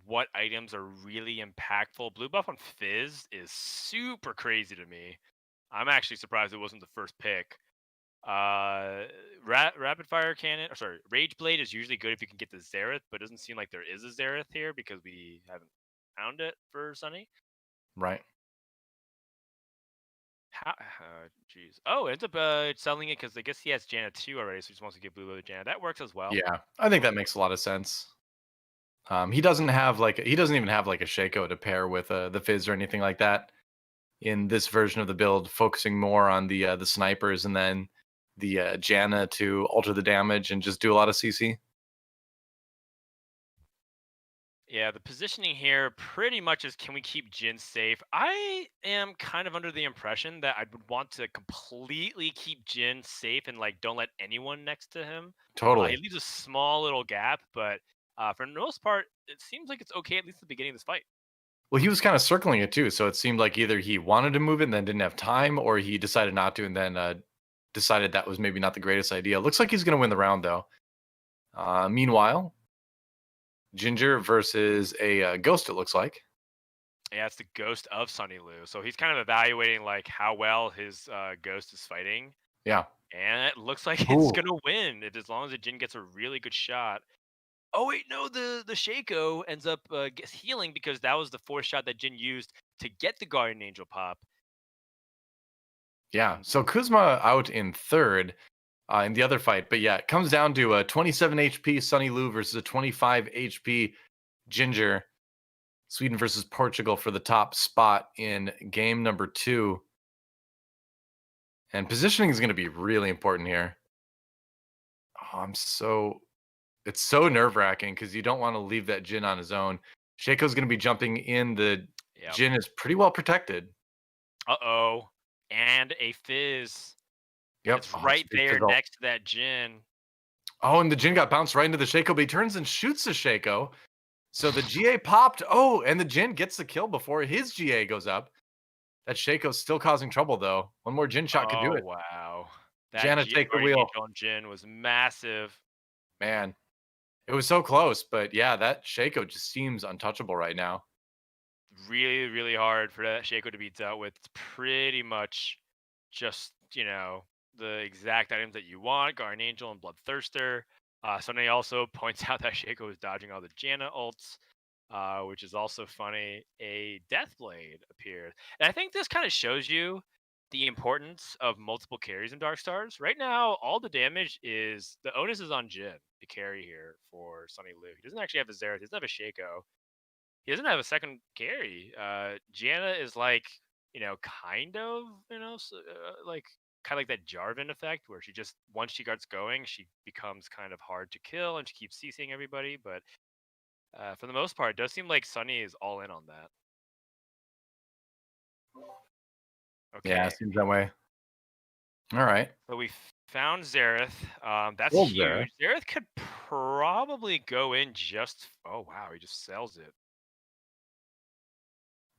what items are really impactful. Blue buff on Fizz is super crazy to me. I'm actually surprised it wasn't the first pick. Rapid fire cannon, or sorry, Rage Blade is usually good if you can get the Xerath, but it doesn't seem like there is a Xerath here because we haven't found it for Sunny. Right. How? Jeez. Oh, ends up selling it because I guess he has Janna 2 already, so he just wants to give Blue Load Janna. That works as well. Yeah, I think that makes a lot of sense. He doesn't have he doesn't even have like a Shaco to pair with the Fizz or anything like that in this version of the build, focusing more on the snipers and then the Janna to alter the damage and just do a lot of CC. Yeah, the positioning here pretty much is, can we keep Jin safe? I am kind of under the impression that I would want to completely keep Jin safe and like don't let anyone next to him. He Totally. leaves a small little gap, but for the most part, it seems like it's okay at least at the beginning of this fight. Well, he was kind of circling it too, so it seemed like either he wanted to move it and then didn't have time, or he decided not to and then decided that was maybe not the greatest idea. Looks like he's going to win the round though. Meanwhile, Ginger versus a Ghost. It looks like. Yeah, it's the ghost of Sunny Lu. So he's kind of evaluating like how well his ghost is fighting, Yeah. and it looks like it's Ooh. gonna win if, as long as the Jin gets a really good shot. Oh wait, no, the Shaco ends up gets healing because that was the fourth shot that Jin used to get the Guardian Angel pop. Yeah. So Kuzma out in third in the other fight, but yeah, it comes down to a 27 HP Sunny Lu versus a 25 HP Ginger. Sweden versus Portugal for the top spot in game number 2. And positioning is going to be really important here. It's so nerve wracking because you don't want to leave that Jin on his own. Shaco's going to be jumping in. The Yep. Jin is pretty well protected. Uh-oh. And a Fizz. Yep. It's right Big there result. next to that Jin. Oh, and the Jin got bounced right into the Shaco, but he turns and shoots the Shaco. So the GA popped. Oh, and the Jin gets the kill before his GA goes up. That Shaco's still causing trouble, though. One more Jin shot could do Oh, it. wow. That Janna, take the Guardian wheel. Angel on Jin was massive. Man, it was so close, but yeah, that Shaco just seems untouchable right now. Really, really hard for that Shaco to be dealt with. It's pretty much just, the exact items that you want, Guardian Angel and Bloodthirster. Somebody also points out that Shaco was dodging all the Janna ults, which is also funny. A Deathblade appeared. And I think this kind of shows you the importance of multiple carries in Dark Stars. Right now, all the damage is, the onus is on Jin to carry here for Sunny Lu. He doesn't actually have a Xerath, he doesn't have a Shaco. He doesn't have a second carry. Janna is like, kind of, like kind of like that Jarvan effect where she just, once she gets going, she becomes kind of hard to kill and she keeps CCing everybody. But for the most part, it does seem like Sunny is all in on that. Yeah, Okay, it seems that way. All right. so we Found Xerath. That's Gold there. huge. Xerath could probably go in just. Oh wow, he just sells it.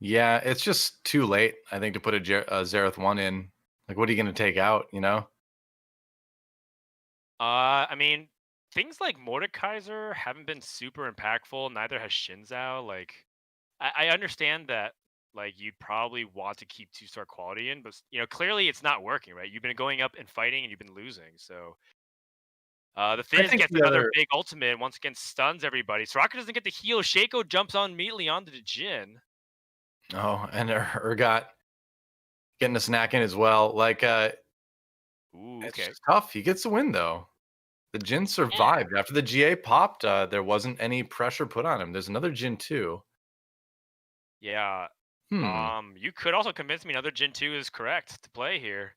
Yeah, it's just too late, I think, to put a Xerath 1 in. Like, what are you going to take out, you know? I mean, things like Mordekaiser haven't been super impactful. Neither has Shinzao. Like, I understand that. Like, you'd probably want to keep 2-star quality in, but clearly it's not working, right? You've been going up and fighting, and you've been losing. So, the I Fizz think gets the another other. big ultimate. And once again, stuns everybody. Soraka doesn't get the heal. Shaco jumps on immediately onto the Jin. Oh, and Urgot getting a snack in as well. Like, Ooh, it's okay. just tough. He gets the win, though. The Jin Yeah. survived. After the GA popped, there wasn't any pressure put on him. There's another Jin, too. Yeah. Hmm. You could also convince me another Gen 2 is correct to play here.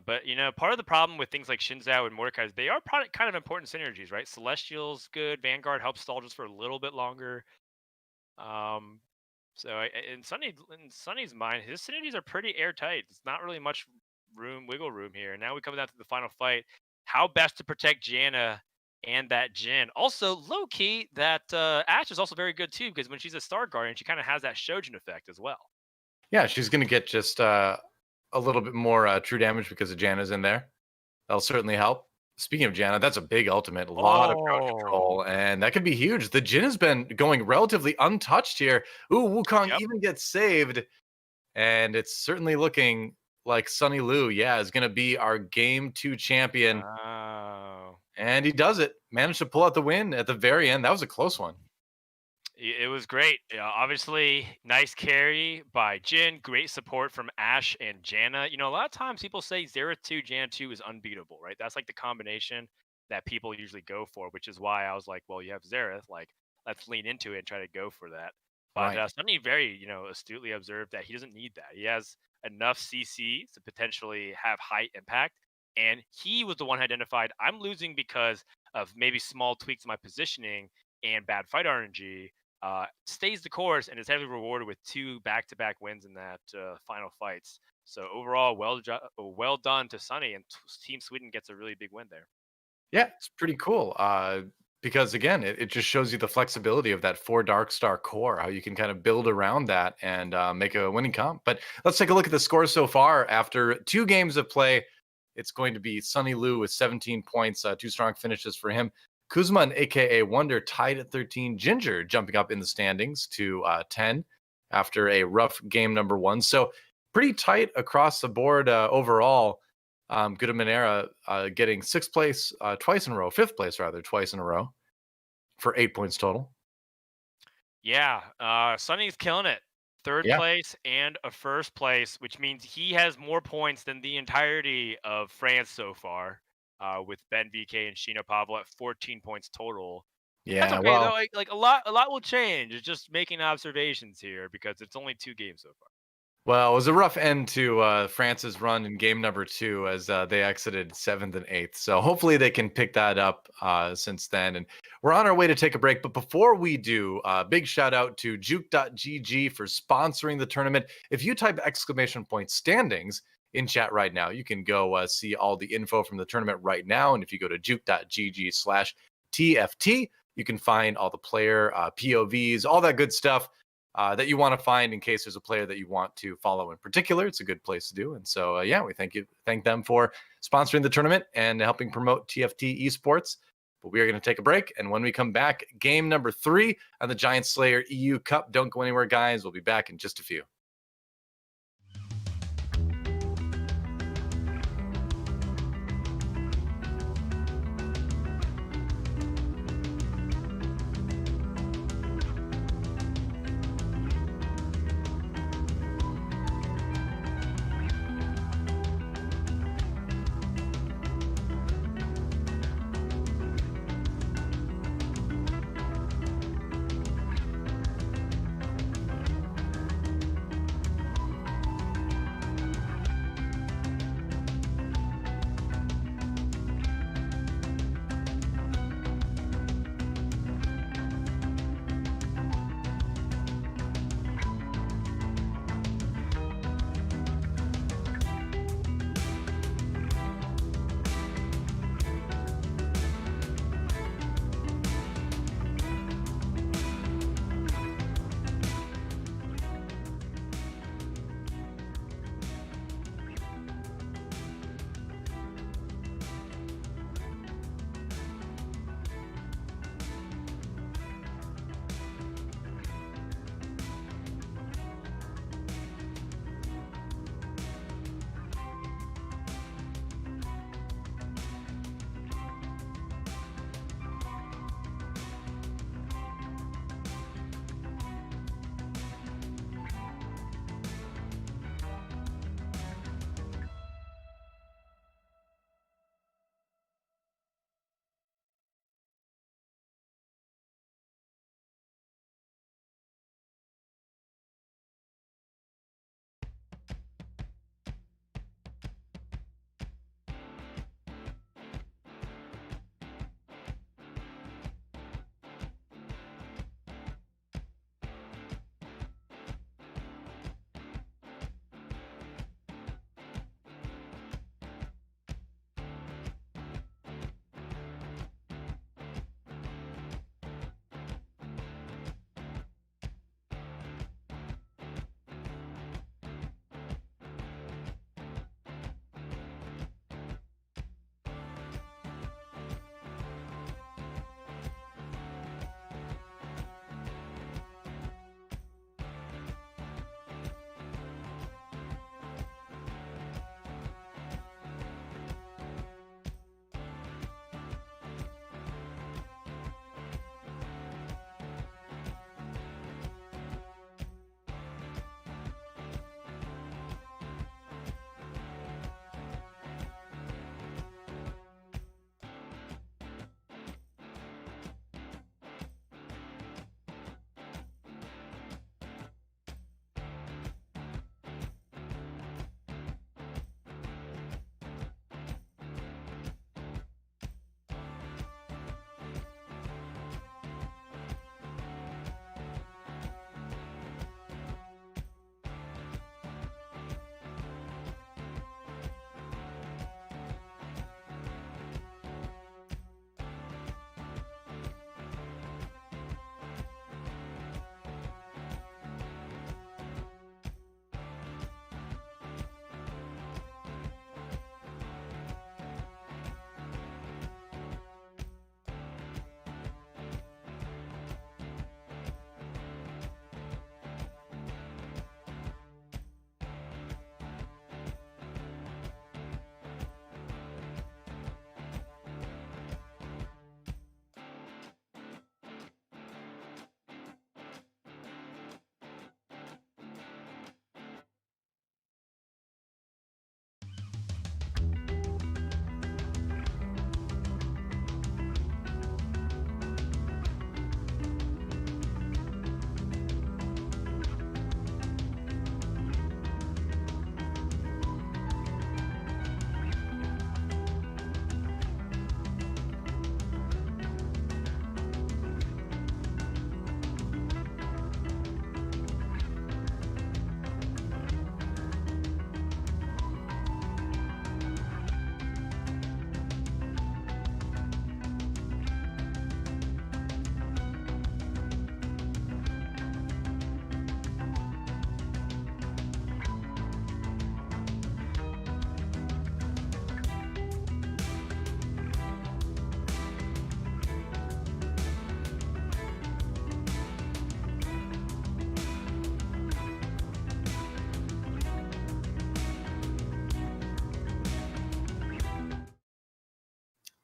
But part of the problem with things like Shinzao and Mordecai is they are kind of important synergies, right? Celestial's good. Vanguard helps stall just for a little bit longer. Um, in Sunny's mind, his synergies are pretty airtight. It's not really much wiggle room here. Now we come down to the final fight. How best to protect Janna and that Jin. Also, low key, that Ashe is also very good too because when she's a Star Guardian, she kind of has that Shojin effect as well. Yeah, she's going to get just a little bit more true damage because of Janna's in there. That'll certainly help. Speaking of Janna, that's a big ultimate. A lot of crowd Oh, control, and that could be huge. The Jin has been going relatively untouched here. Ooh, Wukong yep. even gets saved, and it's certainly looking like Sunny Lu, yeah, is going to be our Game 2 champion. Oh. And he does it. Managed to pull out the win at the very end. That was a close one. It was great. Obviously, nice carry by Jin. Great support from Ashe and Janna. A lot of times people say Xerath 2, Janna 2 is unbeatable, right? That's like the combination that people usually go for, which is why I was like, well, you have Xerath. Like, let's lean into it and try to go for that. But Right. Sunny very, astutely observed that he doesn't need that. He has enough CC to potentially have high impact. And he was the one who identified I'm losing because of maybe small tweaks in my positioning and bad fight RNG, stays the course and is heavily rewarded with 2 back-to-back wins in that final fights. So overall, well done to Sunny, and Team Sweden gets a really big win there. Yeah, it's pretty cool. Because again, it just shows you the flexibility of that 4 Dark Star core, how you can kind of build around that and make a winning comp. But let's take a look at the scores so far. After 2 games of play, it's going to be Sunny Lu with 17 points, 2 strong finishes for him. Kuzma and AKAWonder tied at 13. Ginger jumping up in the standings to 10 after a rough game number 1. So pretty tight across the board overall. GuttaManero getting 6th place twice in a row, 5th place rather, twice in a row for 8 points total. Yeah, Sunny's killing it. 3rd Yeah. place and a 1st place, which means he has more points than the entirety of France so far, with BenVK and Shinopavels at 14 points total. That's Yeah. okay though. Well, Like a lot will change. It's just making observations here because it's only 2 games so far. Well, it was a rough end to France's run in game number 2 as they exited 7th and 8th. So hopefully they can pick that up since then. And we're on our way to take a break. But before we do, big shout out to juke.gg for sponsoring the tournament. If you type !standings in chat right now, you can go see all the info from the tournament right now. And if you go to juke.gg/TFT, you can find all the player POVs, all that good stuff that you want to find in case there's a player that you want to follow in particular. It's a good place to do. And so, yeah, we thank them for sponsoring the tournament and helping promote TFT Esports. But we are going to take a break. And when we come back, game number 3 on the GiantSlayer EU Cup. Don't go anywhere, guys. We'll be back in just a few.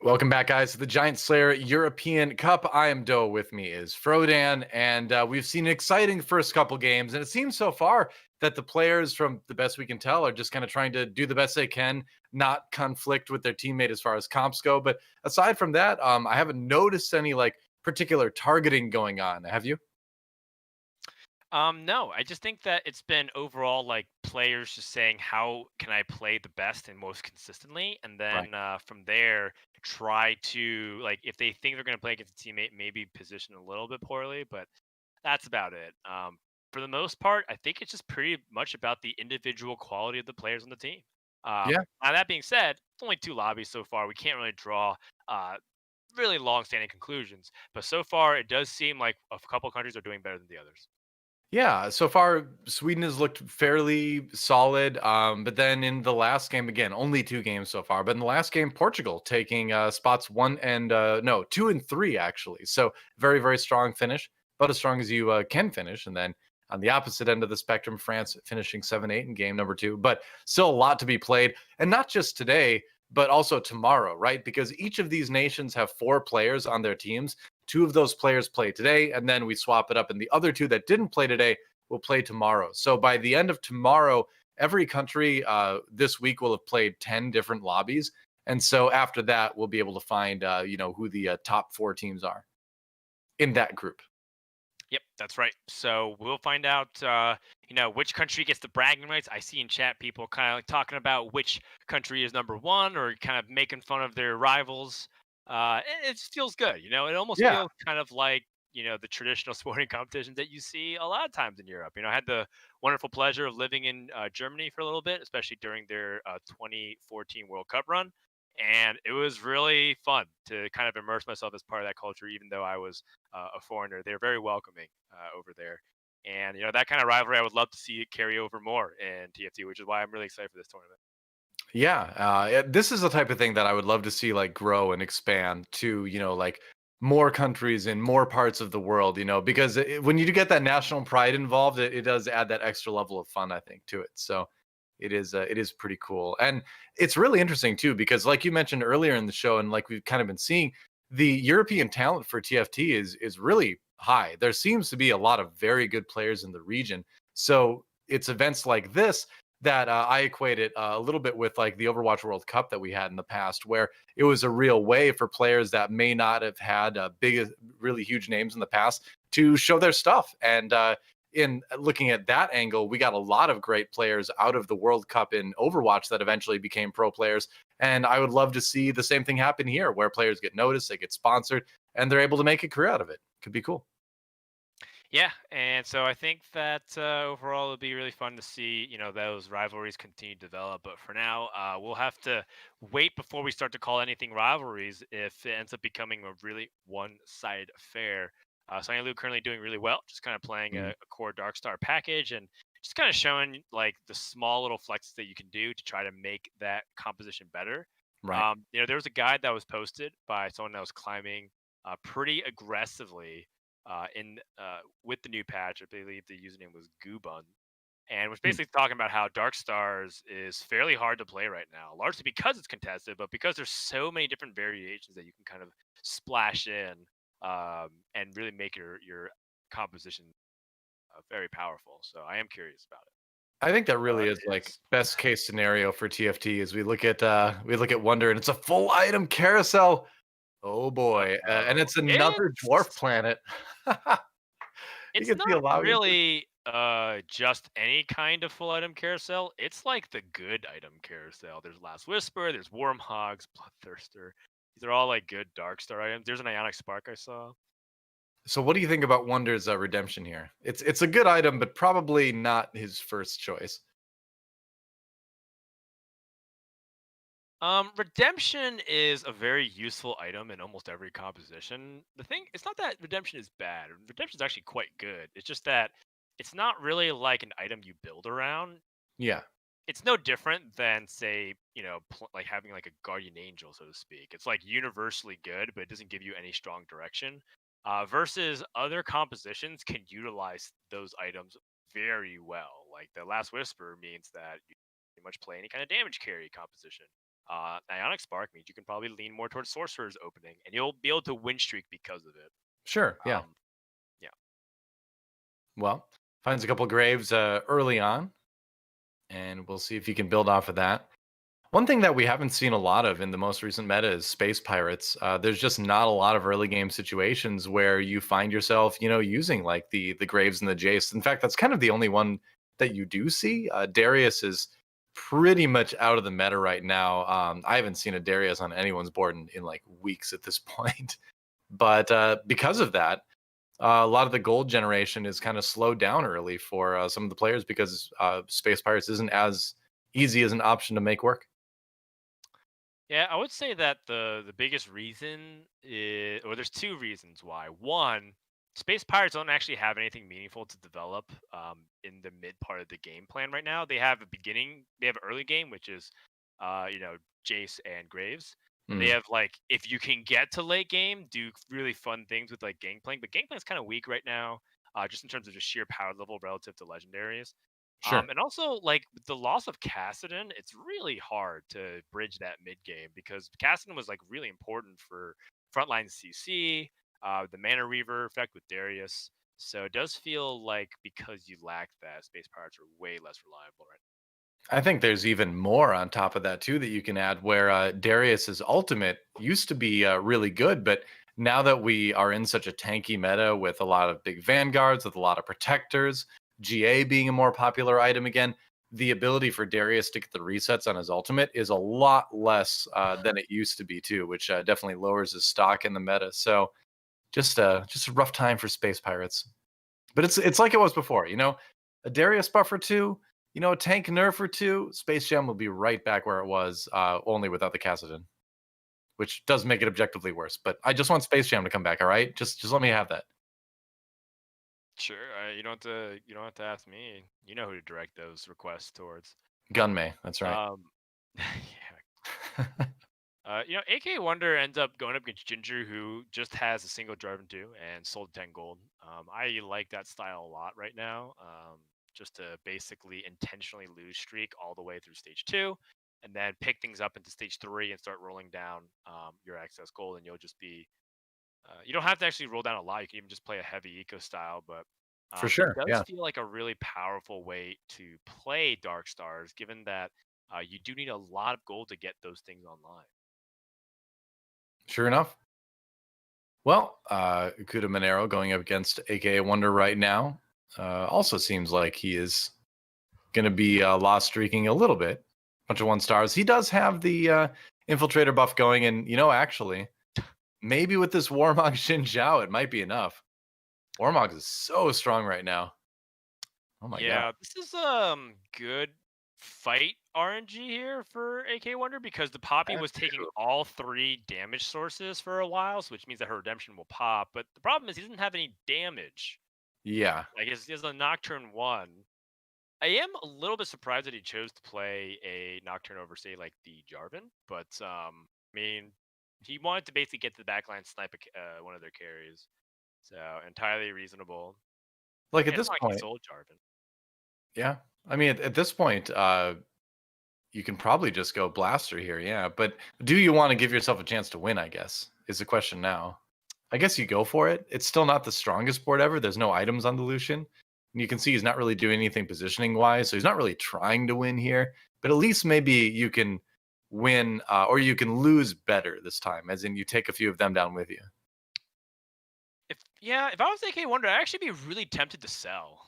Welcome back, guys, to the Giant Slayer European Cup. I am DoA. With me is Frodan, and we've seen an exciting first couple games. And it seems so far that the players, from the best we can tell, are just kind of trying to do the best they can, not conflict with their teammate as far as comps go. But aside from that, I haven't noticed any like particular targeting going on. Have you? No, I just think that it's been overall like players just saying how can I play the best and most consistently, and Right. then from there try to like if they think they're going to play against a teammate, maybe position a little bit poorly, but that's about it. For the most part, I think it's just pretty much about the individual quality of the players on the team. Yeah. Now that being said, it's only two lobbies so far. We can't really draw uh, really long-standing conclusions, but so far it does seem like a couple countries are doing better than the others. Yeah, so far Sweden has looked fairly solid. But then in the last game, again, only two games so far. But in the last game, Portugal taking spots one and no, two and three actually. So very, very strong finish, but as strong as you can finish. And then on the opposite end of the spectrum, France finishing 7-8 in game number two. But still a lot to be played, and not just today, but also tomorrow, right? Because each of these nations have four players on their teams. Two of those players play today, and then we swap it up, and the other two that didn't play today will play tomorrow. So by the end of tomorrow, every country this week will have played 10 different lobbies. And so after that, we'll be able to find, who the top four teams are in that group. Yep, that's right. So we'll find out, which country gets the bragging rights. I see in chat people kind of like talking about which country is number one, or kind of making fun of their rivals. It just feels good. It almost Yeah. feels kind of like the traditional sporting competitions that you see a lot of times in Europe. I had the wonderful pleasure of living in Germany for a little bit, especially during their 2014 World Cup run. And it was really fun to kind of immerse myself as part of that culture, even though I was a foreigner. They're very welcoming over there. And, that kind of rivalry, I would love to see it carry over more in TFT, which is why I'm really excited for this tournament. Yeah, this is the type of thing that I would love to see like grow and expand to, like more countries in more parts of the world, because when you do get that national pride involved, it does add that extra level of fun, I think, to it. So it is pretty cool. And it's really interesting too, because like you mentioned earlier in the show, and like we've kind of been seeing, the European talent for TFT is really high. There seems to be a lot of very good players in the region. So it's events like this that I equate it a little bit with like the Overwatch World Cup that we had in the past, where it was a real way for players that may not have had big, really huge names in the past to show their stuff. And in looking at that angle, we got a lot of great players out of the World Cup in Overwatch that eventually became pro players. And I would love to see the same thing happen here, where players get noticed, they get sponsored, and they're able to make a career out of it. Could be cool. Yeah, and so I think that overall it'll be really fun to see, those rivalries continue to develop. But for now, we'll have to wait before we start to call anything rivalries if it ends up becoming a really one-sided affair. Sunny Lu currently doing really well, just kind of playing Mm. a core Dark Star package and just kind of showing like the small little flexes that you can do to try to make that composition better. Right. There was a guide that was posted by someone that was climbing pretty aggressively in with the new patch. I believe the username was Goobun, and was Mm. basically talking about how Dark Stars is fairly hard to play right now, largely because it's contested, but because there's so many different variations that you can kind of splash in and really make your composition very powerful. So I am curious about it. I think that really is like Is best case scenario for TFT as we look at Wonder, and it's a full item carousel. Oh uh boy, and oh, it's another dwarf it's planet. You It's can see not a lot of good. really just any kind of full item carousel. It's like the good item carousel. There's Last Whisper, there's Wormhogs, Bloodthirster. These are all like good Dark Star items. There's an Ionic Spark I saw. So, what do you think about Wonder's redemption here? It's a good item, but probably not his first choice. Redemption is a very useful item in almost every composition. The thing, it's not that Redemption is bad. Redemption is actually quite good. It's just that it's not really like an item you build around. Yeah, It's no different than say like having like a guardian angel, so to speak. It's like universally good, but it doesn't give you any strong direction, versus other compositions can utilize those items very well. Like the Last Whisper means that you can pretty much play any kind of damage carry composition. Ionic Spark means you can probably lean more towards Sorcerer's opening, and you'll be able to win streak because of it. Sure. Yeah. Um, yeah. Well, finds a couple graves early on, and we'll see if he can build off of that. One thing that we haven't seen a lot of in the most recent meta is space pirates. There's just not a lot of early game situations where you find yourself, using like the graves and the jace. In fact, that's kind of the only one that you do see. Darius is pretty much out of the meta right now. I haven't seen a Darius on anyone's board in like weeks at this point. But because of that, a lot of the gold generation is kind of slowed down early for some of the players because space pirates isn't as easy as an option to make work. Yeah, I would say that the biggest reason is, or there's two reasons why. One, space pirates don't actually have anything meaningful to develop in the mid part of the game plan right now. They have early game, which is, Jace and Graves. And they Mm, have like, if you can get to late game, do really fun things with like Gangplank. But Gangplank's kind of weak right now, just in terms of just sheer power level relative to legendaries. sure. And also, like with the loss of Kassadin, it's really hard to bridge that mid game because Kassadin was like really important for frontline CC, the Mana Reaver effect with Darius. So it does feel like because you lack that, Space Pirates are way less reliable right I think there's even more on top of that too that you can add. Where Darius's ultimate used to be really good, but now that we are in such a tanky meta with a lot of big vanguards, with a lot of protectors, GA being a more popular item again, the ability for Darius to get the resets on his ultimate is a lot less than it used to be too, which definitely lowers his stock in the meta. So just a rough time for space pirates. But it's like it was before, a Darius buff or two, a tank nerf or two, Space Jam will be right back where it was, only without the Kassadin, which does make it objectively worse. But I just want Space Jam to come back. All right, just let me have that. Sure, you don't have to ask me. You know who to direct those requests towards. Gunmay, that's right. Um, yeah. AKAWonder ends up going up against Ginger, who just has a single Jarvan 2 and sold 10 gold. I like that style a lot right now. Just to basically intentionally lose streak all the way through stage 2, and then pick things up into stage 3 and start rolling down your excess gold, and you'll just be. You don't have to actually roll down a lot. You can even just play a heavy eco style, but For it sure, does yeah, feel like a really powerful way to play Dark Stars, given that you do need a lot of gold to get those things online. sure enough. Well, GuttaManero going up against AKAWonder right now. Also seems like he is going to be lost streaking a little bit. Bunch of 1 stars. He does have the infiltrator buff going, and actually, maybe with this Warmog Xin Zhao, it might be enough. Warmog is so strong right now. Oh my god. Yeah, this is good fight RNG here for AKAWonder because the Poppy That's was taking true. all 3 damage sources for a while, so which means that her redemption will pop. But the problem is he doesn't have any damage. Yeah. Like he has a Nocturne 1. I am a little bit surprised that he chose to play a Nocturne over, say, like the Jarvan, but I mean, he wanted to basically get to the backline, snipe one of their carries, so entirely reasonable. Like at And it's this not like he point, sold Jarvan. yeah. I mean, at this point, you can probably just go blaster here, yeah. But do you want to give yourself a chance to win, I guess, is the question now. I guess you go for it. It's still not the strongest board ever. There's no items on the Lucian. And you can see he's not really doing anything positioning wise, so he's not really trying to win here. But at least maybe you can win, or you can lose better this time, as in you take a few of them down with you. If I was AKAWonder, I'd actually be really tempted to sell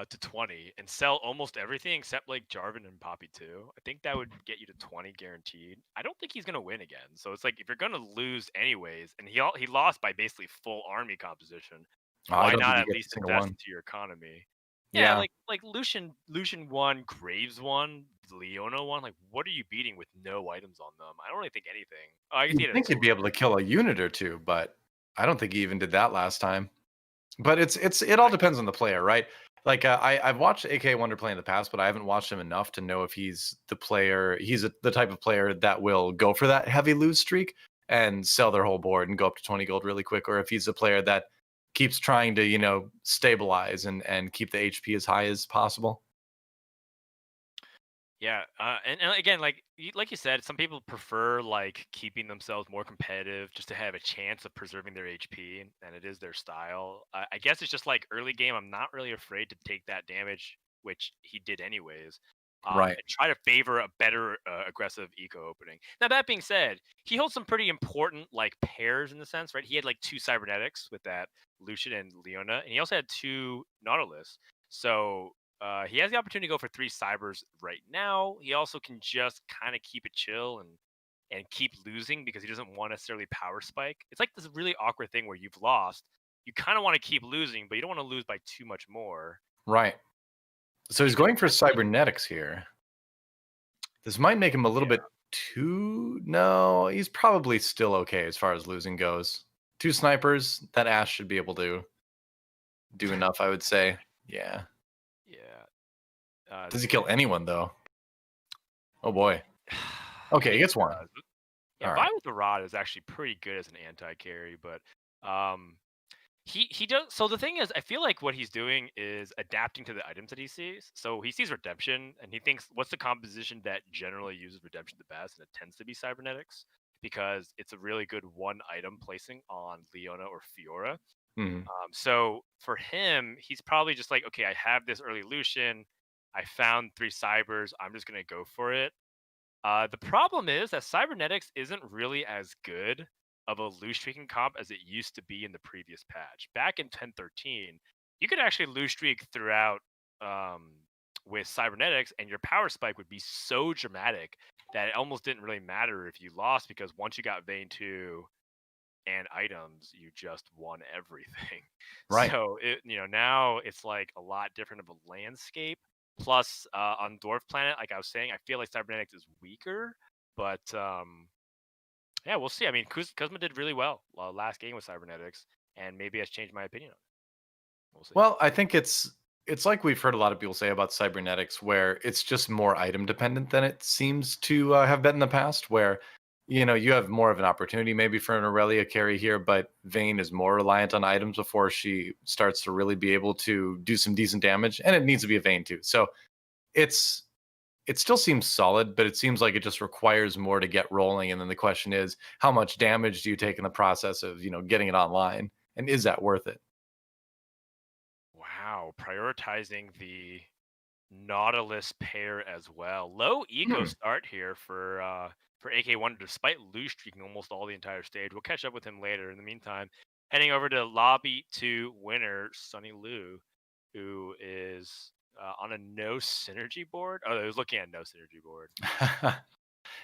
to 20 and sell almost everything except like Jarvan and Poppy 2. I think that would get you to 20 guaranteed. I don't think he's gonna win again. So it's like if you're gonna lose anyways, and he lost by basically full army composition, I why don't think not he at gets a least single invest one. into your economy? Yeah, Yeah. like Lucian 1, Graves 1, Leona 1. Like, what are you beating with no items on them? I don't really think anything. Oh, I guess he You'd had a think you'd be sword. able to kill a unit or two, but I don't think he even did that last time. But it all depends on the player, right? Like I've watched AKAWonder play in the past, but I haven't watched him enough to know if he's the player. He's the type of player that will go for that heavy lose streak and sell their whole board and go up to 20 gold really quick, or if he's a player that keeps trying to stabilize and keep the HP as high as possible. Yeah, and again, like you said, some people prefer like keeping themselves more competitive just to have a chance of preserving their HP, and it is their style. I guess it's just like early game. I'm not really afraid to take that damage, which he did anyways, Right. and try to favor a better aggressive eco opening. Now that being said, he holds some pretty important like pairs in the sense, right? He had like two cybernetics with that Lucian and Leona, and he also had two Nautilus. So he has the opportunity to go for three cybers right now. He also can just kind of keep it chill and keep losing because he doesn't want necessarily power spike. It's like this really awkward thing where you've lost. You kind of want to keep losing, but you don't want to lose by too much more. Right. So he's He's been going for testing. cybernetics here. This might make him a little Yeah. bit too. No, he's probably still okay as far as losing goes. Two snipers, that Ash should be able to do enough, I would say. Yeah. Yeah. Does he kill anyone though? Oh boy. Okay, he He gets one. does. Yeah, All Vi right. with the rod is actually pretty good as an anti carry, but um, he does. So the thing is, I feel like what he's doing is adapting to the items that he sees. So he sees redemption, and he thinks, "What's the composition that generally uses redemption the best?" And it tends to be cybernetics because it's a really good one item placing on Leona or Fiora. Mhm. So for him, he's probably just like, "Okay, I have this early Lucian. I found three cybers. I'm just gonna go for it." The problem is that cybernetics isn't really as good of a loose streaking comp as it used to be in the previous patch. Back in 10.13, you could actually loose streak throughout um, with cybernetics, and your power spike would be so dramatic that it almost didn't really matter if you lost because once you got Vayne 2 and items, you just won everything. Right. So now it's like a lot different of a landscape. Plus, on Dwarf Planet, like I was saying, I feel like cybernetics is weaker, but yeah, we'll see. I mean, Kuzma did really well last game with cybernetics, and maybe has changed my opinion on it. We'll see. Well, I think it's like we've heard a lot of people say about cybernetics, where it's just more item dependent than it seems to have been in the past. Where you have more of an opportunity maybe for an Aurelia carry here, but Vayne is more reliant on items before she starts to really be able to do some decent damage, and it needs to be a Vayne too. So it's it still seems solid, but it seems like it just requires more to get rolling. And then the question is, how much damage do you take in the process of getting it online, and is that worth it? Wow, prioritizing the Nautilus pair as well. Low eco Hmm. start here for AKAWonder, despite loose streaking almost all the entire stage. We'll catch up with him later. In the meantime, heading over to lobby 2 winner Sunny Lu, who is on a no synergy board. Oh, he was looking at no synergy board.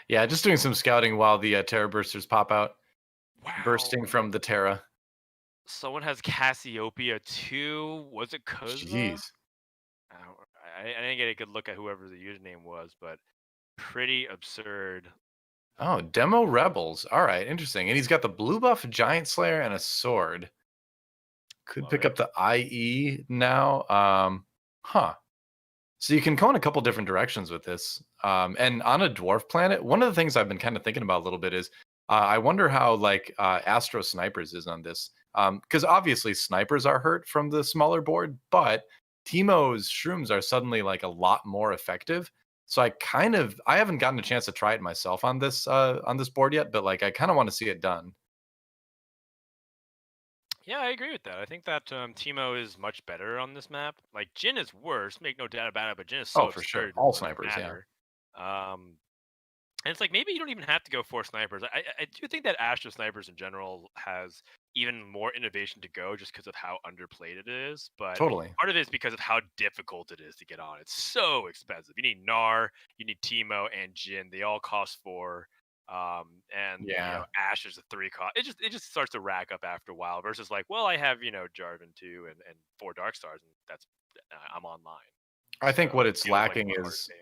Yeah, just doing some scouting while the Terra Bursters pop out, bursting Wow. from the Terra. Someone has Cassiopeia too. Was it Kuzma? Jeez. I, don't- I didn't get a good look at whoever the username was, but pretty absurd. Oh, Demo Rebels. All right, interesting. And he's got the blue buff Giant Slayer and a sword. Could Love pick it. up the IE now. Huh. So you can go in a couple different directions with this. And on a dwarf planet, one of the things I've been kind of thinking about a little bit is I wonder how like Astro Snipers is on this. Because obviously snipers are hurt from the smaller board, but Teemo's shrooms are suddenly like a lot more effective. So I haven't gotten a chance to try it myself on this board yet, but like I kind of want to see it done. Yeah, I agree with that. I think that Timo is much better on this map. Like Jin is worse, make no doubt about it, but Jin is so Oh, for sure. absurd it All doesn't really snipers, yeah. matter. Um, and it's like maybe you don't even have to go for snipers. I do think that Astra snipers in general has even more innovation to go just because of how underplayed it is. But Totally. part of it is because of how difficult it is to get on. It's so expensive. You need Nar, you need Timo, and Jin. They all cost 4. And Yeah. Ash is a 3 cost. It just starts to rack up after a while. Versus like, well, I have Jarvan 2 and 4 Dark Stars, and that's I'm online. I So think what it's feels like a lacking lot harder to is pay.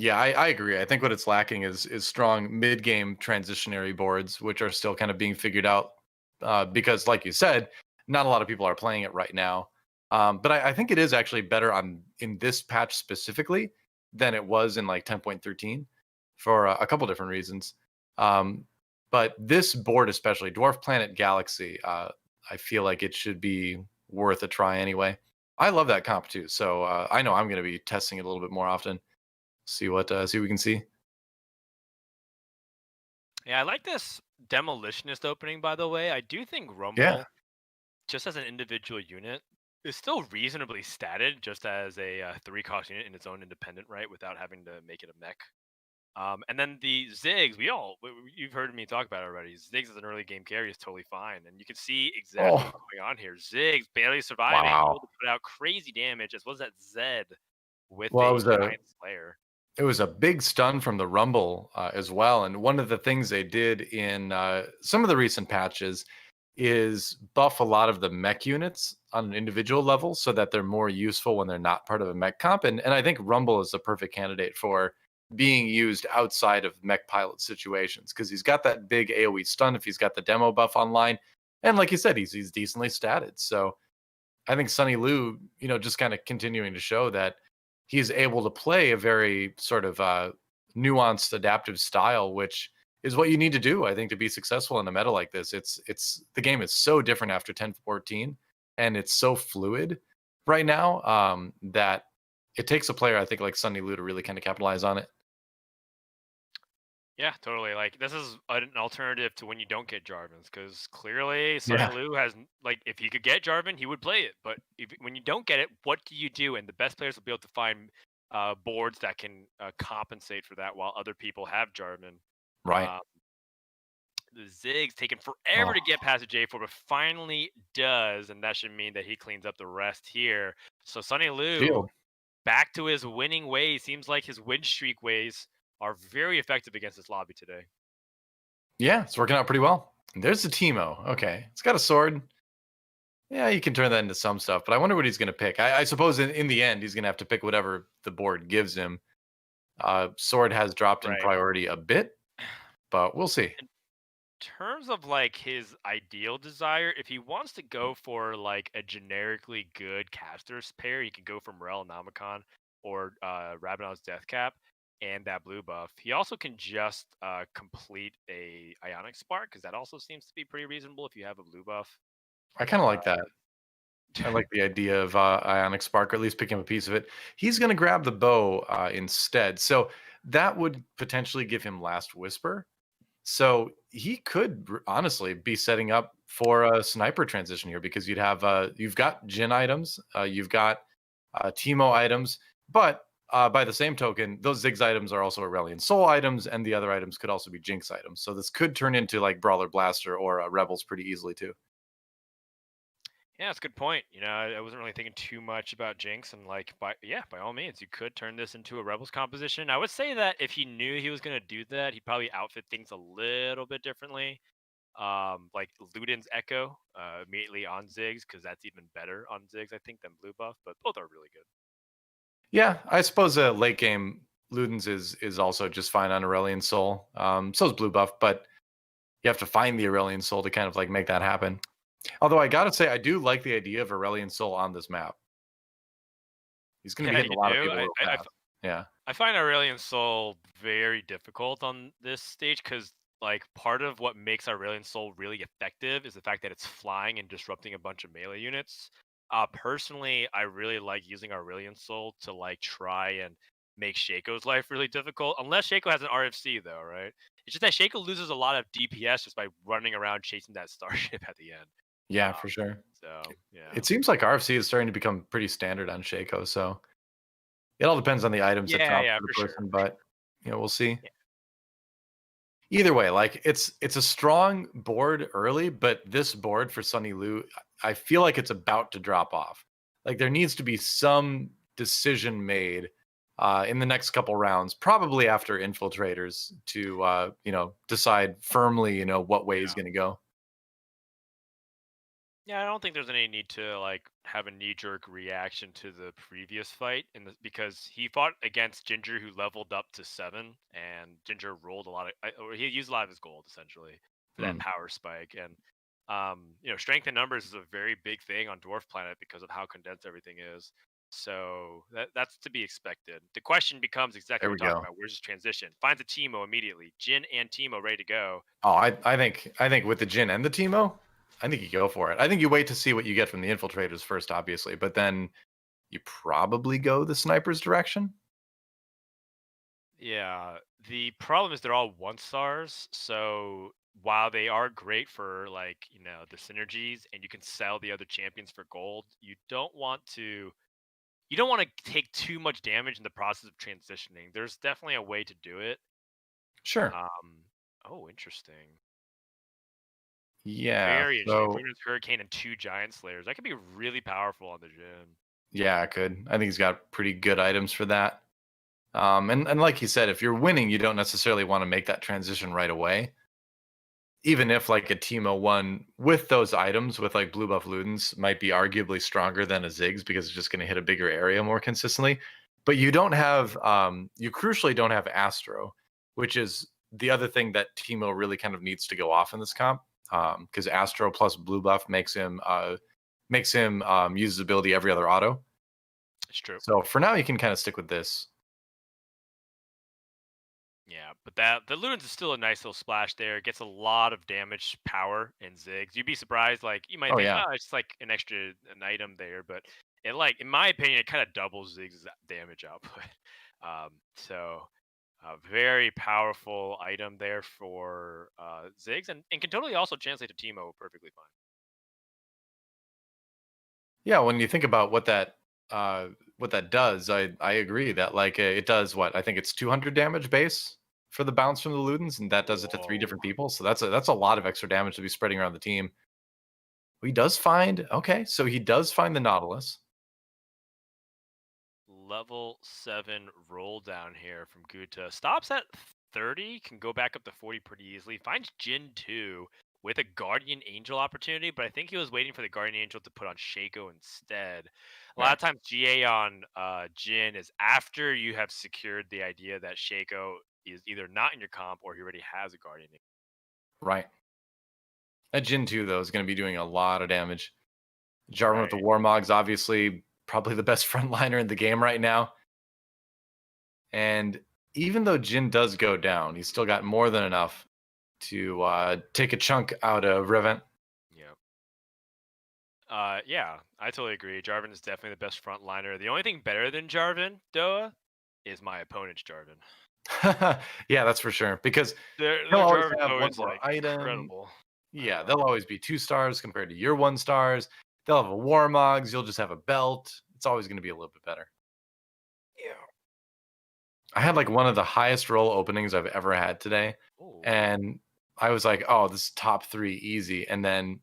yeah, I agree. I think what it's lacking is strong mid game transitionary boards, which are still kind of being figured out. Because, like you said, not a lot of people are playing it right now. But I think it is actually better on in this patch specifically than it was in like 10.13 for a couple different reasons. Um, but this board, especially Dwarf Planet Galaxy, I feel like it should be worth a try anyway. I love that comp too, so I know I'm going to be testing it a little bit more often. See what we can see. Yeah, I like this demolitionist opening, by the way. I do think Yeah. Rumble, just as an individual unit, is still reasonably statted just as a 3-cost unit in its own independent right without having to make it a mech. And then the Ziggs, you've heard me talk about it already. Ziggs as an early game carry is totally fine, and you can see exactly Oh, what's going on here. Ziggs barely surviving, able wow. to put out crazy damage, as well as that Zed with Well, a giant slayer. it was a big stun from the Rumble as well. And one of the things they did in some of the recent patches is buff a lot of the mech units on an individual level so that they're more useful when they're not part of a mech comp. And I think Rumble is a perfect candidate for being used outside of mech pilot situations because he's got that big AoE stun if he's got the demo buff online. And like you said, he's decently statted. So I think Sonny Liu, just kind of continuing to show that he's able to play a very sort of nuanced, adaptive style, which is what you need to do, I think, to be successful in a meta like this. It's the game is so different after 10.14, and it's so fluid right now that it takes a player, I think, like Sonny Liu to really kind of capitalize on it. Yeah, totally. Like this is an alternative to when you don't get Jarvins, because clearly Sonny Yeah, Liu has like if he could get Jarvan, he would play it. But when you don't get it, what do you do? And the best players will be able to find boards that can compensate for that, while other people have Jarvan. right. Uh, the Zig's taking forever Oh, to get past the J4, but finally does, and that should mean that he cleans up the rest here. So Sonny Liu shield. back to his winning ways. Seems like his win streak ways are very effective against this lobby today. Yeah, it's working out pretty well. There's the Teemo. Okay, it's got a sword. Yeah, you can turn that into some stuff, but I wonder what he's going to pick. I suppose in the end, he's going to have to pick whatever the board gives him. Sword has dropped in Right. priority a bit, but we'll see. In terms of like his ideal desire, if he wants to go for like a generically good casters pair, he could go from Rel Namicon or Rabinow's Death Cap and that blue buff. He also can just complete a Ionic Spark, because that also seems to be pretty reasonable if you have a blue buff. I kind of Uh, like that. I like the idea of Ionic Spark, or at least picking up a piece of it. He's going to grab the bow instead. So that would potentially give him Last Whisper. So he could honestly be setting up for a sniper transition here because you've got Jin items, you've got Teemo items, but by the same token, those Ziggs items are also Aurelion Soul items, and the other items could also be Jinx items. So this could turn into like Brawler Blaster or Rebels pretty easily too. Yeah, that's a good point. I wasn't really thinking too much about Jinx, and like, by all means, you could turn this into a Rebels composition. I would say that if he knew he was gonna do that, he'd probably outfit things a little bit differently. Like Luden's Echo immediately on Ziggs, because that's even better on Ziggs, I think, than Blue Buff. But both are really good. Yeah, I suppose late game Ludens is also just fine on Aurelion Soul. So is Blue Buff, but you have to find the Aurelion Soul to kind of like make that happen. Although I gotta say, I do like the idea of Aurelion Soul on this map. He's gonna be Yeah, hitting you a lot of do. people real fast. Yeah. I find Aurelion Soul very difficult on this stage, because like part of what makes Aurelion Soul really effective is the fact that it's flying and disrupting a bunch of melee units. Personally, I really like using Aurelion Soul to like try and make Shaco's life really difficult. Unless Shaco has an RFC though, right? It's just that Shaco loses a lot of DPS just by running around chasing that starship at the end. Yeah, Um, for sure. so yeah. It seems like RFC is starting to become pretty standard on Shaco, so it all depends on the items that Yeah, drop yeah, for the for sure, person, for but sure. we'll see. Yeah. Either way, like it's a strong board early, but this board for Sunny Liu, I feel like it's about to drop off. Like there needs to be some decision made in the next couple rounds, probably after infiltrators, to decide firmly, what way he's Yeah. going to go. Yeah, I don't think there's any need to like have a knee-jerk reaction to the previous fight, because he fought against Ginger, who leveled up to 7, and Ginger rolled a lot of, or he used a lot of his gold essentially for that Mm. power spike. And strength in numbers is a very big thing on Dwarf Planet because of how condensed everything is. So that's to be expected. The question becomes exactly There what we we're talking go. about. Where's his transition? Finds a Teemo immediately. Jin and Teemo ready to go. Oh, I think with the Jin and the Teemo, I think you go for it. I think you wait to see what you get from the infiltrators first, obviously, but then you probably go the sniper's direction. Yeah, the problem is they're all 1 stars, so while they are great for like, the synergies and you can sell the other champions for gold, you don't want to take too much damage in the process of transitioning. There's definitely a way to do it. Sure. Um, oh, interesting. Yeah. Very interesting. So Bruno's Hurricane and 2 Giant Slayers. That could be really powerful on the Jhin. yeah, I could. I think he's got pretty good items for that. And like you said, if you're winning, you don't necessarily want to make that transition right away. Even if like a Teemo one with those items, with like blue buff Ludens, might be arguably stronger than a Ziggs because it's just going to hit a bigger area more consistently. But you don't have, you crucially don't have Astro, which is the other thing that Teemo really kind of needs to go off in this comp. Because Astro plus blue buff makes him use his ability every other auto. It's true. So for now, you can kind of stick with this. Yeah, but the Ludens is still a nice little splash there. It gets a lot of damage power in Ziggs. You'd be surprised, like you might Oh think, yeah. oh, it's like an item there, but it like in my opinion, it kind of doubles Ziggs' damage output. So a very powerful item there for Ziggs, and can totally also translate to Teemo perfectly fine. Yeah, when you think about what that does, I agree that like it does what I think it's 200 damage base for the bounce from the Ludens, and that does it to three Whoa. different people. So that's a lot of extra damage to be spreading around the team. He does find okay, so he does find the Nautilus. Level 7 roll down here from Gutta. Stops at 30, can go back up to 40 pretty easily. Finds Jin 2 with a Guardian Angel opportunity, but I think he was waiting for the Guardian Angel to put on Shaco instead. A lot Right, of times GA on Jin is after you have secured the idea that Shaco is either not in your comp or he already has a Guardian Angel. right. That Jin 2 though is going to be doing a lot of damage. Jarvan with the Right. Warmogs, obviously probably the best frontliner in the game right now. And even though Jin does go down, he's still got more than enough to take a chunk out of Reven. Yeah. Yeah, I totally agree. Jarvan is definitely the best frontliner. The only thing better than Jarvan, Doa, is my opponent's Jarvan. Yeah, that's for sure. Because he'll Their always Jarvan's have one always more like item. incredible. Yeah, they'll always be 2 stars compared to your 1 stars. They'll have a Warmogs. You'll just have a belt. It's always going to be a little bit better. Yeah. I had like one of the highest roll openings I've ever had today. Oh. And I was like, oh, this is top 3 easy. And then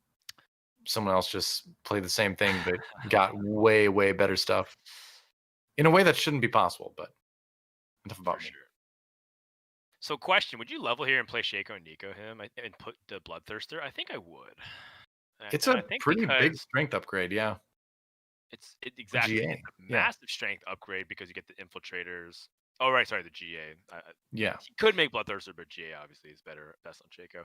someone else just played the same thing, but got way, way better stuff in a way that shouldn't be possible. But enough For about me. sure. So, question: would you level here and play Shaco and Nico him and put the Bloodthirster? I think I would. It's And a I think pretty big because strength upgrade. Yeah. For exactly, it's GA. a Yeah. massive strength upgrade because you get the infiltrators. Oh right, sorry, the GA. Yeah. He could make Bloodthirster, but GA obviously is better best on Shaco.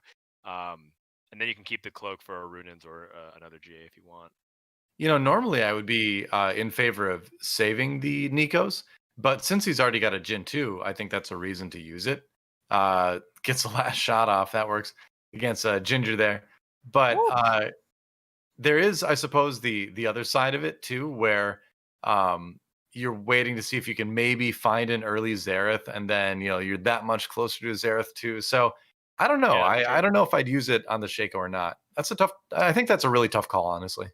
And then you can keep the cloak for Runins or another GA if you want. Normally I would be in favor of saving the Nikos, but since he's already got a Jin 2, I think that's a reason to use it. Gets the last shot off. That works against Ginger there. But Woo! there is, I suppose, the other side of it too, where you're waiting to see if you can maybe find an early Xerath, and then you're that much closer to Xerath too. So I don't know. Yeah, that's I true. don't know if I'd use it on the Shaco or not. That's a tough. I think that's a really tough call, honestly.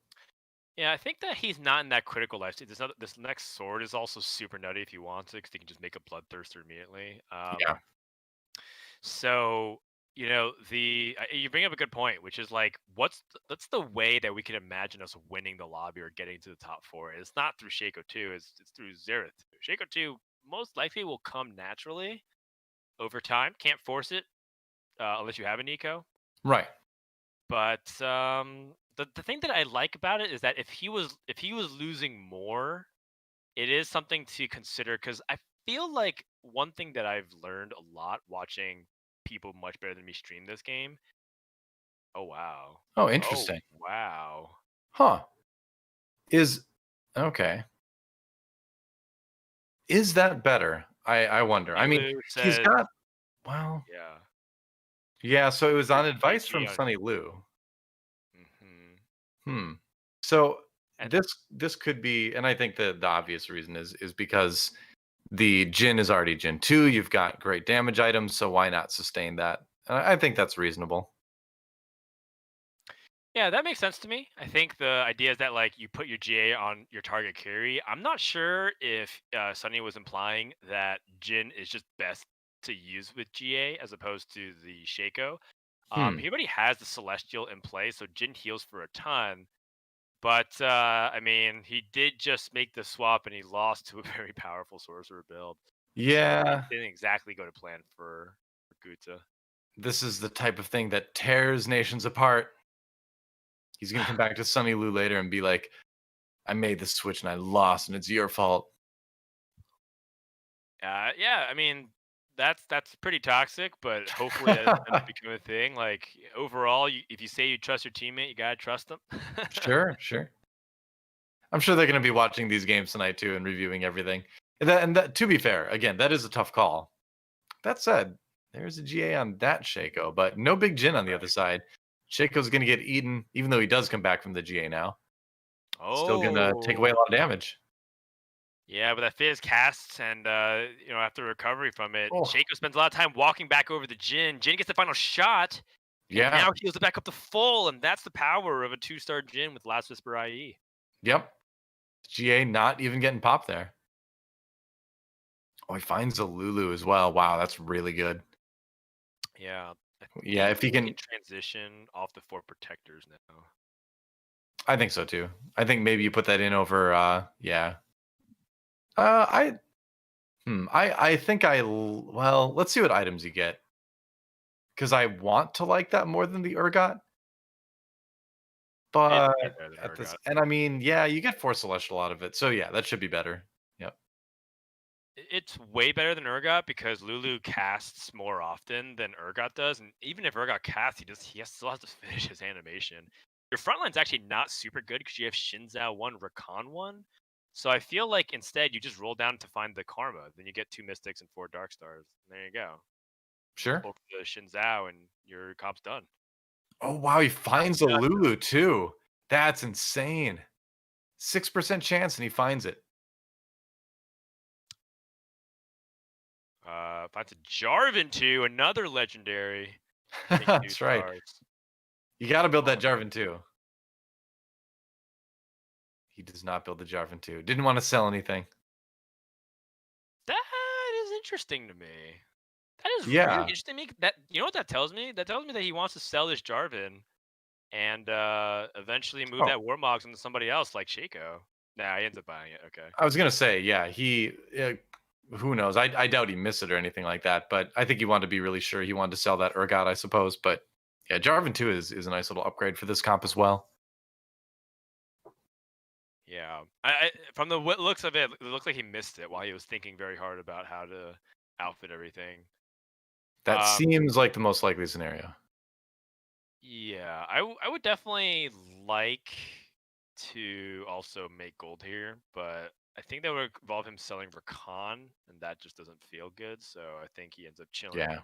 Yeah, I think that he's not in that critical life state. This next sword is also super nutty if you want to, because you can just make a Bloodthirster immediately. Yeah. So you bring up a good point, which is like, what's the way that we can imagine us winning the lobby or getting to the top 4? It's not through Shaco 2, it's through Xerath 2. Shaco 2 most likely will come naturally over time. Can't force it unless you have a Nico. Right. But the thing that I like about it is that if he was losing more, it is something to consider, because I feel like one thing that I've learned a lot watching people much better than me stream this game. Oh wow. Oh, Oh interesting. wow. Huh. Is okay. Is that better? I wonder. I mean, Elu he's says, got well, yeah. yeah, so it was on There's advice GG from on Sunny Lou. hmm Hmm. So And this could be, and I think the obvious reason is because The Jin is already Jin 2. You've got great damage items, so why not sustain that? I think that's reasonable. Yeah, that makes sense to me. I think the idea is that like you put your GA on your target carry. I'm not sure if Sunny was implying that Jin is just best to use with GA as opposed to the Shaco. Hmm. He already has the Celestial in play, so Jin heals for a ton. But I mean, he did just make the swap, and he lost to a very powerful sorcerer build. So it Yeah, didn't exactly go to plan for Gutta. this is the type of thing that tears nations apart. He's gonna come back to Sunny Lu later and be like, "I made this switch and I lost, and it's your fault." Yeah, I mean that's pretty toxic, but hopefully that doesn't end up becoming a thing. Like overall, if you say you trust your teammate, you gotta trust them. Sure, sure. I'm sure they're gonna be watching these games tonight too and reviewing everything. And to be fair, again, that is a tough call. That said, there's a GA on that Shaco, but no big Jin on the other side. Shaco's gonna get eaten, even though he does come back from the GA now. Still gonna take away a Oh, lot of damage. yeah, but that Fizz casts, and after recovery from it, Oh, Shaco spends a lot of time walking back over the Jin. Jin gets the final shot, and yeah. now heals it back up to full, and that's the power of a 2-star Jin with Last Whisper IE. Yep. GA not even getting popped there. Oh, he finds a Lulu as well. Wow, that's really good. Yeah, I Yeah, think if he he can can, transition off the 4 protectors now. I think so too. I think maybe you put that in over, yeah. I, I think well, let's see what items you get. Because I want to like that more than the Urgot. It's But way better than at this, Urgot. and I mean, yeah, you get Force Celestial out of it. So yeah, that should be better. Yep. It's way better than Urgot because Lulu casts more often than Urgot does, and even if Urgot casts, still has to finish his animation. Your front line's actually not super good because you have Shinzao 1, Rakan 1. So I feel like instead you just roll down to find the Karma. Then you get 2 Mystics and 4 Dark Stars. And there you go. Sure. Pull for the Shinzao and your comp's done. Oh wow, he finds a Not Lulu too. That's insane. 6% chance and he finds it. Finds a Jarvan 2, another legendary. Getting 2 That's right. stars. You got to build that Jarvan too. He does not build the Jarvan too. Didn't want to sell anything. That is interesting to me. That is really Yeah. interesting to me. That you know what that tells me? That tells me that he wants to sell this Jarvan and eventually move Oh, that Warmogs into somebody else like Shaco. Nah, he ends up buying it. Okay. I was gonna say, yeah. Who knows? I doubt he missed it or anything like that. But I think he wanted to be really sure. He wanted to sell that Urgot, I suppose. But yeah, Jarvan 2 is a nice little upgrade for this comp as well. Yeah. I from the looks of it, it looks like he missed it while he was thinking very hard about how to outfit everything. That Um, seems like the most likely scenario. yeah, I would definitely like to also make gold here, but I think that would involve him selling Rakan, and that just doesn't feel good. So I think he ends up chilling. Yeah.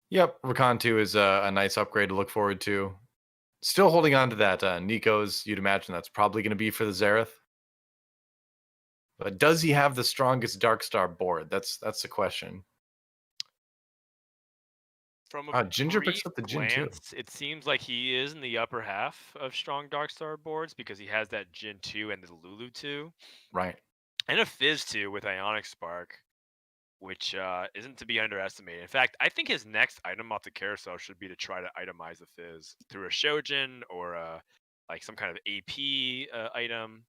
Yep. Rakan 2 is a nice upgrade to look forward to. Still holding on to that Nico's. You'd imagine that's probably going to be for the Xerath. But does he have the strongest Darkstar board? That's the question. From a Ginger brief picks up the Jin too. glance, it seems like he is in the upper half of strong Darkstar boards because he has that Jin 2 and the Lulu 2, Right. and a Fizz 2 with Ionic Spark, which isn't to be underestimated. In fact, I think his next item off the carousel should be to try to itemize the Fizz through a Shojin or like some kind of AP item.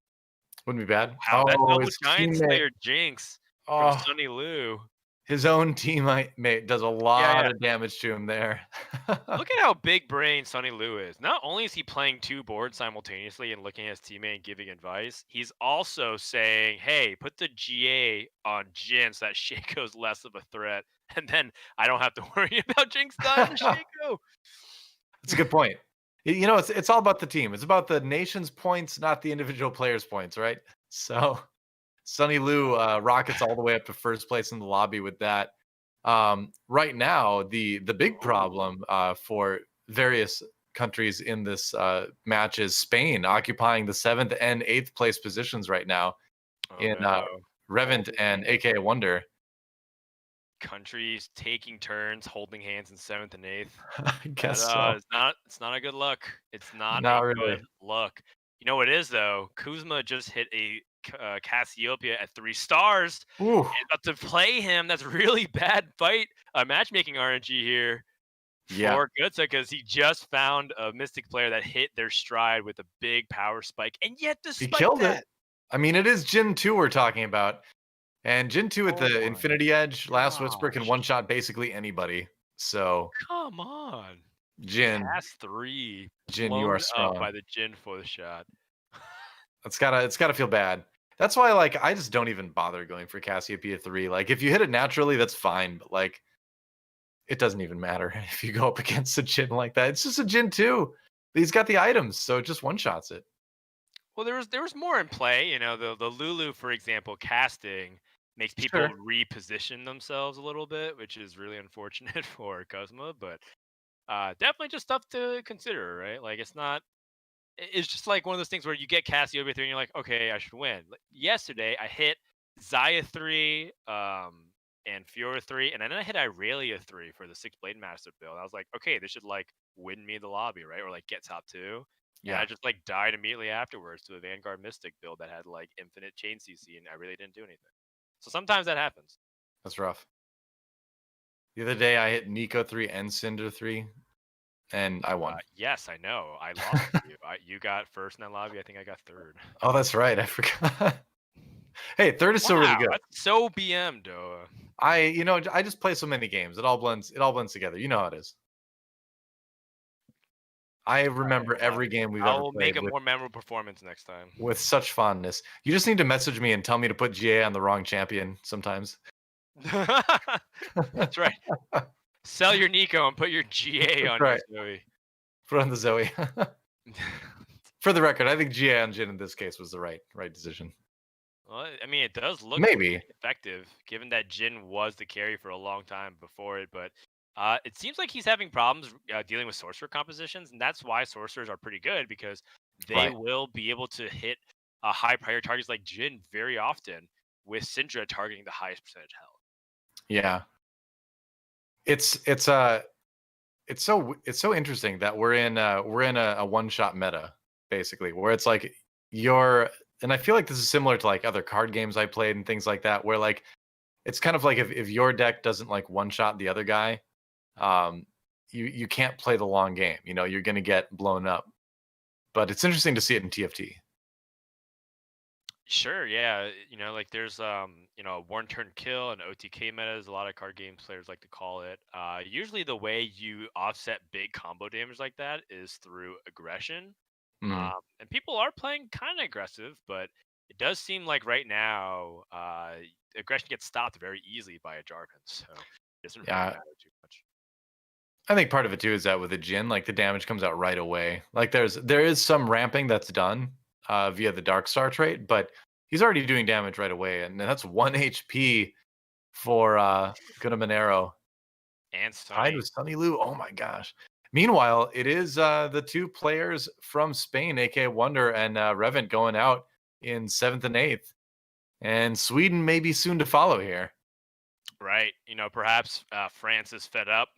Wouldn't be bad. Wow, that Oh, double his Giant teammate. Slayer Jinx from Oh, Sunny Lu. his own teammate does a Yeah, lot yeah. of damage to him there. Look at how big brain Sunny Lu is. Not only is he playing 2 boards simultaneously and looking at his teammate and giving advice, he's also saying, hey, put the GA on Jin so that Shaco's less of a threat. And then I don't have to worry about Jinx dying to Shaco. That's a good point. You know, it's all about the team. It's about the nation's points, not the individual players' points, right? So Sunny Lu rockets all the way up to first place in the lobby with that. Right now, the big problem for various countries in this match is Spain occupying the 7th and 8th place positions right now Oh in no. Reven and AKAWonder. Countries taking turns, holding hands in 7th and 8th. I That guess so. it's not a good look. It's not Not a really. good look. You know what it is though? Kuzma just hit a Cassiopeia at 3 stars. Ooh. And up to play him, that's really bad fight matchmaking RNG here Yeah. for Gutta because he just found a Mystic player that hit their stride with a big power spike, and yet He despite killed that, it. I mean, it is Jin 2 we're talking about. And Jin 2 with oh the my Infinity Edge, Last Whisper can gosh, one-shot basically anybody. So, come on, Jin, Cast 3 Jin, you are blown up strong. by the Jin for the shot. It's gotta feel bad. That's why, like, I just don't even bother going for Cassiopeia 3. Like, if you hit it naturally, that's fine. But like, it doesn't even matter if you go up against a Jin like that. It's just a Jin 2. He's got the items, so it just one-shots it. Well, there was more in play. You know, the Lulu, for example, casting makes people Sure. reposition themselves a little bit, which is really unfortunate for Kuzma. But definitely just stuff to consider, right? Like it's not. It's just like one of those things where you get Cassiopeia 3 and you're like, okay, I should win. Like, yesterday, I hit Zaya 3, and Fiora 3, and then I hit Irelia 3 for the 6 Blade Master build. I was like, okay, this should like win me the lobby, right? Or like get top 2. And I Yeah, just like died immediately afterwards to a Vanguard Mystic build that had like infinite chain CC, and I really didn't do anything. So sometimes that happens. that's rough. The other day, I hit Nico 3 and Cinder 3, and I won. Yes, I know. I lost to you. You got first in that lobby. I think I got third. Oh, that's right. I forgot. Hey, third is still really Wow, good. that's so BM, Doa. I just play so many games. It all blends together. You know how it is. I remember Well, every game we've I ever will make played a with more memorable performance next time. such fondness. You just need to message me and tell me to put GA on the wrong champion sometimes. That's right. Sell your Nico and put your GA That's on your right. Zoe. Put on the Zoe. For the record, I think GA on Jin in this case was the right decision. Well, I mean, it does look Maybe. pretty effective, given that Jin was the carry for a long time before it. But it seems like he's having problems dealing with sorcerer compositions, and that's why sorcerers are pretty good because they Right. will be able to hit high priority targets like Jin very often, with Syndra targeting the highest percentage health. Yeah. It's so interesting that we're in a one-shot meta, basically, where it's like and I feel like this is similar to like other card games I played and things like that, where like it's kind of like if your deck doesn't like one-shot the other guy, um, you can't play the long game. You're gonna get blown up. But it's interesting to see it in TFT. Sure, yeah. Like there's a one turn kill and OTK meta is a lot of card game players like to call it. Usually the way you offset big combo damage like that is through aggression. Mm, And people are playing kind of aggressive, but it does seem like right now, aggression gets stopped very easily by a Jarvan, so it doesn't really yeah, matter too much. I think part of it too is that with the Jin, like the damage comes out right away. Like there is some ramping that's done via the Dark Star trait, but he's already doing damage right away, and that's 1 HP for GuttaManero. And Tied Sunny, with Sunny Lu. Oh my gosh. Meanwhile, it is the two players from Spain, AKAWonder and Reven, going out in 7th and 8th. And Sweden may be soon to follow here. right? Perhaps France is fed up.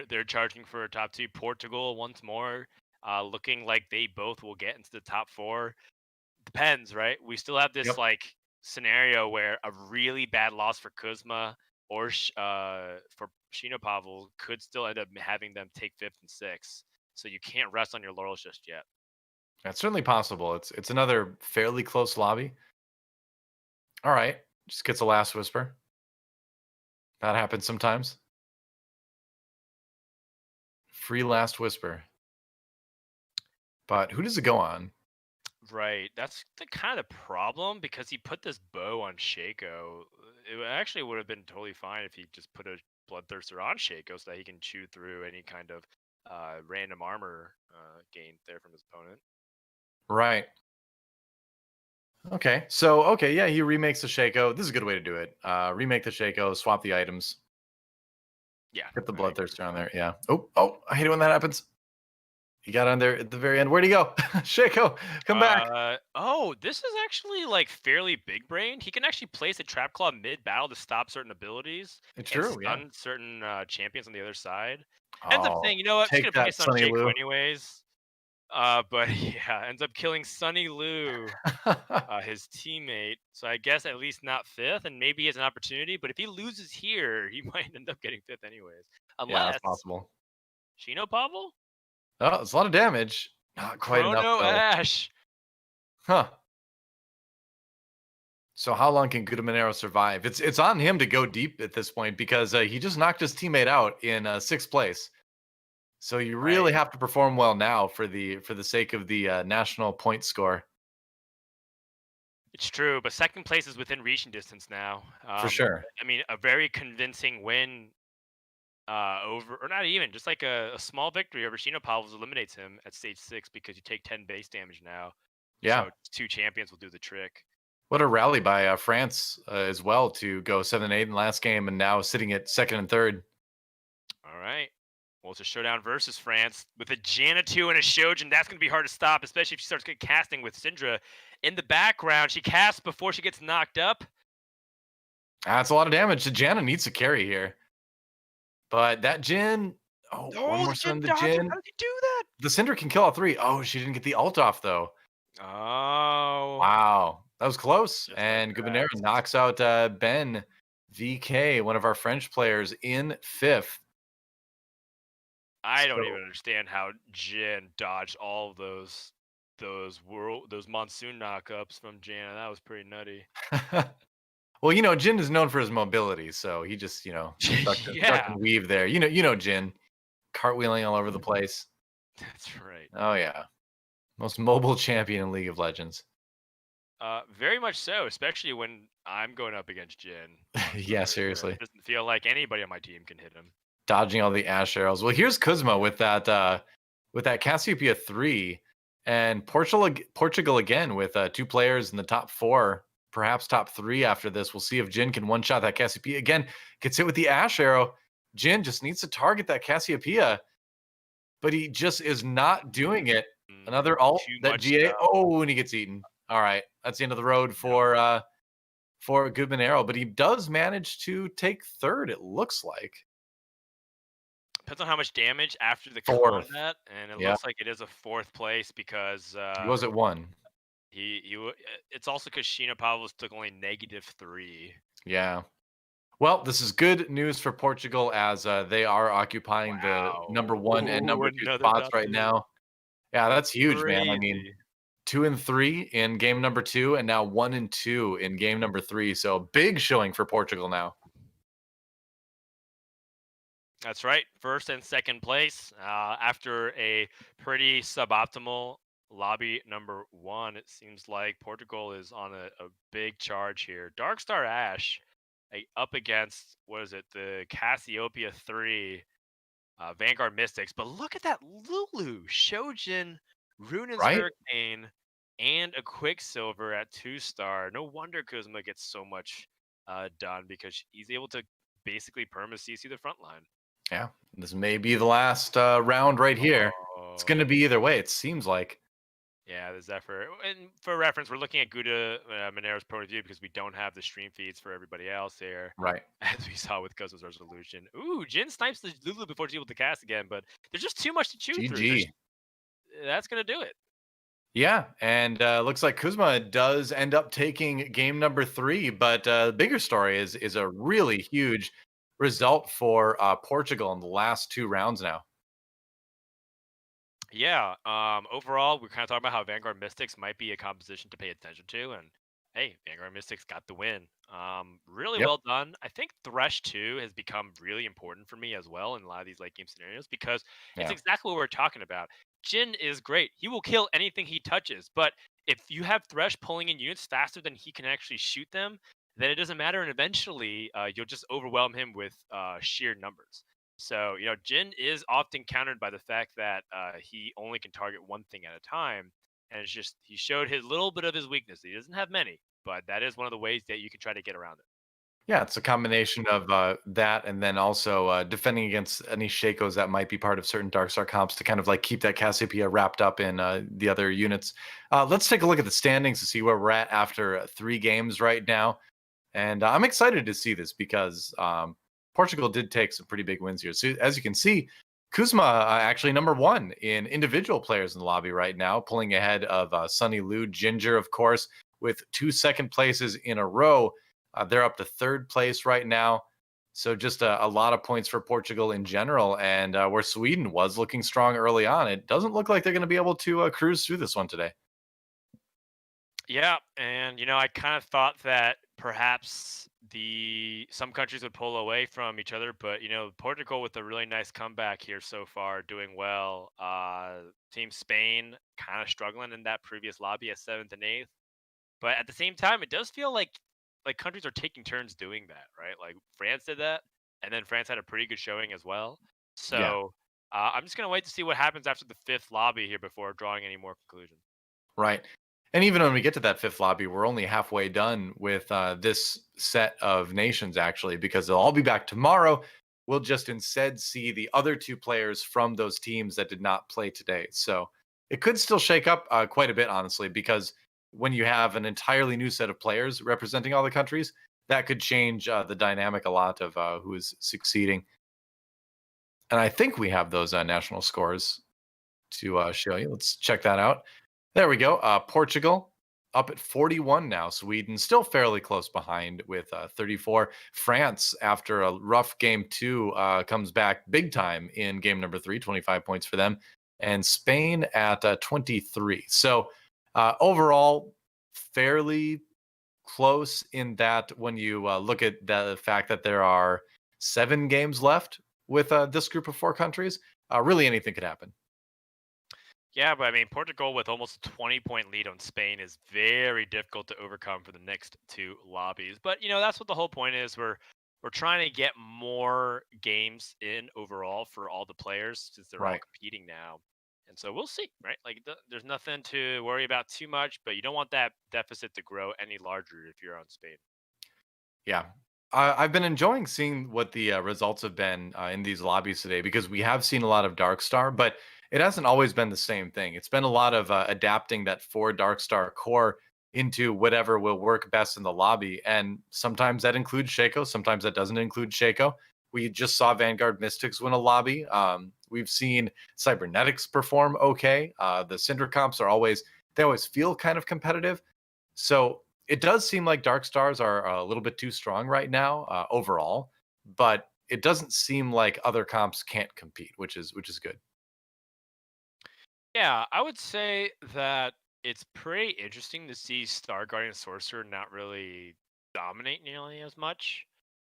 They're charging for a top 2. Portugal once more, looking like they both will get into the top 4. Depends, right? We still have this Yep. like scenario where a really bad loss for Kuzma or for Shinopavels could still end up having them take 5th and 6th. So you can't rest on your laurels just yet. That's certainly possible. It's another fairly close lobby. All right. Just gets a last whisper. That happens sometimes. Free last whisper. But who does it go on? Right. That's the kind of problem because he put this bow on Shaco. It actually would have been totally fine if he just put a Bloodthirster on Shaco so that he can chew through any kind of random armor gain there from his opponent. Right. Okay. So, okay, yeah, he remakes the Shaco. This is a good way to do it. Remake the Shaco, swap the items. Yeah. Get the I agree Bloodthirster with on that. there. Yeah. Oh, I hate it when that happens. He got on there at the very end. Where'd he go? Shaco, come back. Oh, this is actually like fairly big brained. He can actually place a trap claw mid battle to stop certain abilities It's and true, yeah. stun certain champions on the other side. Ends up Oh, saying, you know what, I'm just take gonna that, place on Sonny Shaco Lou. anyways. But yeah, ends up killing Sunny Lou, his teammate. So I guess at least not fifth, and maybe he has an opportunity. But if he loses here, he might end up getting fifth anyways, Yeah, that's unless possible. Shinopavels, Oh, it's a lot of damage. Not quite enough, Chrono though. Ash. Huh. So how long can GuttaManero survive? It's on him to go deep at this point because he just knocked his teammate out in sixth place. So you really Right. have to perform well now for the sake of the national point score. It's true, but second place is within reaching distance now. For sure. I mean, a very convincing win over, or not even, just like a small victory over Shinopavels eliminates him at stage 6 because you take 10 base damage now. Yeah. So two champions will do the trick. What a rally by France as well to go 7-8 in the last game and now sitting at second and third. All right. Well, it's a showdown versus France with a Janatu and a Shojin. That's going to be hard to stop, especially if she starts casting with Syndra in the background. She casts before she gets knocked up. That's a lot of damage. Janna needs to carry here. But that Jin, one more The stun Jin the dodge. Jin. How did he do that? The Cinder can kill all three. Oh, she didn't get the ult off though. Oh. Wow, that was close. Just like And GuttaManero that. knocks out BenVK, one of our French players, in fifth. I don't So even understand how Jin dodged all of those monsoon knockups from Jana. That was pretty nutty. well, Jin is known for his mobility, so he just, duck Yeah, and weave there. Jin, cartwheeling all over the place. that's right. Oh yeah, most mobile champion in League of Legends. Very much so, especially when I'm going up against Jin. Yeah, seriously. It doesn't feel like anybody on my team can hit him. Dodging all the ash arrows. Well, here's Kuzma with that Cassiopeia 3 and Portugal again with two players in the top 4, perhaps top 3 after this. We'll see if Jin can one shot that Cassiopeia again. Gets hit with the ash arrow. Jin just needs to target that Cassiopeia, but he just is not doing it. Another ult Too that much GA. stuff. Oh, and he gets eaten. All right, that's the end of the road for GuttaManero, but he does manage to take third. It looks like. Depends on how much damage after the Fourth. combat, and it Yeah. looks like it is a 4th place because He was at 1. it's also because Shinopavels took only -3. Yeah. Well, this is good news for Portugal as they are occupying the number 1 and number 2 Another spots top right 2. now. Yeah, that's huge, man. I mean, Crazy. 2 and 3 in game number 2 and now 1 and 2 in game number 3. So big showing for Portugal now. That's right. First and second place after a pretty suboptimal lobby number 1. It seems like Portugal is on a big charge here. Darkstar Ash up against, what is it, the Cassiopeia 3 Vanguard Mystics. But look at that Lulu, Shojin, Runa's Right? Hurricane, and a Quicksilver at 2-star. No wonder Kuzma gets so much done because he's able to basically perma-CC the front line. Yeah. This may be the last round right here. It's going to Oh. be either way, it seems like. Yeah, there's that and for reference, we're looking at GuttaManero's pro review because we don't have the stream feeds for everybody else here, Right. as we saw with Kuzma's resolution. Ooh, Jin snipes the Lulu before she's able to cast again, but there's just too much to chew through. GG. That's gonna do it. Yeah, and looks like Kuzma does end up taking game number 3, but the bigger story is a really huge result for Portugal in the last 2 rounds now. Yeah. Overall, we're kind of talking about how Vanguard Mystics might be a composition to pay attention to, and hey, Vanguard Mystics got the win. Really Yep. well done. I think Thresh 2 has become really important for me as well in a lot of these late game scenarios because it's Yeah. exactly what we're talking about. Jin is great. He will kill anything he touches, but if you have Thresh pulling in units faster than he can actually shoot them, then it doesn't matter, and eventually you'll just overwhelm him with sheer numbers. So, Jin is often countered by the fact that he only can target one thing at a time. And it's just, he showed his little bit of his weakness. He doesn't have many, but that is one of the ways that you can try to get around it. Yeah, it's a combination of that and then also defending against any Shakos that might be part of certain Darkstar comps to kind of like keep that Cassiopeia wrapped up in the other units. Let's take a look at the standings to see where we're at after 3 games right now. And I'm excited to see this because Portugal did take some pretty big wins here. So as you can see, Kuzma actually number 1 in individual players in the lobby right now, pulling ahead of Sunny Lu, Ginger, of course, with 2 second places in a row. They're up to 3rd place right now. So just a lot of points for Portugal in general. And where Sweden was looking strong early on, it doesn't look like they're going to be able to cruise through this one today. Yeah, and I kind of thought that perhaps the some countries would pull away from each other, but Portugal with a really nice comeback here so far, doing well. Team Spain kind of struggling in that previous lobby at 7th and 8th, but at the same time, it does feel like countries are taking turns doing that, right? Like France did that, and then France had a pretty good showing as well. Yeah. So I'm just gonna wait to see what happens after the 5th lobby here before drawing any more conclusions. Right. And even when we get to that 5th lobby, we're only halfway done with this set of nations, actually, because they'll all be back tomorrow. We'll just instead see the other 2 players from those teams that did not play today. So it could still shake up quite a bit, honestly, because when you have an entirely new set of players representing all the countries, that could change the dynamic a lot of who is succeeding. And I think we have those national scores to show you. Let's check that out. There we go. Portugal up at 41 now. Sweden still fairly close behind with 34. France, after a rough game 2, comes back big time in game number 3, 25 points for them. And Spain at 23. So overall, fairly close in that when you look at the fact that there are 7 games left with this group of 4 countries, really anything could happen. Yeah, but I mean, Portugal with almost a 20-point lead on Spain is very difficult to overcome for the next 2 lobbies. But that's what the whole point is. We're trying to get more games in overall for all the players since they're all Right. competing now. And so we'll see, right? Like there's nothing to worry about too much, but you don't want that deficit to grow any larger if you're on Spain. Yeah. I've been enjoying seeing what the results have been in these lobbies today because we have seen a lot of Darkstar, but it hasn't always been the same thing. It's been a lot of adapting that 4 Darkstar core into whatever will work best in the lobby. And sometimes that includes Shaco, sometimes that doesn't include Shaco. We just saw Vanguard Mystics win a lobby. We've seen Cybernetics perform okay. The Syndra comps they always feel kind of competitive. So it does seem like Dark Stars are a little bit too strong right now overall, but it doesn't seem like other comps can't compete, which is good. Yeah, I would say that it's pretty interesting to see Star Guardian Sorcerer not really dominate nearly as much.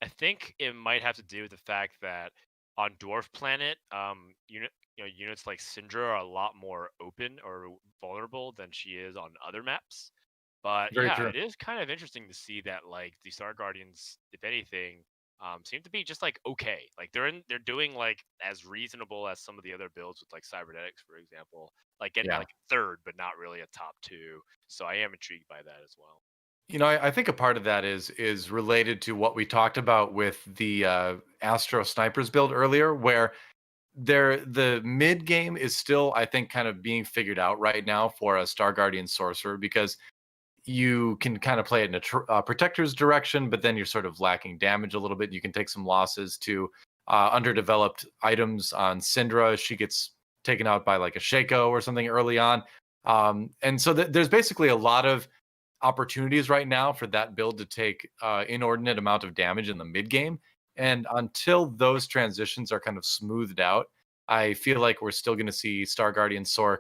I think it might have to do with the fact that on Dwarf Planet, units like Syndra are a lot more open or vulnerable than she is on other maps. But Very yeah, true. it is kind of interesting to see that like the Star Guardians, if anything, seem to be just like okay. Like they're doing like as reasonable as some of the other builds with like Cybernetics, for example, like getting Yeah. like 3rd, but not really a top 2. So I am intrigued by that as well. I think a part of that is related to what we talked about with the Astro Snipers build earlier, where the mid game is still, I think, kind of being figured out right now for a Star Guardian Sorcerer because you can kind of play it in a protector's direction, but then you're sort of lacking damage a little bit. You can take some losses to underdeveloped items on Syndra. She gets taken out by like a Shaco or something early on. And so there's basically a lot of opportunities right now for that build to take inordinate amount of damage in the mid game. And until those transitions are kind of smoothed out, I feel like we're still going to see Star Guardian Sork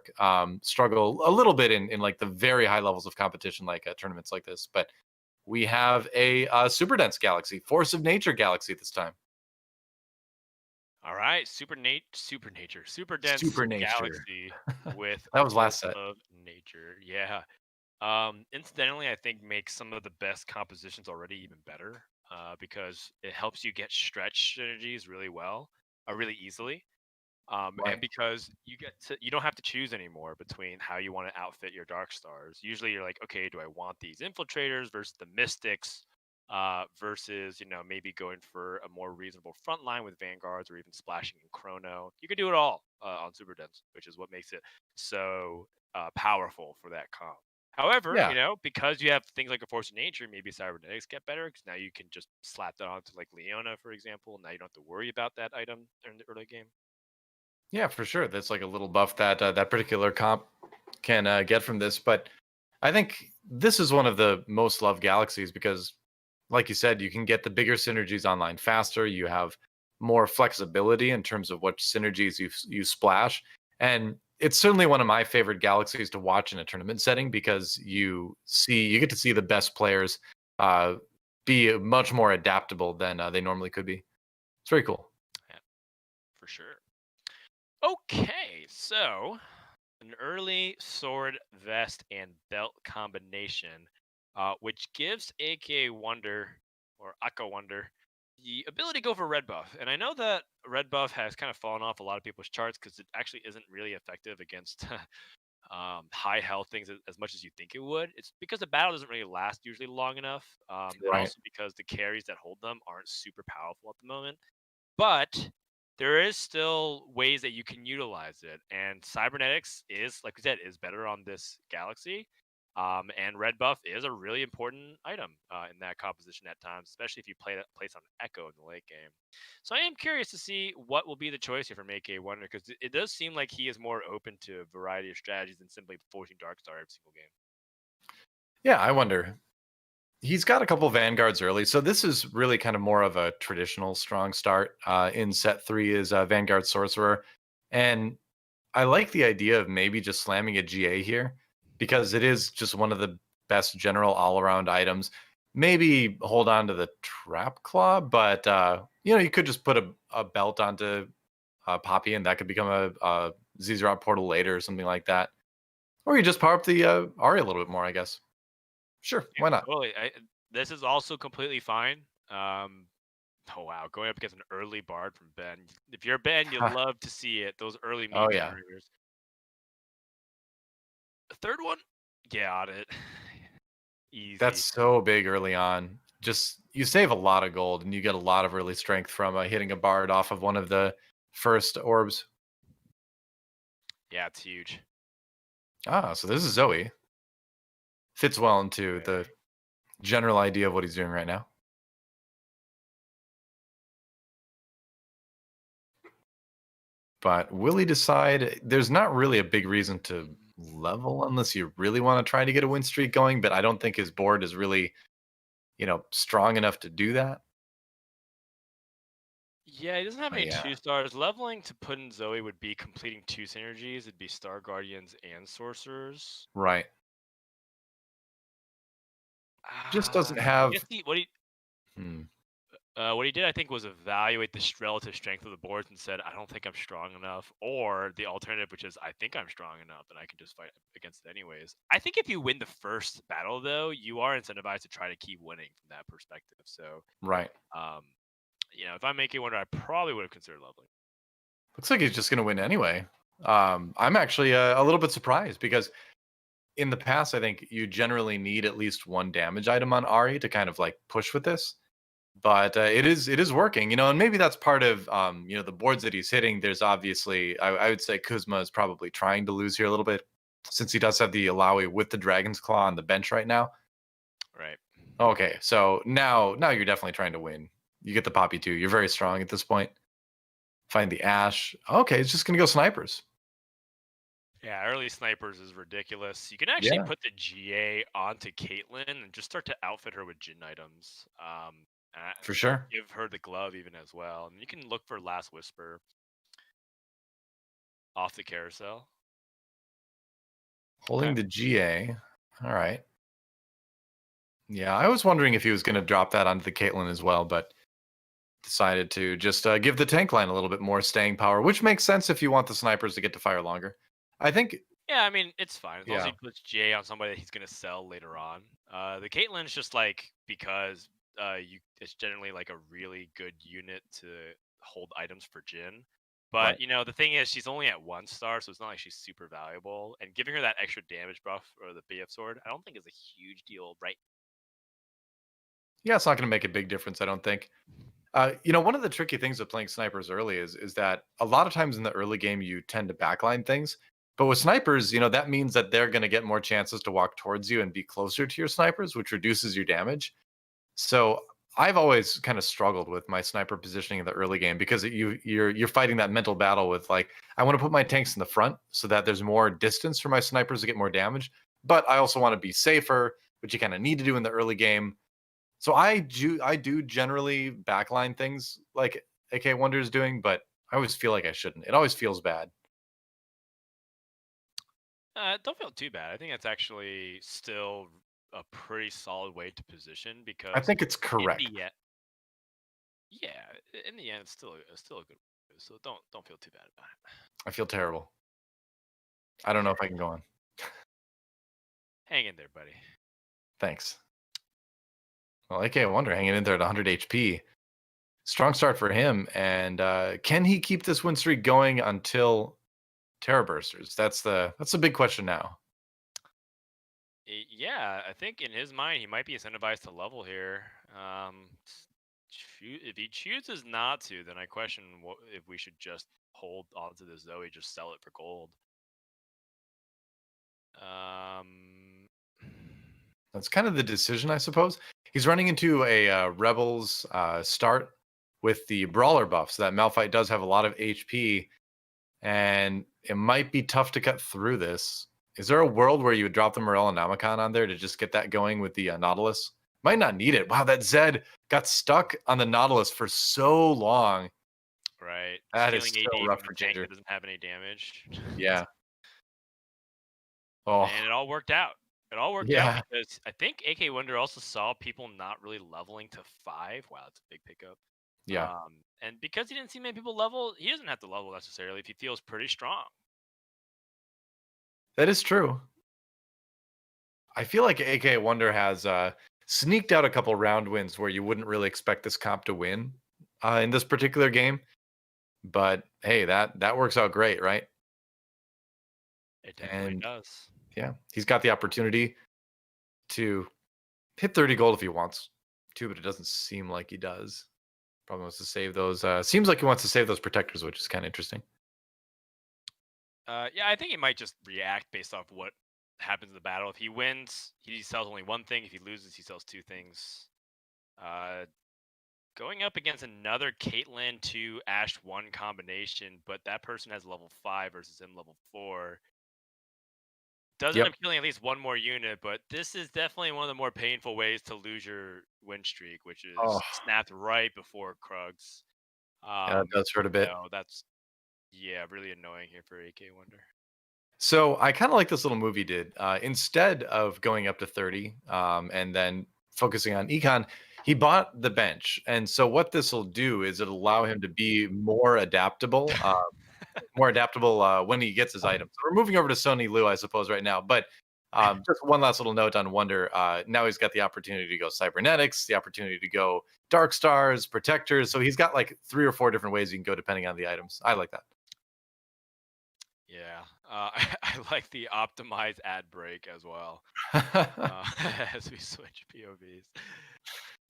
struggle a little bit in like the very high levels of competition, like tournaments like this. But we have a super dense galaxy, Force of Nature galaxy this time. All right, super dense Super Nature. galaxy with That a was last force set. of nature. Yeah. Incidentally, I think makes some of the best compositions already even better, because it helps you get stretch synergies really well, really easily. And Right. because you don't have to choose anymore between how you want to outfit your dark stars. Usually, you're like, okay, do I want these infiltrators versus the mystics? versus maybe going for a more reasonable front line with Vanguards or even splashing in Chrono. You can do it all on Super Dens, which is what makes it so powerful for that comp. However, Yeah. because you have things like a Force of Nature, maybe Cybernetics get better because now you can just slap that onto like Leona, for example. Now you don't have to worry about that item in the early game. Yeah, for sure. That's like a little buff that that particular comp can get from this. But I think this is one of the most loved galaxies because, like you said, you can get the bigger synergies online faster. You have more flexibility in terms of what synergies you splash, and it's certainly one of my favorite galaxies to watch in a tournament setting because you get to see the best players uh, be much more adaptable than they normally could be. It's very cool. Yeah, for sure. Okay, so an early sword, vest, and belt combination, which gives AKAWonder or AKAWonder the ability to go for red buff. And I know that red buff has kind of fallen off a lot of people's charts because it actually isn't really effective against high health things as much as you think it would. It's because the battle doesn't really last usually long enough, and Right. also because the carries that hold them aren't super powerful at the moment. But there is still ways that you can utilize it, and cybernetics is, like we said, is better on this galaxy. And red buff is a really important item in that composition at times, especially if you place on Echo in the late game. So I am curious to see what will be the choice here from AKAWonder because it does seem like he is more open to a variety of strategies than simply forcing Darkstar every single game. Yeah, I wonder. He's got a couple Vanguards early, so this is really kind of more of a traditional strong start. In set three is Vanguard Sorcerer, and I like the idea of maybe just slamming a GA here because it is just one of the best general all around items. Maybe hold on to the Trap Claw, but you could just put a belt onto Poppy, and that could become a Zezrot portal later or something like that. Or you just power up the Ari a little bit more, I guess. Sure, Yeah, why not? totally. This is also completely fine. Oh wow, going up against an early Bard from Ben. If you're Ben, you love to see it. Those early Oh meme yeah. generators. The third one, got it. That's Easy. so big early on. Just you save a lot of gold and you get a lot of early strength from hitting a bard off of one of the first orbs. Yeah, it's huge. Ah, so this is Zoe. Fits well into the general idea of what he's doing right now. But will he decide? There's not really a big reason to level unless you really want to try to get a win streak going, but I don't think his board is really, strong enough to do that. Yeah, he doesn't have But any yeah, 2 stars. Leveling to put in Zoe would be completing 2 synergies. It'd be Star Guardians and Sorcerers. right. Just doesn't I have. guess Hmm. what he did, I think, was evaluate the relative strength of the boards and said, "I don't think I'm strong enough," or the alternative, which is, "I think I'm strong enough and I can just fight against it anyways." I think if you win the first battle, though, you are incentivized to try to keep winning from that perspective. So, Right. um, if I'm making one, I probably would have considered leveling. Looks like he's just going to win anyway. I'm actually a little bit surprised because in the past, I think you generally need at least one damage item on Ari to kind of like push with this. But it is working, and maybe that's part of the boards that he's hitting. There's obviously I would say Kuzma is probably trying to lose here a little bit since he does have the Alawi with the Dragon's Claw on the bench right now. Right. Okay, so now you're definitely trying to win. You get the Poppy too. You're very strong at this point. Find the Ash. Okay, it's just gonna go snipers. Yeah, early snipers is ridiculous. You can actually Yeah, put the GA onto Caitlyn and just start to outfit her with Jin items. for sure. Give her the glove even as well. And you can look for Last Whisper off the carousel. Holding Okay. the GA. All right. Yeah, I was wondering if he was going to drop that onto the Caitlyn as well, but decided to just give the tank line a little bit more staying power, which makes sense if you want the snipers to get to fire longer. I think, Yeah, I mean, it's fine as long as he yeah, puts GA on somebody that he's gonna sell later on. The Caitlyn's just like because it's generally like a really good unit to hold items for Jin. right. But the thing is, she's only at 1 star, so it's not like she's super valuable. And giving her that extra damage buff or the BF sword, I don't think is a huge deal, right? Yeah, it's not going to make a big difference, I don't think. One of the tricky things with playing snipers early is that a lot of times in the early game you tend to backline things. But with snipers, that means that they're going to get more chances to walk towards you and be closer to your snipers, which reduces your damage. So I've always kind of struggled with my sniper positioning in the early game because you're fighting that mental battle with like I want to put my tanks in the front so that there's more distance for my snipers to get more damage, but I also want to be safer, which you kind of need to do in the early game. So I do generally backline things like AKAWonder is doing, but I always feel like I shouldn't. It always feels bad. Don't feel too bad. I think that's actually still a pretty solid way to position I because think it's in correct. the end, yeah, in the end, it's still a good. So don't feel too bad about it. I feel terrible. I don't know if I can go on. Hang in there, buddy. Thanks. Well, AKAWonder hanging in there at 100 HP. Strong start for him. And can he keep this win streak going until Terror Bursters? That's the big question now. Yeah, I think in his mind he might be incentivized to level here. If he chooses not to, then I question if we should just hold onto this Zoe, just sell it for gold. Um, That's kind of the decision, I suppose. He's running into a Rebels start with the Brawler buff, so that Malphite does have a lot of HP, and it might be tough to cut through this. Is there a world where you would drop the Morellonomicon on there to just get that going with the Nautilus? Might not need it. Wow, that Zed got stuck on the Nautilus for so long. right, That is stealing so AD rough from for a tank Ginger. that doesn't have any damage. Yeah. Oh, And it all worked out. It all worked out yeah. because I think AKAWonder also saw people not really leveling to 5. Wow, that's a big pickup. Yeah. And because he didn't see many people level, he doesn't have to level necessarily if he feels pretty strong. That is true. I feel like AKAWonder has sneaked out a couple round wins where you wouldn't really expect this comp to win in this particular game. But hey, that works out great, right? It definitely And does. yeah, he's got the opportunity to hit 30 gold if he wants to, but it doesn't seem like he does. Probably wants to save those. Seems like he wants to save those protectors, which is kind of interesting. Yeah, I think he might just react based off what happens in the battle. If he wins, he sells only one thing. If he loses, he sells two things. Uh, Going up against another Caitlyn 2 Ashe 1 combination, but that person has level 5 versus him level 4. Does end Yep. up killing at least one more unit, but this is definitely one of the more painful ways to lose your win streak, which Oh, is snapped right before Krugs. yeah, that does hurt a bit. That's yeah, really annoying here for AKAWonder. So I kind of like this little move he did. Instead of going up to 30 and then focusing on econ, he bought the bench. And so what this will do is it'll allow him to be more adaptable when he gets his items. So we're moving over to Sony Lu, I suppose, right now. But just one last little note on Wonder. Now he's got the opportunity to go cybernetics, the opportunity to go dark stars, protectors. So he's got like 3 or 4 different ways you can go depending on the items. I like that. Yeah, I like the optimized ad break as well. Uh, as we switch POVs.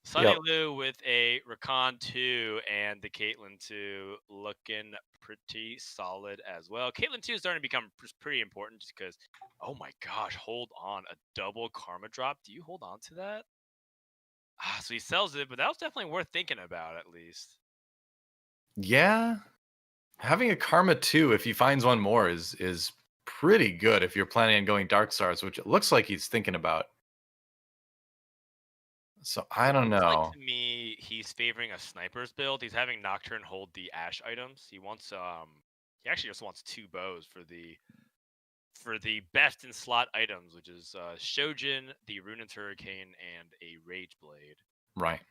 Sunny Yep. Lou with a Recon 2 and the Caitlyn 2 looking pretty solid as well. Caitlyn 2 is starting to become pretty important just because, oh my gosh, hold on. A double karma drop. Do you hold on to that? So he sells it, but that was definitely worth thinking about at least. Yeah. Having a Karma 2, if he finds one more, is pretty good if you're planning on going Dark Stars, which it looks like he's thinking about. So I It don't looks like know. to me he's favoring a sniper's build. He's having Nocturne hold the Ashe items. He actually just wants 2 bows for the best in slot items, which is Shojin, the Ruinous Hurricane, and a Rage Blade. Right.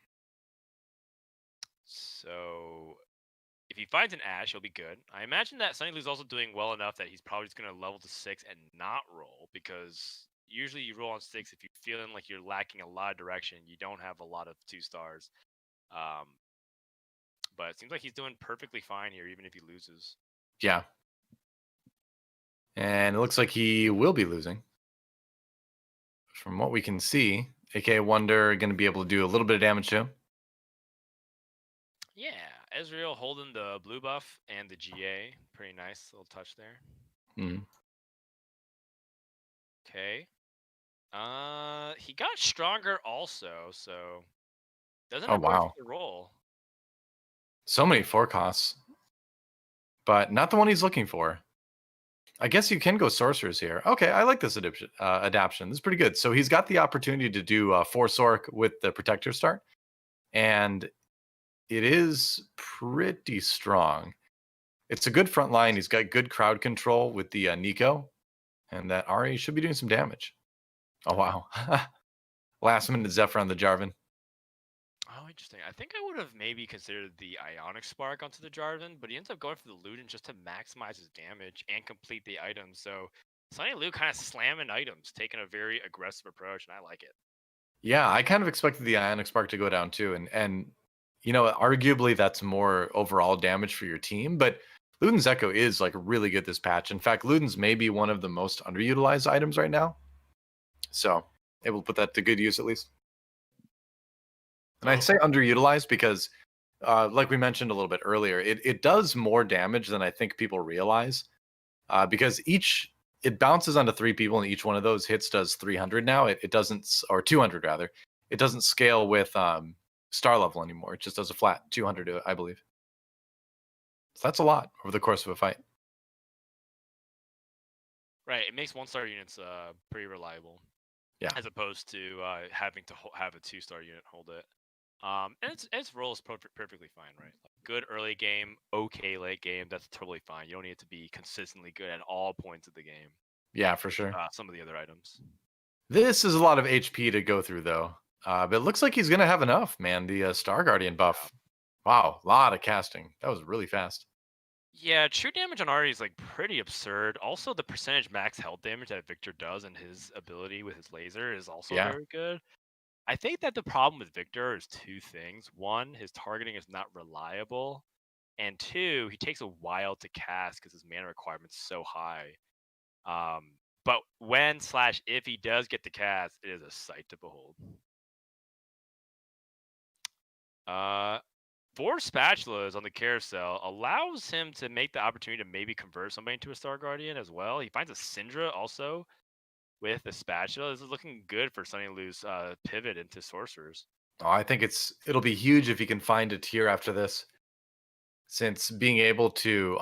So if he finds an Ashe, he'll be good. I imagine that Sunny Lou's also doing well enough that he's probably just going to level to 6 and not roll, because usually you roll on 6 if you're feeling like you're lacking a lot of direction. You don't have a lot of 2 stars. Um, but it seems like he's doing perfectly fine here, even if he loses. Yeah. And it looks like he will be losing. From what we can see, AKAWonder going to be able to do a little bit of damage to him. Yeah, Ezreal holding the blue buff and the GA. Pretty nice little touch there. Mm. Okay. He got stronger also, so doesn't Oh, have work wow. for the role. So many forecasts, but not the one he's looking for. I guess you can go sorcerers here. Okay, I like this adaptation. This is pretty good. So he's got the opportunity to do Force Orc with the Protector start, and it is pretty strong. It's a good front line. He's got good crowd control with the Nico, and that Ari should be doing some damage. Oh, wow. Last minute Zephyr on the Jarvan. Oh, interesting. I think I would have maybe considered the Ionic Spark onto the Jarvan, but he ends up going for the Luden just to maximize his damage and complete the items. So Sunny Lu kind of slamming items, taking a very aggressive approach, and I like it. Yeah, I kind of expected the Ionic Spark to go down too, and you know, arguably that's more overall damage for your team, but Luden's Echo is like really good this patch. In fact, Luden's maybe one of the most underutilized items right now. So able to put that to good use at least. And I say underutilized because, like we mentioned a little bit earlier, it does more damage than I think people realize. Because it bounces onto 3 people, and each one of those hits does 300 now. It doesn't, or 200 rather. It doesn't scale with star level anymore. It just does a flat 200, I believe. So that's a lot over the course of a fight. Right, it makes 1-star units pretty reliable. Yeah. As opposed to having to have a 2-star unit hold it. And its role is perfectly fine, right? Like good early game, okay late game, that's totally fine. You don't need it to be consistently good at all points of the game. Yeah, for sure. Some of the other items. This is a lot of HP to go through, though. But it looks like he's going to have enough, man. The Star Guardian buff. Wow, a lot of casting. That was really fast. Yeah, true damage on Ari is like pretty absurd. Also, the percentage max health damage that Victor does and his ability with his laser is also Yeah. very good. I think that the problem with Victor is 2 things. 1, his targeting is not reliable. And 2, he takes a while to cast because his mana requirement's so high. But when/if he does get to cast, it is a sight to behold. 4 spatulas on the carousel allows him to make the opportunity to maybe convert somebody into a Star Guardian as well. He finds a Syndra also with the spatula. This is looking good for Sunny Lu's pivot into sorcerers. Oh, I think it'll be huge if he can find a tier after this. Since being able to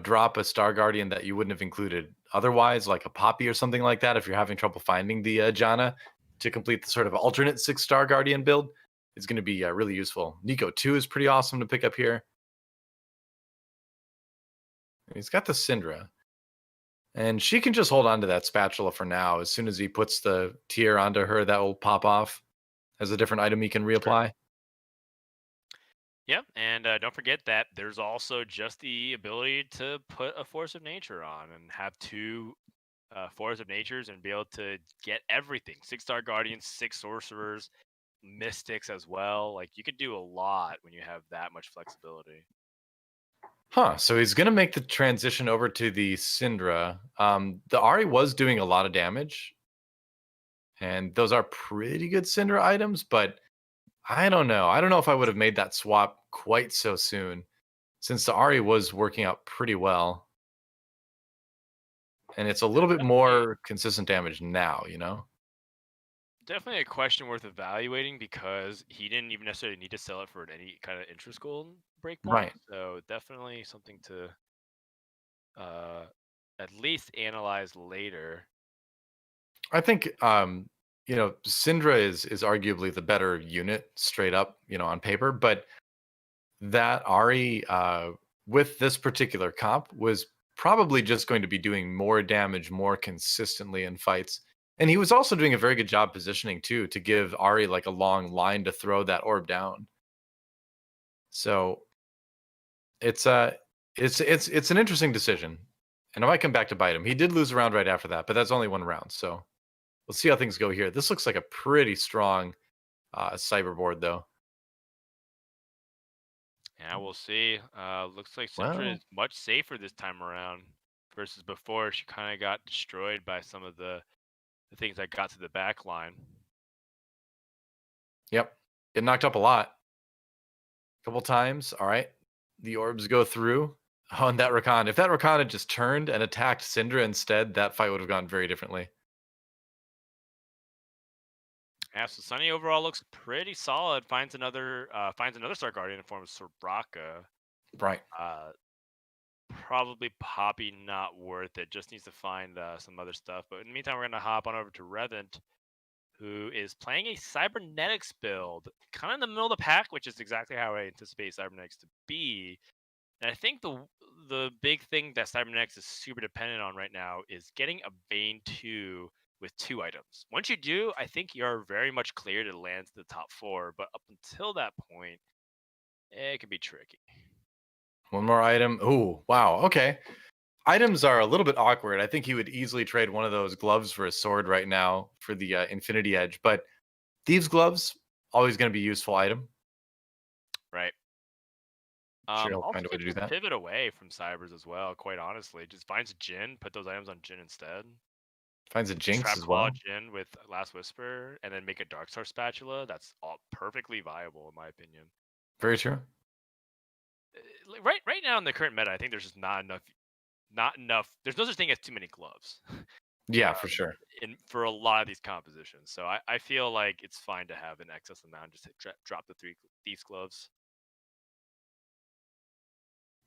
drop a Star Guardian that you wouldn't have included otherwise, like a Poppy or something like that, if you're having trouble finding the Janna to complete the sort of alternate 6-star Guardian build, is going to be really useful. Nico 2 is pretty awesome to pick up here. He's got the Syndra. And she can just hold on to that spatula for now. As soon as he puts the tier onto her, that will pop off as a different item he can reapply. Sure. Yep, and don't forget that there's also just the ability to put a Force of Nature on and have 2 Force of Natures and be able to get everything. 6-star Guardians, 6 Sorcerers, Mystics as well. Like, you could do a lot when you have that much flexibility. Huh, so he's going to make the transition over to the Syndra. The Ari was doing a lot of damage, and those are pretty good Syndra items, but I don't know. I don't know if I would have made that swap quite so soon, since the Ari was working out pretty well. And it's a little bit more consistent damage now, you know? Definitely a question worth evaluating because he didn't even necessarily need to sell it for any kind of interest goal breakpoint. Right. So definitely something to at least analyze later. I think Syndra is arguably the better unit straight up, on paper, but that Ari with this particular comp was probably just going to be doing more damage more consistently in fights. And he was also doing a very good job positioning too, to give Ari like a long line to throw that orb down. So it's an interesting decision. And I might come back to bite him. He did lose a round right after that, but that's only 1 round. So we'll see how things go here. This looks like a pretty strong cyberboard, though. Yeah, we'll see. Looks like Syndra is much safer this time around versus before. She kind of got destroyed by some of the things that got to the back line. Yep. Get knocked up a lot. Couple times. All right. The orbs go through. Oh, and that Rakan. If that Rakan had just turned and attacked Syndra instead, that fight would have gone very differently. Yeah, so Sunny overall looks pretty solid. Finds another Star Guardian in form of Soraka. Right. Uh, Probably Poppy not worth it. Just needs to find some other stuff. But in the meantime, we're gonna hop on over to Reven, who is playing a cybernetics build, kind of in the middle of the pack, which is exactly how I anticipate cybernetics to be. And I think the big thing that cybernetics is super dependent on right now is getting a Vayne 2 with 2 items. Once you do, I think you're very much clear to land to the top 4. But up until that point, it can be tricky. One more item. Oh, wow. Okay. Items are a little bit awkward. I think he would easily trade one of those gloves for a sword right now for the Infinity Edge. But Thieves' Gloves, always going to be a useful item. Right. Sure, he'll Also find a way could to do just that. pivot away from cybers as well, quite honestly. Just finds a Jin, put those items on Jin instead. Finds a Jinx Trap as Claw well. Jin with Last Whisper, and then make a Darkstar spatula. That's all perfectly viable in my opinion. Very true. Right now in the current meta, I think there's just not enough. There's no such thing as too many gloves. Yeah, for sure. For a lot of these compositions. So I feel like it's fine to have an excess amount, just drop the these gloves.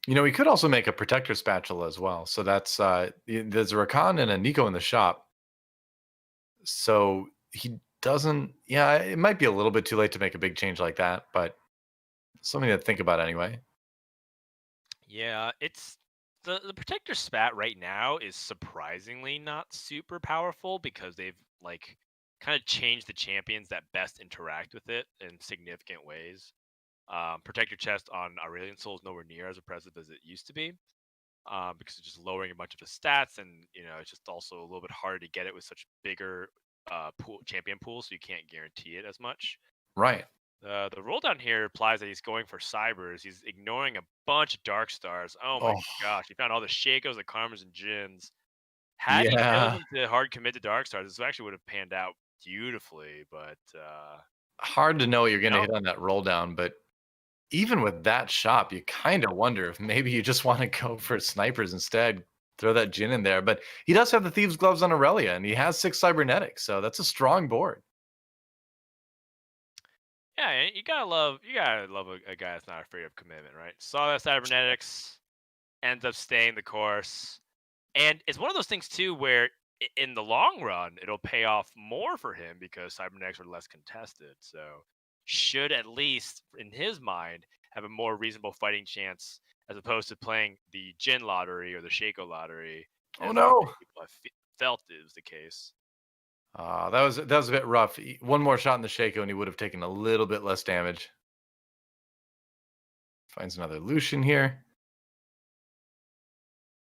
We could also make a protector spatula as well. So that's there's a Rakan and a Nico in the shop. So he doesn't. Yeah, it might be a little bit too late to make a big change like that, but something to think about anyway. Yeah, it's the protector spat right now is surprisingly not super powerful because they've like kind of changed the champions that best interact with it in significant ways. Protector chest on Aurelion Soul is nowhere near as oppressive as it used to be. Because it's just lowering a bunch of the stats, and it's just also a little bit harder to get it with such bigger champion pools, so you can't guarantee it as much. Right. The roll down here implies that he's going for cybers. He's ignoring a bunch of dark stars. Oh my Oh, gosh, he found all the Shakos, the Karmas, and Jins. Had he yeah. chosen to hard commit to dark stars, this actually would have panned out beautifully. But Hard to know what you're going to no, hit on that roll down, but even with that shop, you kind of wonder if maybe you just want to go for snipers instead. Throw that Jin in there, but he does have the Thieves' Gloves on Aurelia, and he has 6 cybernetics, so that's a strong board. yeah, you gotta love a guy that's not afraid of commitment, right? Saw that cybernetics, ends up staying the course. And it's one of those things too where in the long run it'll pay off more for him because cybernetics are less contested. So should at least in his mind have a more reasonable fighting chance as opposed to playing the Jin lottery or the Shaco lottery, Oh as many no! people have felt is the case. That was a bit rough. One more shot in the Shaco, and he would have taken a little bit less damage. Finds another Lucian here.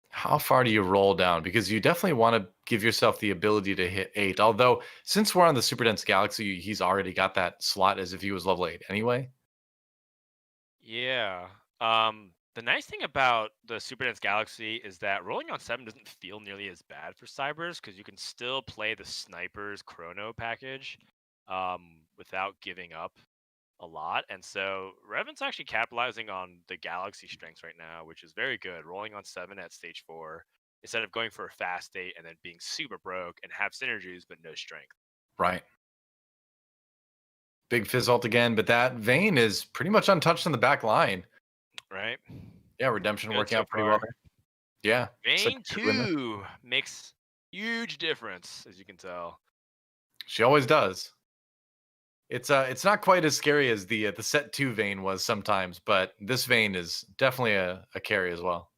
How far do you roll down? Because you definitely want to give yourself the ability to hit 8. Although, since we're on the super dense galaxy, he's already got that slot as if he was level 8 anyway. Yeah. The nice thing about the Super Dense Galaxy is that rolling on 7 doesn't feel nearly as bad for Cybers because you can still play the Snipers Chrono package without giving up a lot. And so Reven's actually capitalizing on the Galaxy strengths right now, which is very good. Rolling on 7 at stage 4 instead of going for a fast state and then being super broke and have synergies but no strength. Right. Big Fizzult again, but that Vayne is pretty much untouched in the back line. Right? Yeah, Redemption Good working so out pretty well far. there. Yeah. Such Vayne a good win there. 2 makes huge difference, as you can tell. She always does. It's not quite as scary as the set 2 Vayne was sometimes, but this Vayne is definitely a carry as well.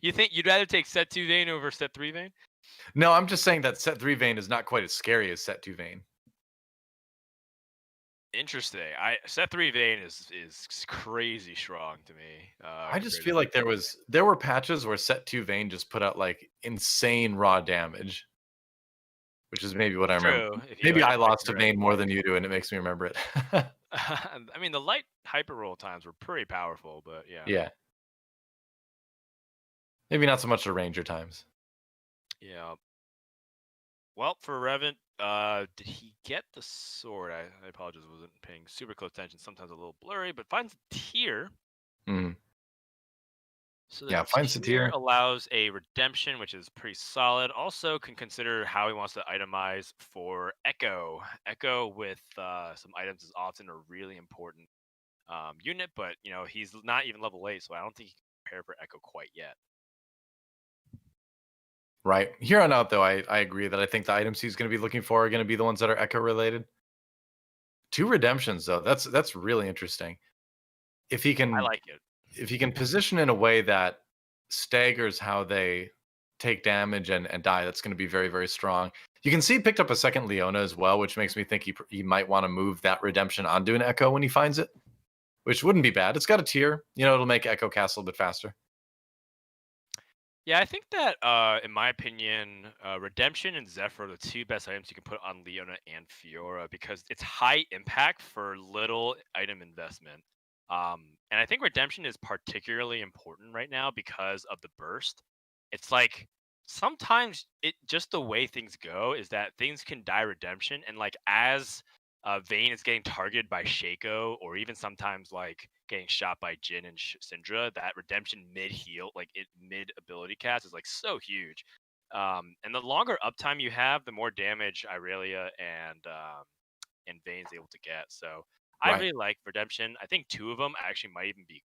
You think you'd rather take set 2 Vayne over set 3 Vayne? No, I'm just saying that set 3 Vayne is not quite as scary as set 2 Vayne. Interesting. I set 3 Vayne is crazy strong to me. I just Compared to feel set like 3 there were patches where set 2 Vayne just put out like insane raw damage, which is maybe what I remember. True. If you Maybe had I to play lost to correct. Vayne more than you do, and it makes me remember it. I mean, the light hyper roll times were pretty powerful, but yeah. Yeah. Maybe not so much the Ranger times. Yeah. Well, for Reven, did he get the sword? I apologize, wasn't paying super close attention. Sometimes a little blurry, but finds the tier. Mhm. So the Yeah, finds the tier tier. allows a redemption, which is pretty solid. Also, can consider how he wants to itemize for Echo. Echo with some items is often a really important unit, but he's not even level 8, so I don't think he can prepare for Echo quite yet. Right. Here on out, though, I agree that I think the items he's going to be looking for are going to be the ones that are Echo related. 2 redemptions, though. That's really interesting. If he I can like it. if he can position in a way that staggers how they take damage and die, that's going to be very, very strong. You can see he picked up a second Leona as well, which makes me think he might want to move that redemption onto an Echo when he finds it, which wouldn't be bad. It's got a tier. It'll make Echo cast a little bit faster. Yeah, I think that, in my opinion, Redemption and Zephyr are the two best items you can put on Leona and Fiora because it's high impact for little item investment. And I think Redemption is particularly important right now because of the burst. It's like sometimes it just the way things go is that things can die Redemption, and like as Vayne is getting targeted by Shaco, or even sometimes like getting shot by Jin and Syndra, that redemption mid heal, like it mid ability cast, is like so huge. And the longer uptime you have, the more damage Irelia and Vayne's able to get. So I Right. really like redemption. I think two of them actually might even be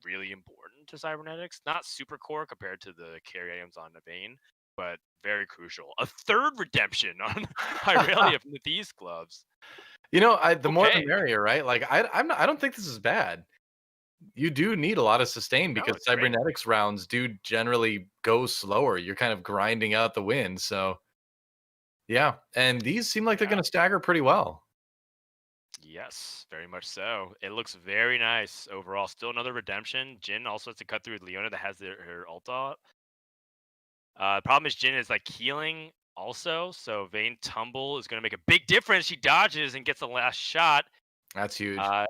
really important to cybernetics. Not super core compared to the carry items on the Vayne, but very crucial. A third redemption on Irelia from these gloves. The more the Okay. merrier, right? Like I don't think this is bad. You do need a lot of sustain No, because it's great. cybernetics rounds do generally go slower. You're kind of grinding out the win. So yeah, and these seem like they're Yeah. going to stagger pretty well. Yes, very much so. It looks very nice overall. Still another redemption. Jin also has to cut through Leona that has her ult out. Problem is Jin is like healing also, so Vayne tumble is going to make a big difference. She dodges and gets the last shot. That's huge. Uh,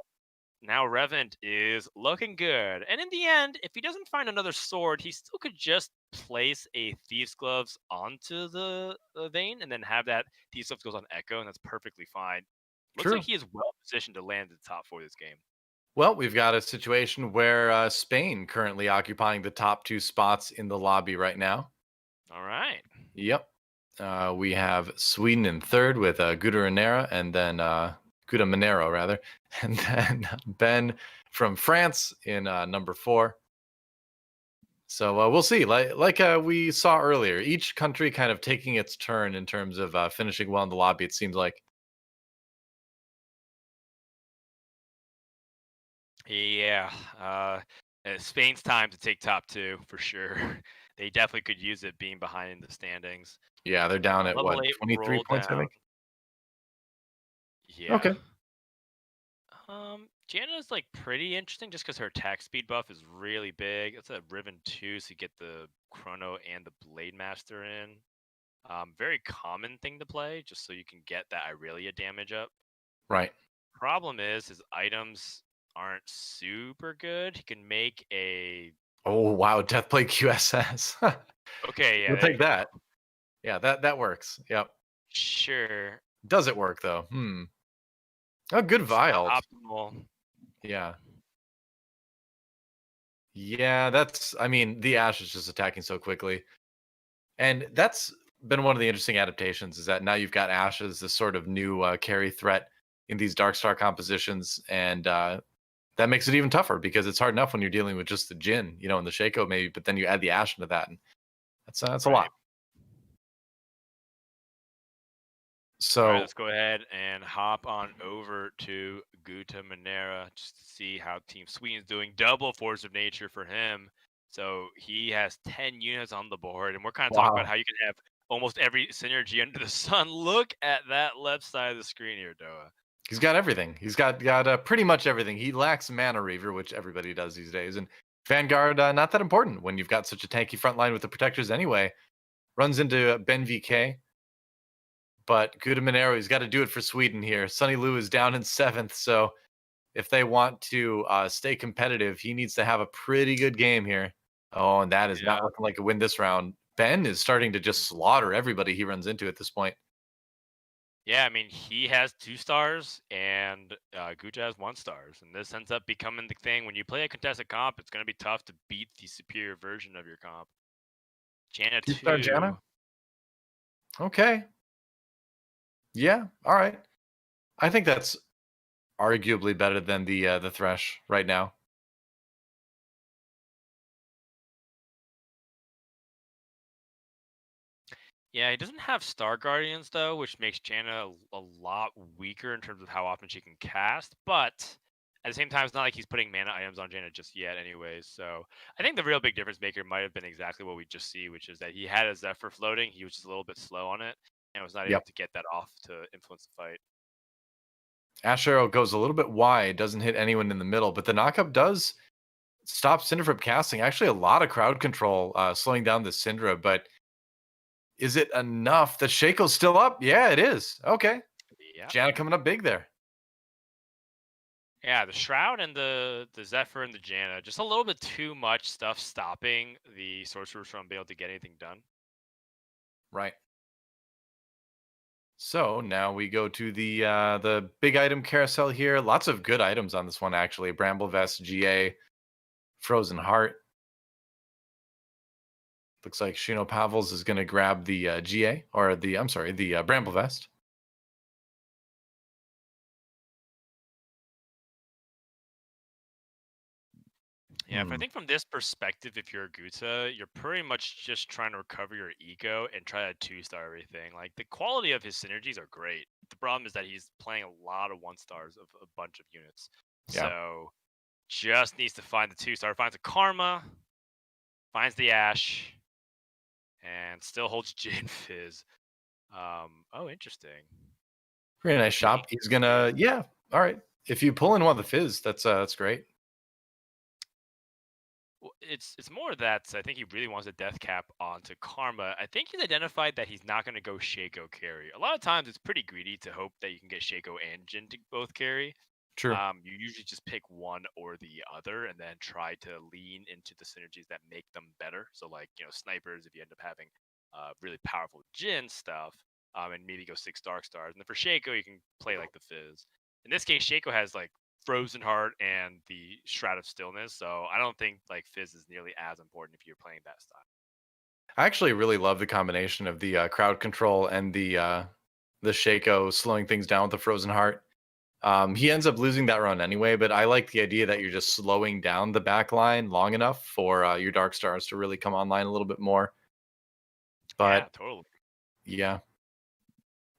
Now Revent is looking good. And in the end, if he doesn't find another sword, he still could just place a Thieves Gloves onto the Vayne and then have that Thieves Gloves goes on Echo, and that's perfectly fine. Looks like True. he is well positioned to land in the top 4 this game. Well, we've got a situation where Spain currently occupying the top 2 spots in the lobby right now. All right. Yep. We have Sweden in third with GuttaManero and then GuttaManero rather, and then Ben from France in number 4. So we'll see. Like we saw earlier, each country kind of taking its turn in terms of finishing well in the lobby. It seems like. Yeah. Spain's time to take top 2 for sure. They definitely could use it being behind in the standings. Yeah, they're down at Level what, 8 23 roll points, I down. think. Yeah. Okay. Janna is like pretty interesting just because her attack speed buff is really big. It's a Reven 2, so you get the Chrono and the Blade Master in. Very common thing to play, just so you can get that Irelia damage up. Right. Problem is his items aren't super good. He can make a Oh wow, Deathblade QSS. okay, yeah, We'll there take you go. that. Yeah, that works. Yep. Sure, Does it work though? Oh, good it's not Vialt. optimal. Yeah. Yeah, I mean, the Ash is just attacking so quickly. And that's been one of the interesting adaptations is that now you've got Ash as this sort of new carry threat in these Darkstar compositions. And that makes it even tougher because it's hard enough when you're dealing with just the Jin, and the Shaco maybe, but then you add the Ash into that. And that's a Right. lot. All right, So, let's go ahead and hop on over to GuttaManero just to see how Team Sweden's doing. Double Force of Nature for him. So he has 10 units on the board, and we're kind of talking about wow. how you can have almost every synergy under the sun. Look at that left side of the screen here, Doa. He's got everything. He's got pretty much everything. He lacks Mana Reaver, which everybody does these days. And Vanguard, not that important when you've got such a tanky front line with the protectors anyway. Runs into BenVK. But GuttaManero, he's got to do it for Sweden here. Sunny Lou is down in 7th. So if they want to stay competitive, he needs to have a pretty good game here. Oh, and that is not Yeah. looking like a win this round. Ben is starting to just slaughter everybody he runs into at this point. Yeah, I mean, he has 2 stars and Gutta has 1 stars, and this ends up becoming the thing. When you play a contested comp, it's going to be tough to beat the superior version of your comp. Janna 2-star Janna? 2. Okay. Yeah, all right. I think that's arguably better than the Thresh right now. Yeah, he doesn't have Star Guardians though, which makes Janna a lot weaker in terms of how often she can cast. But at the same time, it's not like he's putting mana items on Janna just yet, anyways. So I think the real big difference maker might have been exactly what we just see, which is that he had a Zephyr floating. He was just a little bit slow on it and was not able Yep. to get that off to influence the fight. Ash Arrow goes a little bit wide, doesn't hit anyone in the middle, but the knockup does stop Syndra from casting. Actually, a lot of crowd control, slowing down the Syndra, but is it enough? The Shaco's still up? Yeah, it is. Okay. Yeah. Janna coming up big there. Yeah, the Shroud and the Zephyr and the Janna, just a little bit too much stuff stopping the sorcerers from being able to get anything done. Right. So now we go to the big item carousel here. Lots of good items on this one, actually. Bramble Vest, GA, Frozen Heart. Looks like Shinopavels is going to grab the GA, or the Bramble Vest. Yeah, if I think from this perspective, if you're a Gutta, you're pretty much just trying to recover your ego and try to 2-star everything. Like the quality of his synergies are great. The problem is that he's playing a lot of 1-stars of a bunch of units. Yeah. So just needs to find the 2-star, finds a Karma, finds the Ash, and still holds Jin Fizz. Oh, interesting. Pretty nice shop. He's gonna, yeah. All right. If you pull in one of the fizz, that's great. Well, it's more that I think he really wants a death cap onto Karma. I think he's identified that he's not going to go Shaco carry. A lot of times it's pretty greedy to hope that you can get Shaco and Jin to both carry. True. You usually just pick one or the other and then try to lean into the synergies that make them better. So like, snipers, if you end up having really powerful Jin stuff, and maybe go 6 Dark Stars. And then for Shaco, you can play like the Fizz. In this case, Shaco has like Frozen Heart and the Shroud of Stillness. So I don't think like Fizz is nearly as important if you're playing that style. I actually really love the combination of the crowd control and the Shaco slowing things down with the Frozen Heart. He ends up losing that run anyway, but I like the idea that you're just slowing down the back line long enough for your Dark Stars to really come online a little bit more. But yeah, totally. yeah.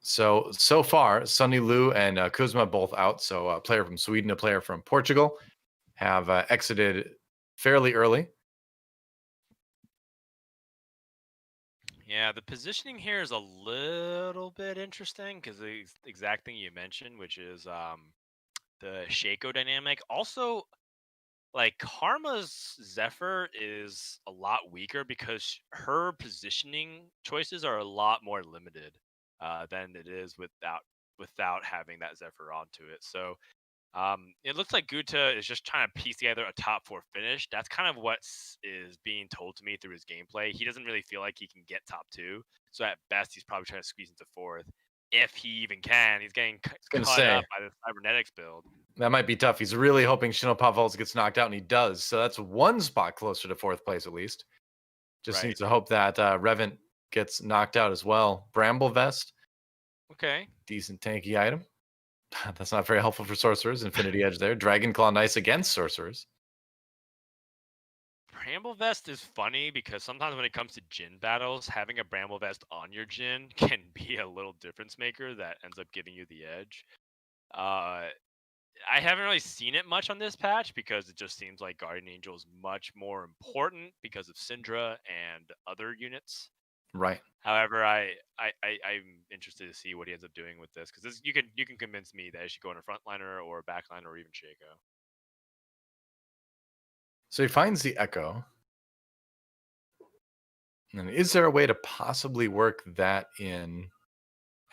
So far, Sunny Lu and Kuzma both out. So a player from Sweden, a player from Portugal have exited fairly early. Yeah, the positioning here is a little bit interesting because the exact thing you mentioned, which is the Shaco dynamic. Also, like Karma's Zephyr is a lot weaker because her positioning choices are a lot more limited than it is without having that Zephyr onto it. So it looks like Gutta is just trying to piece together a top 4 finish. That's kind of what is being told to me through his gameplay. He doesn't really feel like he can get top 2, so at best he's probably trying to squeeze into 4th, if he even can. He's getting cut up by the cybernetics build. That might be tough. He's really hoping Shinopavels gets knocked out, and he does. So that's one spot closer to 4th place, at least. Just Right. needs to hope that Reven gets knocked out as well. Bramble Vest. Okay. Decent tanky item. That's not very helpful for sorcerers. Infinity Edge there. Dragon Claw nice against sorcerers. Bramble Vest is funny because sometimes when it comes to Jin battles, having a Bramble Vest on your Jin can be a little difference maker that ends up giving you the edge. I haven't really seen it much on this patch because it just seems like Guardian Angel is much more important because of Syndra and other units. Right. However, I'm interested to see what he ends up doing with this because you can convince me that he should go in a frontliner or a backliner or even Shaco. So he finds the Echo. And is there a way to possibly work that in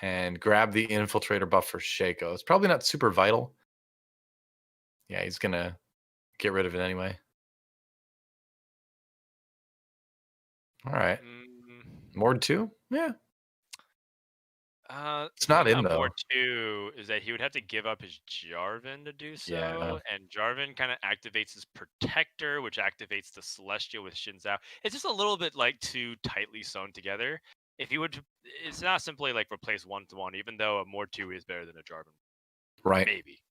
and grab the Infiltrator buff for Shaco? It's probably not super vital. Yeah, he's going to get rid of it anyway. All right. Mord 2? Yeah. The It's not thing in, about though. Mort 2 is that he would have to give up his Jarvan to do Yeah. so, and Jarvan kind of activates his Protector, which activates the Celestial with Xin Zhao. It's just a little bit like too tightly sewn together. If you would, it's not simply like replace 1-to-1, even though a Mort 2 is better than a Jarvan. Right. Maybe.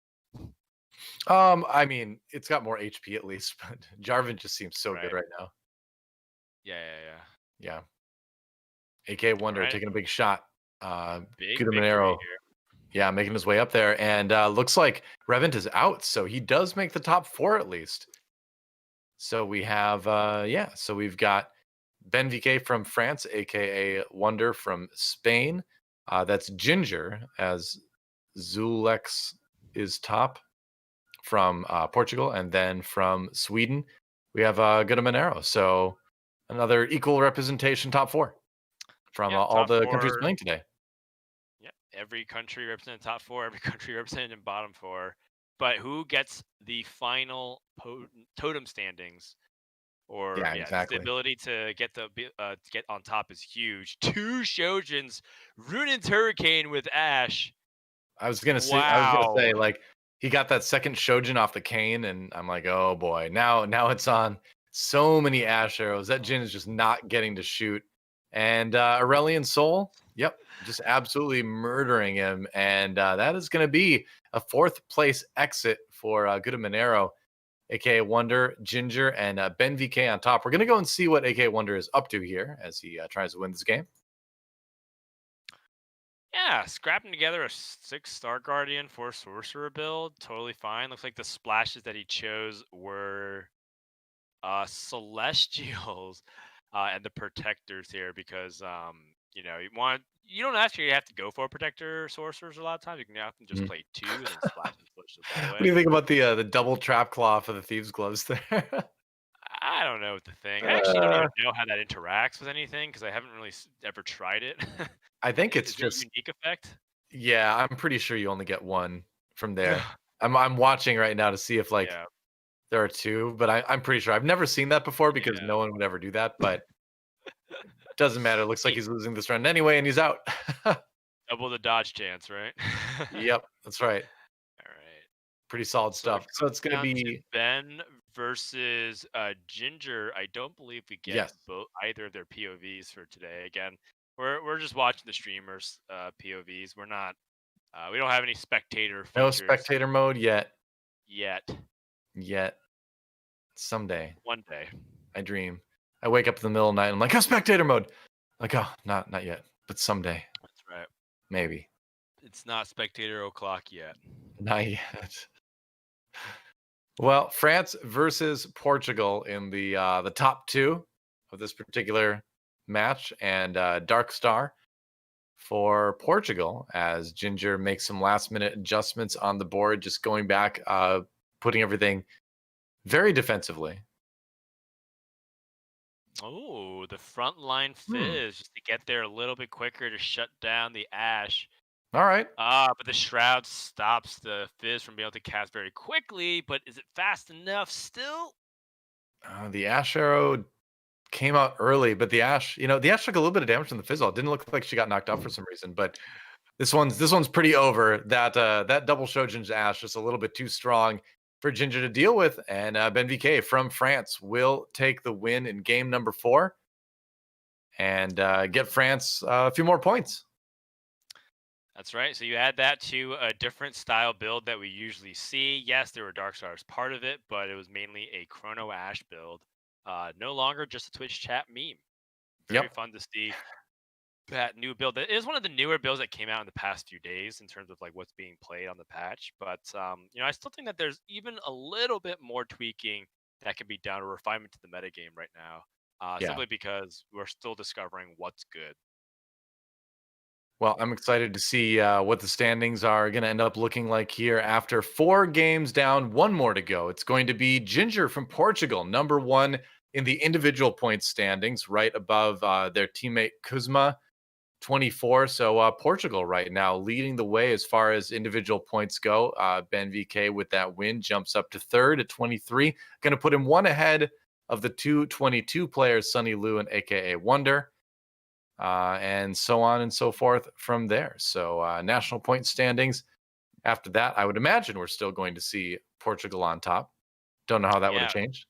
I mean, it's got more HP at least, but Jarvan just seems so good Right. right now. Yeah. Yeah. AKAWonder Right. taking a big shot. Big victory GuttaManero, here. yeah, making his way up there. And looks like Reven is out, so he does make the top 4 at least. So we have, so we've got BenVK from France, AKAWonder from Spain. That's Ginger, as Zulex is top from Portugal. And then from Sweden, we have GuttaManero. So another equal representation, top 4 from Yep, all top the countries 4. playing today. Yep, every country represented top 4, every country represented in bottom 4. But who gets the final totem standings? Or Yeah, just the exactly. ability to get on top is huge. 2 Shojins, Ruined Hurricane with Ash. I was gonna Wow. say, like, he got that second Shojin off the cane, and I'm like, oh boy, now it's on. So many Ash arrows. That Jin is just not getting to shoot. And Aurelion Soul, yep, just absolutely murdering him. And that is gonna be a 4th place exit for GuttaManero, AKAWonder, Ginger, and BenVK on top. We're gonna go and see what AKAWonder is up to here as he tries to win this game. Yeah, scrapping together a 6 Star Guardian for Sorcerer build, totally fine. Looks like the splashes that he chose were Celestials and the Protectors here because you don't actually have to go for Protector Sorcerers a lot of times. You can often just play 2 and then splash and push this all the What do way. you think about the double trap claw for the thieves gloves there? I don't know what the thing. I actually don't even know how that interacts with anything because I haven't really ever tried it. I think it's Is it a just, unique effect? yeah, I'm pretty sure you only get one from there. I'm watching right now to see if like Yeah, there are 2, but I'm pretty sure I've never seen that before because yeah. no one would ever do that. But doesn't matter. It looks like Hey, he's losing this round anyway, and he's out. double the dodge chance, right? Yep, that's right. All right. Pretty solid So it stuff. So comes it's gonna down to be Ben versus Ginger. I don't believe we get yes, both either of their POVs for today. Again, we're just watching the streamers' POVs. We're not. We don't have any spectator no features spectator mode yet. yet. Yet someday, One day. I dream. I wake up in the middle of the night. And I'm like, oh, spectator mode. Like, oh, not yet, but someday, That's right. maybe. It's not spectator o'clock yet. Not yet. Well, France versus Portugal in the top 2 of this particular match, and Dark Star for Portugal as Ginger makes some last-minute adjustments on the board, just going back, putting everything very defensively. Oh, the front line fizz just to get there a little bit quicker to shut down the Ash. All right. But the Shroud stops the Fizz from being able to cast very quickly, but is it fast enough still? The Ash arrow came out early, but the Ash took a little bit of damage from the Fizzle. It didn't look like she got knocked out for some reason, but this one's pretty over. That double Shojin's Ash just a little bit too strong for Ginger to deal with, and BenVK from France will take the win in game number 4 and get France a few more points. That's right. So you add that to a different style build that we usually see. Yes, there were Dark Stars part of it, but it was mainly a Chrono Ash build. No longer just a Twitch chat meme. Very fun to see that new build. It is one of the newer builds that came out in the past few days in terms of like what's being played on the patch. But I still think that there's even a little bit more tweaking that can be done or refinement to the metagame right now. Simply because we're still discovering what's good. Well, I'm excited to see what the standings are going to end up looking like here after 4 games down, 1 more to go. It's going to be Ginger from Portugal, number 1 in the individual points standings, right above their teammate Kuzma, 24. So Portugal right now leading the way as far as individual points go. BenVK with that win jumps up to 3rd at 23. Going to put him 1 ahead of the 222 players, Sunny Lu and AKAWonder. and so on and so forth from there. So national point standings. After that, I would imagine we're still going to see Portugal on top. Don't know how that would have Yeah, changed.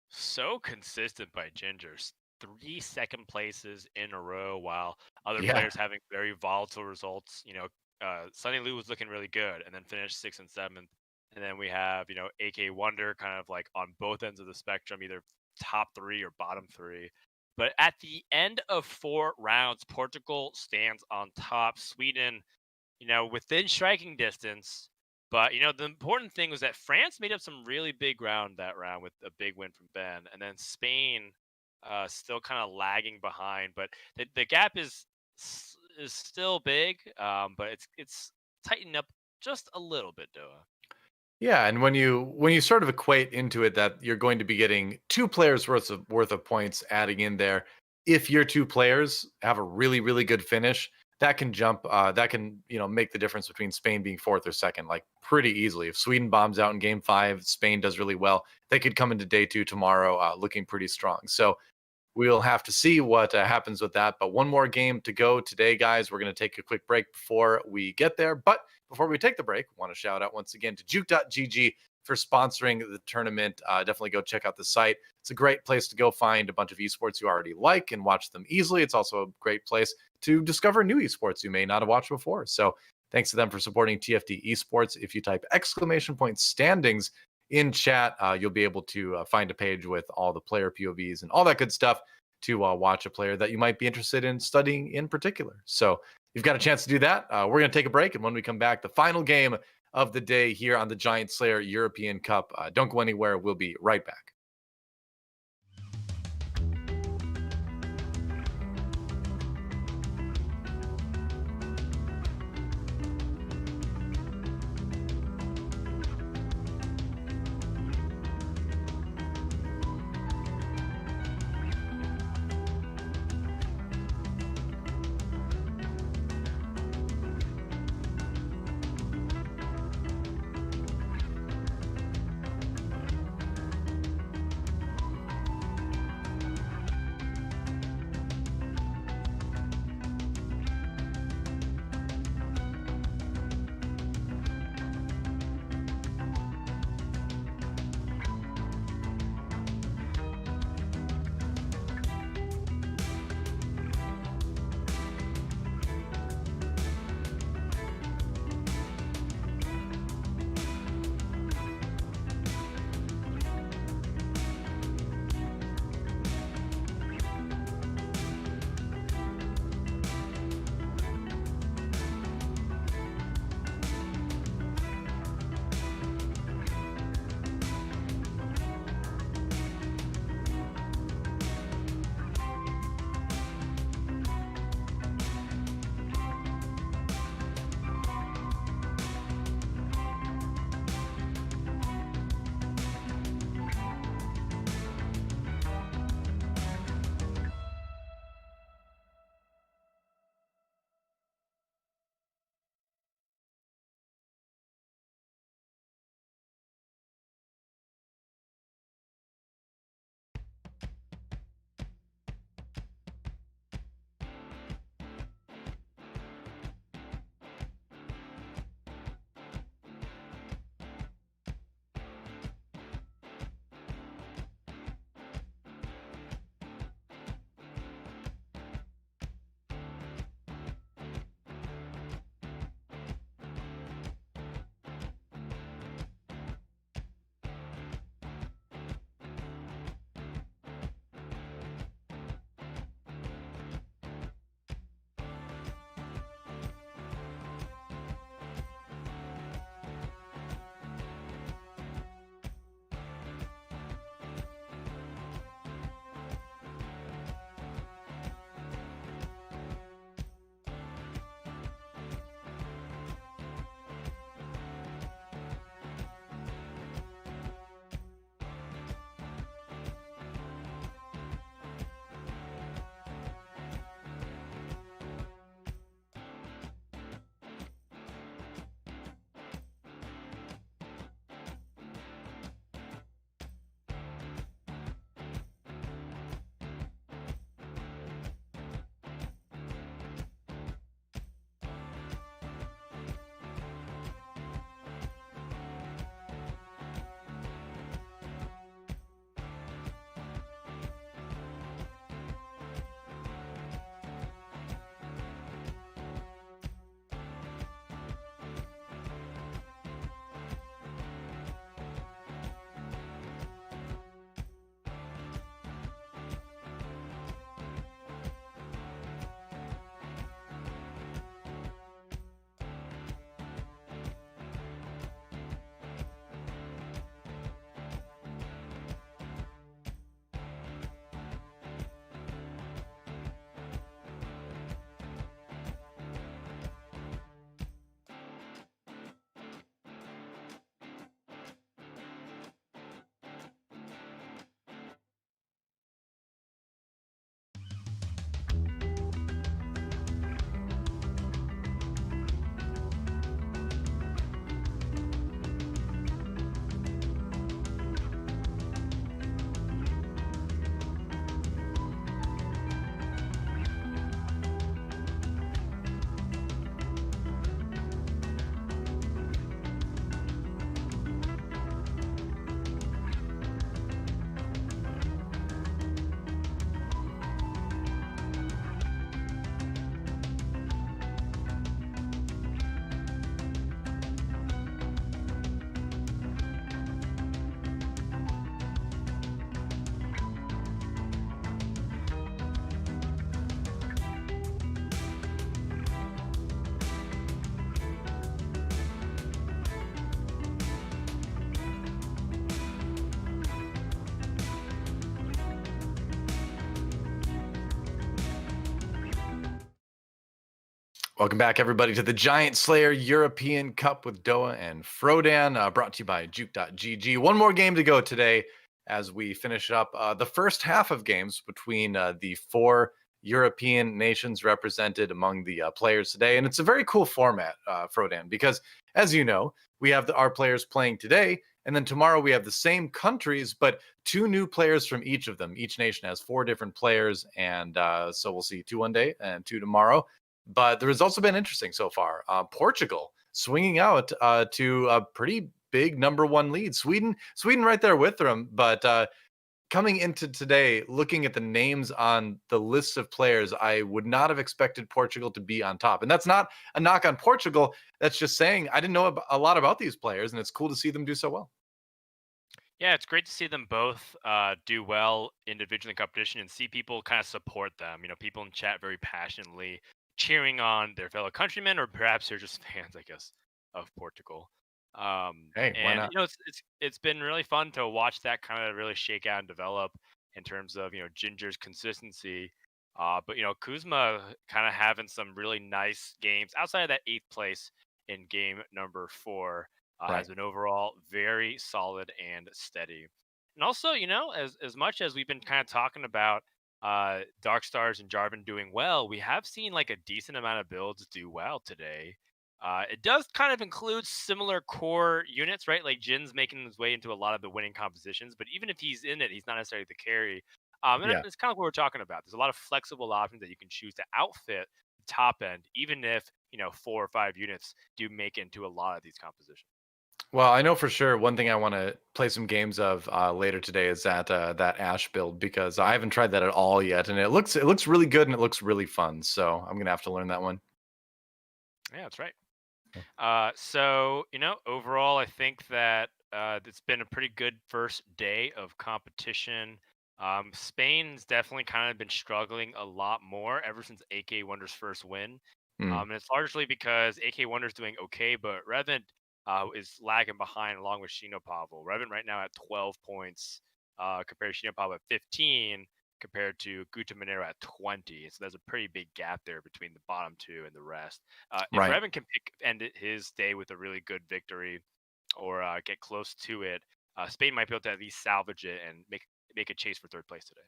so consistent by Gingers. 3 second places in a row, while other Yeah, players having very volatile results. Sunny Lou was looking really good, and then finished 6th and 7th. And then we have AKAWonder kind of like on both ends of the spectrum, either top 3 or bottom 3. But at the end of 4 rounds, Portugal stands on top. Sweden, within striking distance. But the important thing was that France made up some really big ground that round with a big win from Ben, and then Spain still kind of lagging behind. But the gap is still big, but it's tightened up just a little bit, Doa. yeah, and when you sort of equate into it that you're going to be getting 2 players worth of points adding in there, if your 2 players have a really really good finish, that can make the difference between Spain being fourth or second like pretty easily. If Sweden bombs out in game 5, Spain does really well, they could come into day 2 tomorrow looking pretty strong. So we'll have to see what happens with that. But one more game to go today, guys. We're going to take a quick break before we get there. But before we take the break, I want to shout out once again to juke.gg for sponsoring the tournament. Definitely go check out the site. It's a great place to go find a bunch of esports you already like and watch them easily. It's also a great place to discover new esports you may not have watched before. So thanks to them for supporting TFT Esports. If you type !standings in chat, you'll be able to find a page with all the player POVs and all that good stuff to watch a player that you might be interested in studying in particular. So you've got a chance to do that. We're going to take a break. And when we come back, the final game of the day here on the Giant Slayer European Cup. Don't go anywhere. We'll be right back. Welcome back, everybody, to the Giant Slayer European Cup with DoA and Frodan, brought to you by juke.gg. One more game to go today as we finish up the first half of games between the four European nations represented among the players today. And it's a very cool format, Frodan, because as you know, we have our players playing today, and then tomorrow we have the same countries, but two new players from each of them. Each nation has four different players, and so we'll see two one day and two tomorrow. But the results have been interesting so far. Portugal swinging out to a pretty big #1 lead. Sweden right there with them. But coming into today, looking at the names on the list of players, I would not have expected Portugal to be on top. And that's not a knock on Portugal. That's just saying I didn't know a lot about these players, and it's cool to see them do so well. Yeah, it's great to see them both do well individually in competition and see people kind of support them. People in chat very passionately cheering on their fellow countrymen, or perhaps they're just fans, I guess, of Portugal. Hey, why And not? it's been really fun to watch that kind of really shake out and develop in terms of Ginger's consistency. But Kuzma kind of having some really nice games outside of that 8th place in game number 4 Right. has been overall very solid and steady. And also, as much as we've been kind of talking about Dark Stars and Jarvan doing well, we have seen like a decent amount of builds do well today. It does kind of include similar core units, right? Like Jin's making his way into a lot of the winning compositions, but even if he's in it, he's not necessarily the carry. And Yeah. it's kind of what we're talking about. There's a lot of flexible options that you can choose to outfit the top end, even if 4 or 5 units do make it into a lot of these compositions. Well, I know for sure one thing I want to play some games of later today is that Ash build, because I haven't tried that at all yet, and it looks really good and it looks really fun. So I'm gonna have to learn that one. Yeah, that's right. So, overall, I think that it's been a pretty good first day of competition. Spain's definitely kind of been struggling a lot more ever since AKAWonder's first win. Hmm. And it's largely because AKAWonder's doing okay, but Reven is lagging behind along with Shinopavel. Reven right now at 12 points compared to Shinopavel at 15 compared to GuttaManero at 20. So there's a pretty big gap there between the bottom two and the rest. If Right. Reven can end his day with a really good victory or get close to it, Spain might be able to at least salvage it and make a chase for 3rd place today.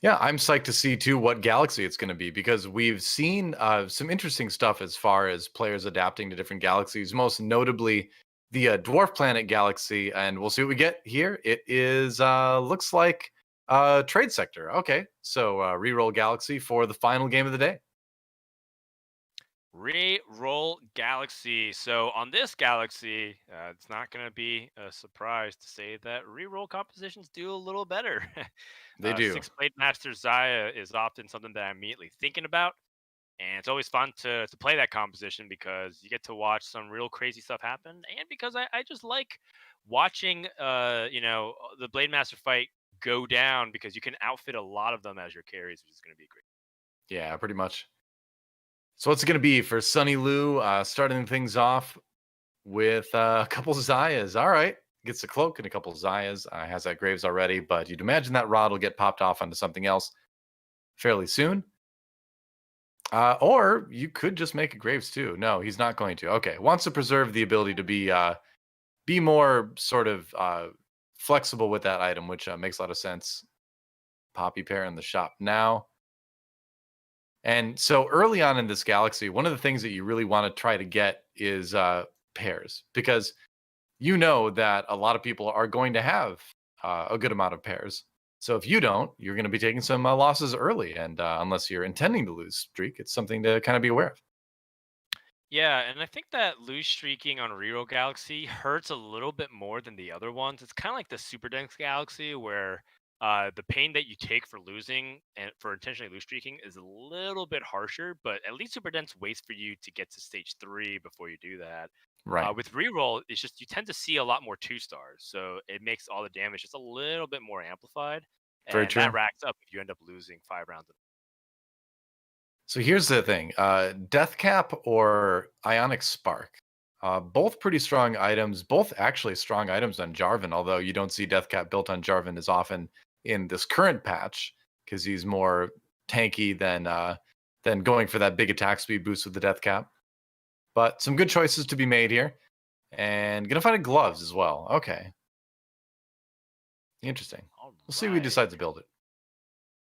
Yeah, I'm psyched to see too what galaxy it's going to be, because we've seen some interesting stuff as far as players adapting to different galaxies, most notably the dwarf planet galaxy, and we'll see what we get here. It is looks like trade sector. Okay, so reroll galaxy for the final game of the day. Re-roll Galaxy. So on this Galaxy, it's not going to be a surprise to say that re-roll compositions do a little better. They do. 6 Blade Master Zaya is often something that I'm immediately thinking about. And it's always fun to play that composition because you get to watch some real crazy stuff happen. And because I just like watching, the Blade Master fight go down because you can outfit a lot of them as your carries, which is going to be great. Yeah, pretty much. So what's it going to be for Sunny Lou? Starting things off with a couple Zayas. All right. Gets a cloak and a couple Zayas. Has that Graves already, but you'd imagine that Rod will get popped off onto something else fairly soon. Or you could just make a Graves too. No, he's not going to. Okay. Wants to preserve the ability to be more sort of flexible with that item, which makes a lot of sense. Poppy pair in the shop now. And so early on in this galaxy, one of the things that you really want to try to get is pairs, because you know that a lot of people are going to have a good amount of pairs. So if you don't, you're going to be taking some losses early. And unless you're intending to lose streak, it's something to kind of be aware of. Yeah, and I think that loose streaking on Reroll Galaxy hurts a little bit more than the other ones. It's kind of like the Super Dense Galaxy, where the pain that you take for losing and for intentionally loose streaking is a little bit harsher, but at least Super Dense waits for you to get to stage 3 before you do that. Right. With Reroll, it's just you tend to see a lot more 2 stars, so it makes all the damage just a little bit more amplified, Very and that true. racks up if you end up losing 5 rounds. So here's the thing, Death Cap or Ionic Spark. Both pretty strong items, both actually strong items on Jarvan, although you don't see Death Cap built on Jarvan as often in this current patch because he's more tanky than than going for that big attack speed boost with the death cap. But some good choices to be made here. And gonna find a gloves as well. Okay. Interesting. All We'll see if we right. decide to build it.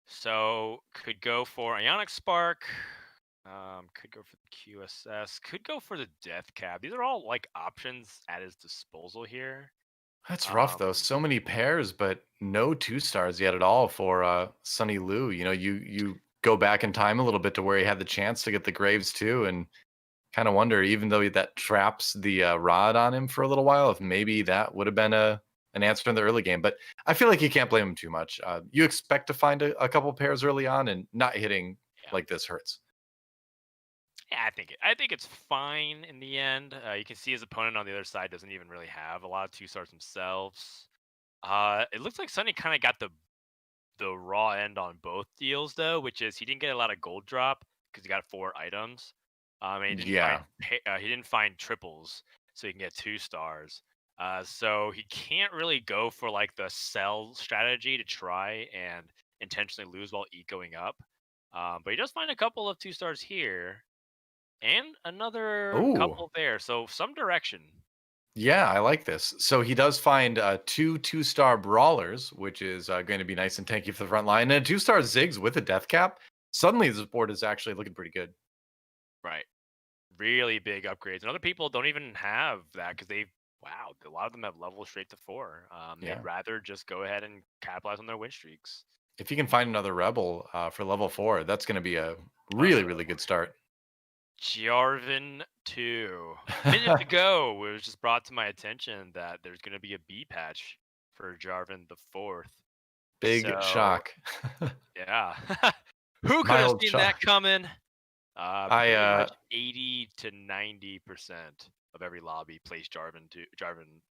So could go for Ionic Spark. Could go for the QSS. Could go for the Death Cab. These are all like options at his disposal here. That's rough though. Um, So many pairs, but no 2-stars yet at all for Sunny Lou. You know, you go back in time a little bit to where he had the chance to get the Graves too, and kind of wonder, even though that traps the rod on him for a little while, if maybe that would have been an answer in the early game. But I feel like you can't blame him too much. You expect to find a couple pairs early on, and not hitting yeah. like this hurts. Yeah, I think it's fine in the end. You can see his opponent on the other side doesn't even really have a lot of 2-stars themselves. It looks like Sunny kind of got the raw end on both deals though, which is he didn't get a lot of gold drop because he got 4 items. And Yeah. he didn't find triples, so he can get 2-stars. So he can't really go for like the sell strategy to try and intentionally lose while ecoing up. But he does find a couple of 2-stars here and another Oh, couple there. So some direction. yeah, I like this. So he does find 2 2-star brawlers, which is going to be nice and tanky for the front line, and a 2-star Ziggs with a death cap. Suddenly, this board is actually looking pretty good. Right. Really big upgrades. And other people don't even have that because wow, a lot of them have levels straight to 4. Yeah. They'd rather just go ahead and capitalize on their win streaks. If you can find another rebel for level 4, that's going to be a really, really good start. Jarvan 2. Minute to go, it was just brought to my attention that there's going to be a B patch for Jarvan the 4th. Big shock. Yeah. Who could have Mild seen shock. that coming? Pretty I much 80 to 90% of every lobby plays Jarvan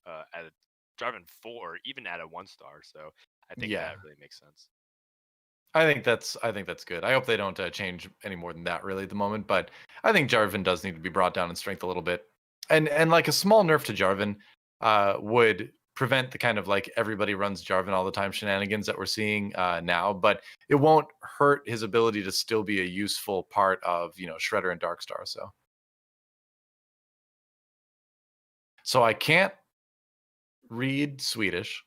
at a Jarvan 4, even at a 1-star. So I think Yeah. that really makes sense. I think that's good. I hope they don't change any more than that really at the moment, but I think Jarvan does need to be brought down in strength a little bit. And like a small nerf to Jarvan would prevent the kind of like everybody runs Jarvan all the time shenanigans that we're seeing now, but it won't hurt his ability to still be a useful part of, you know, Shredder and Darkstar. So I can't read Swedish.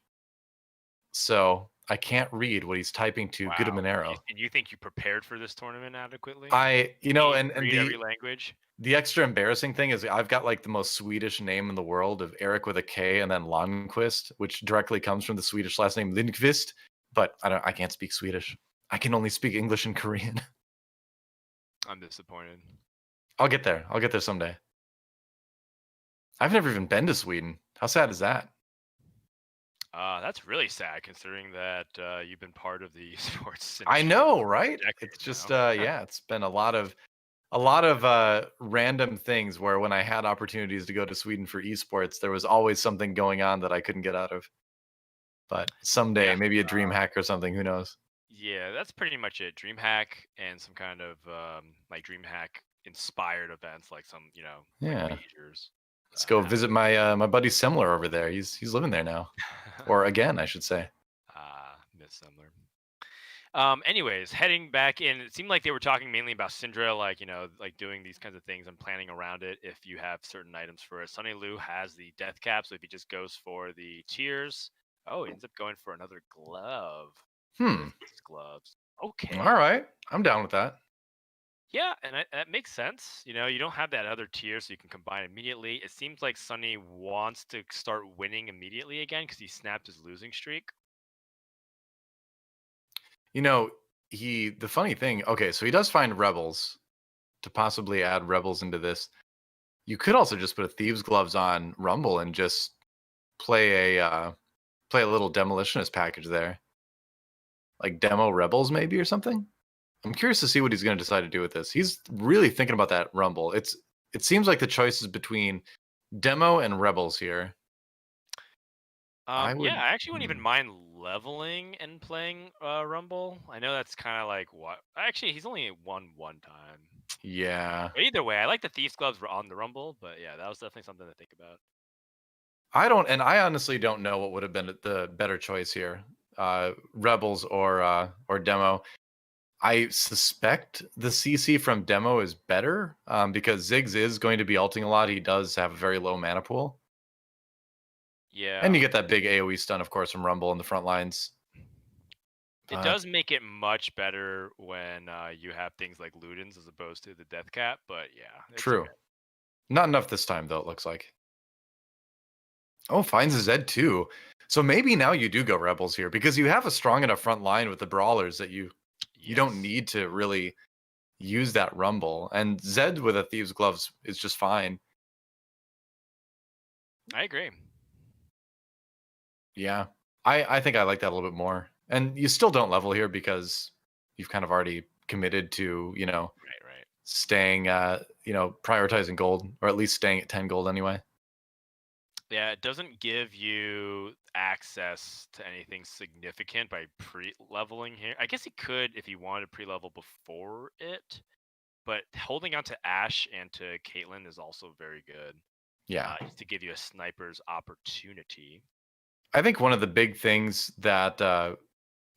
So I can't read what he's typing to Wow. GuttaManero. And you think you prepared for this tournament adequately? You know, Can and read every language. the extra embarrassing thing is I've got like the most Swedish name in the world of Eric with a K and then Lundqvist, which directly comes from the Swedish last name Lindqvist. But I can't speak Swedish. I can only speak English and Korean. I'm disappointed. I'll get there. I'll get there someday. I've never even been to Sweden. How sad is that? That's really sad considering that you've been part of the esports industry. I know, right? Decades It's just now. yeah, it's been a lot of random things where when I had opportunities to go to Sweden for esports, there was always something going on that I couldn't get out of. But someday, Yeah, maybe a dream hack or something, who knows? Yeah, that's pretty much it. DreamHack and some kind of like DreamHack inspired events, like some Yeah. like majors. Let's go visit my my buddy Semler over there. He's living there now. Or again, I should say. Miss Semler. Anyways, heading back in, it seemed like they were talking mainly about Syndra, like like doing these kinds of things and planning around it. If you have certain items for it, Sunny Lou has the death cap, so if he just goes for the tears, he ends up going for another glove. These gloves. Okay. All right. I'm down with that. Yeah, and that makes sense. You don't have that other tier, so you can combine immediately. It seems like Sunny wants to start winning immediately again because he snapped his losing streak. You know, the funny thing, okay, so he does find rebels to possibly add rebels into this. You could also just put a Thieves Gloves on Rumble and just play a little demolitionist package there. Like demo rebels maybe or something. I'm curious to see what he's going to decide to do with this. He's really thinking about that Rumble. It seems like the choice is between demo and rebels here. I actually wouldn't even mind leveling and playing Rumble. I know that's kind of like what. Actually, he's only won one time. Yeah. But either way, I like the Thieves Gloves on the Rumble, but yeah, that was definitely something to think about. I honestly don't know what would have been the better choice here. Rebels or demo. I suspect the CC from demo is better because Ziggs is going to be ulting a lot. He does have a very low mana pool. Yeah. And you get that big AoE stun, of course, from Rumble in the front lines. It But does make it much better when you have things like Ludens as opposed to the Death Cap, but yeah, it's true. okay. Not enough this time, though, it looks like. Oh, finds a Zed too. So maybe now you do go Rebels here because you have a strong enough front line with the Brawlers that you don't Yes, need to really use that Rumble. And Zed with a Thieves' Gloves is just fine. I agree. Yeah. I think I like that a little bit more. And you still don't level here because you've kind of already committed to, Right, right. staying prioritizing gold, or at least staying at 10 gold anyway. Yeah, it doesn't give you access to anything significant by pre-leveling here. I guess he could if he wanted to pre-level before it, but holding on to Ashe and to Caitlyn is also very good. Yeah. Just to give you a sniper's opportunity. I think one of the big things that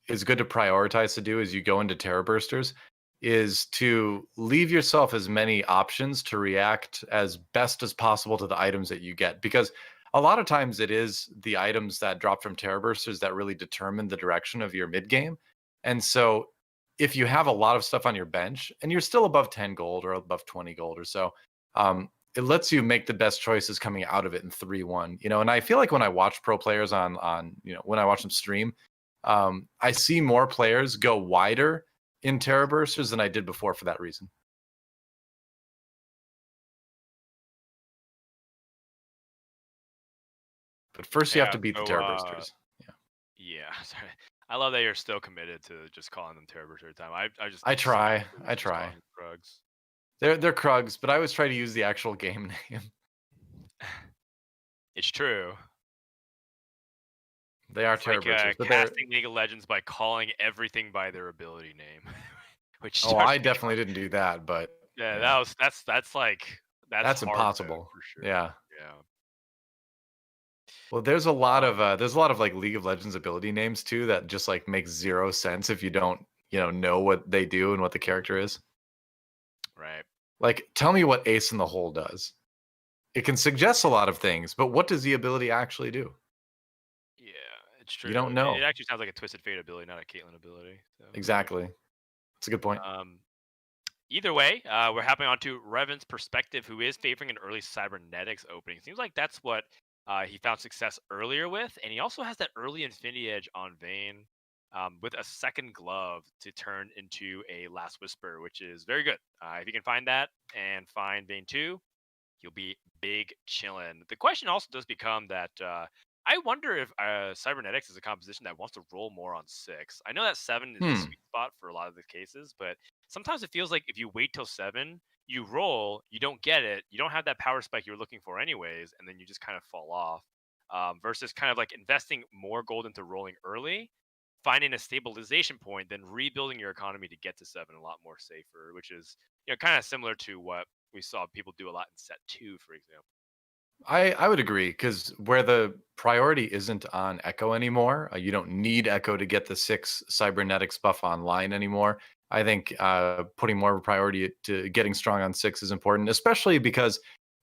is good to prioritize to do as you go into Terror Bursters is to leave yourself as many options to react as best as possible to the items that you get. Because a lot of times it is the items that drop from Terror Bursters that really determine the direction of your mid game. And so if you have a lot of stuff on your bench and you're still above 10 gold or above 20 gold or so, it lets you make the best choices coming out of it in 3-1. And I feel like when I watch pro players on when I watch them stream, I see more players go wider in Terror Bursters than I did before for that reason. But first, you have Yeah, to beat the so Terror Bursters. Yeah, yeah, sorry. I love that you're still committed to just calling them Terror every time. I just I think some try. people I just try. calling them Krugs. They're Krugs, but I always try to use the actual game name. It's true. They are It's Terror like Bursters, but they're. casting League of Legends by calling everything by their ability name, which Oh, starts I to become definitely didn't do that, but yeah. yeah, That's that's hard mode impossible. for sure. Yeah. Yeah. Well, there's a lot Um, of like League of Legends ability names too that just like make zero sense if you don't know what they do and what the character is. right. Like, tell me what Ace in the Hole does. It can suggest a lot of things, but what does the ability actually do? Yeah, it's You true. don't It know. actually sounds like a Twisted Fate ability, not a Caitlyn ability. So. Exactly. That's a good point. Either way, we're hopping on to Reven's perspective, who is favoring an early cybernetics opening. Seems like that's what he found success earlier with, and he also has that early Infinity Edge on Vayne with a second glove to turn into a Last Whisper, which is very good. If you can find that and find Vayne 2, you'll be big chillin'. The question also does become that I wonder if cybernetics is a composition that wants to roll more on 6. I know that 7 is the Hmm. sweet spot for a lot of the cases, but sometimes it feels like if you wait till 7, you roll, you don't get it, you don't have that power spike you're looking for anyways, and then you just kind of fall off. Versus kind of like investing more gold into rolling early, finding a stabilization point, then rebuilding your economy to get to 7 a lot more safer, which is kind of similar to what we saw people do a lot in set 2, for example. I would agree because where the priority isn't on Echo anymore, you don't need Echo to get the 6 cybernetics buff online anymore. I think putting more of a priority to getting strong on 6 is important, especially because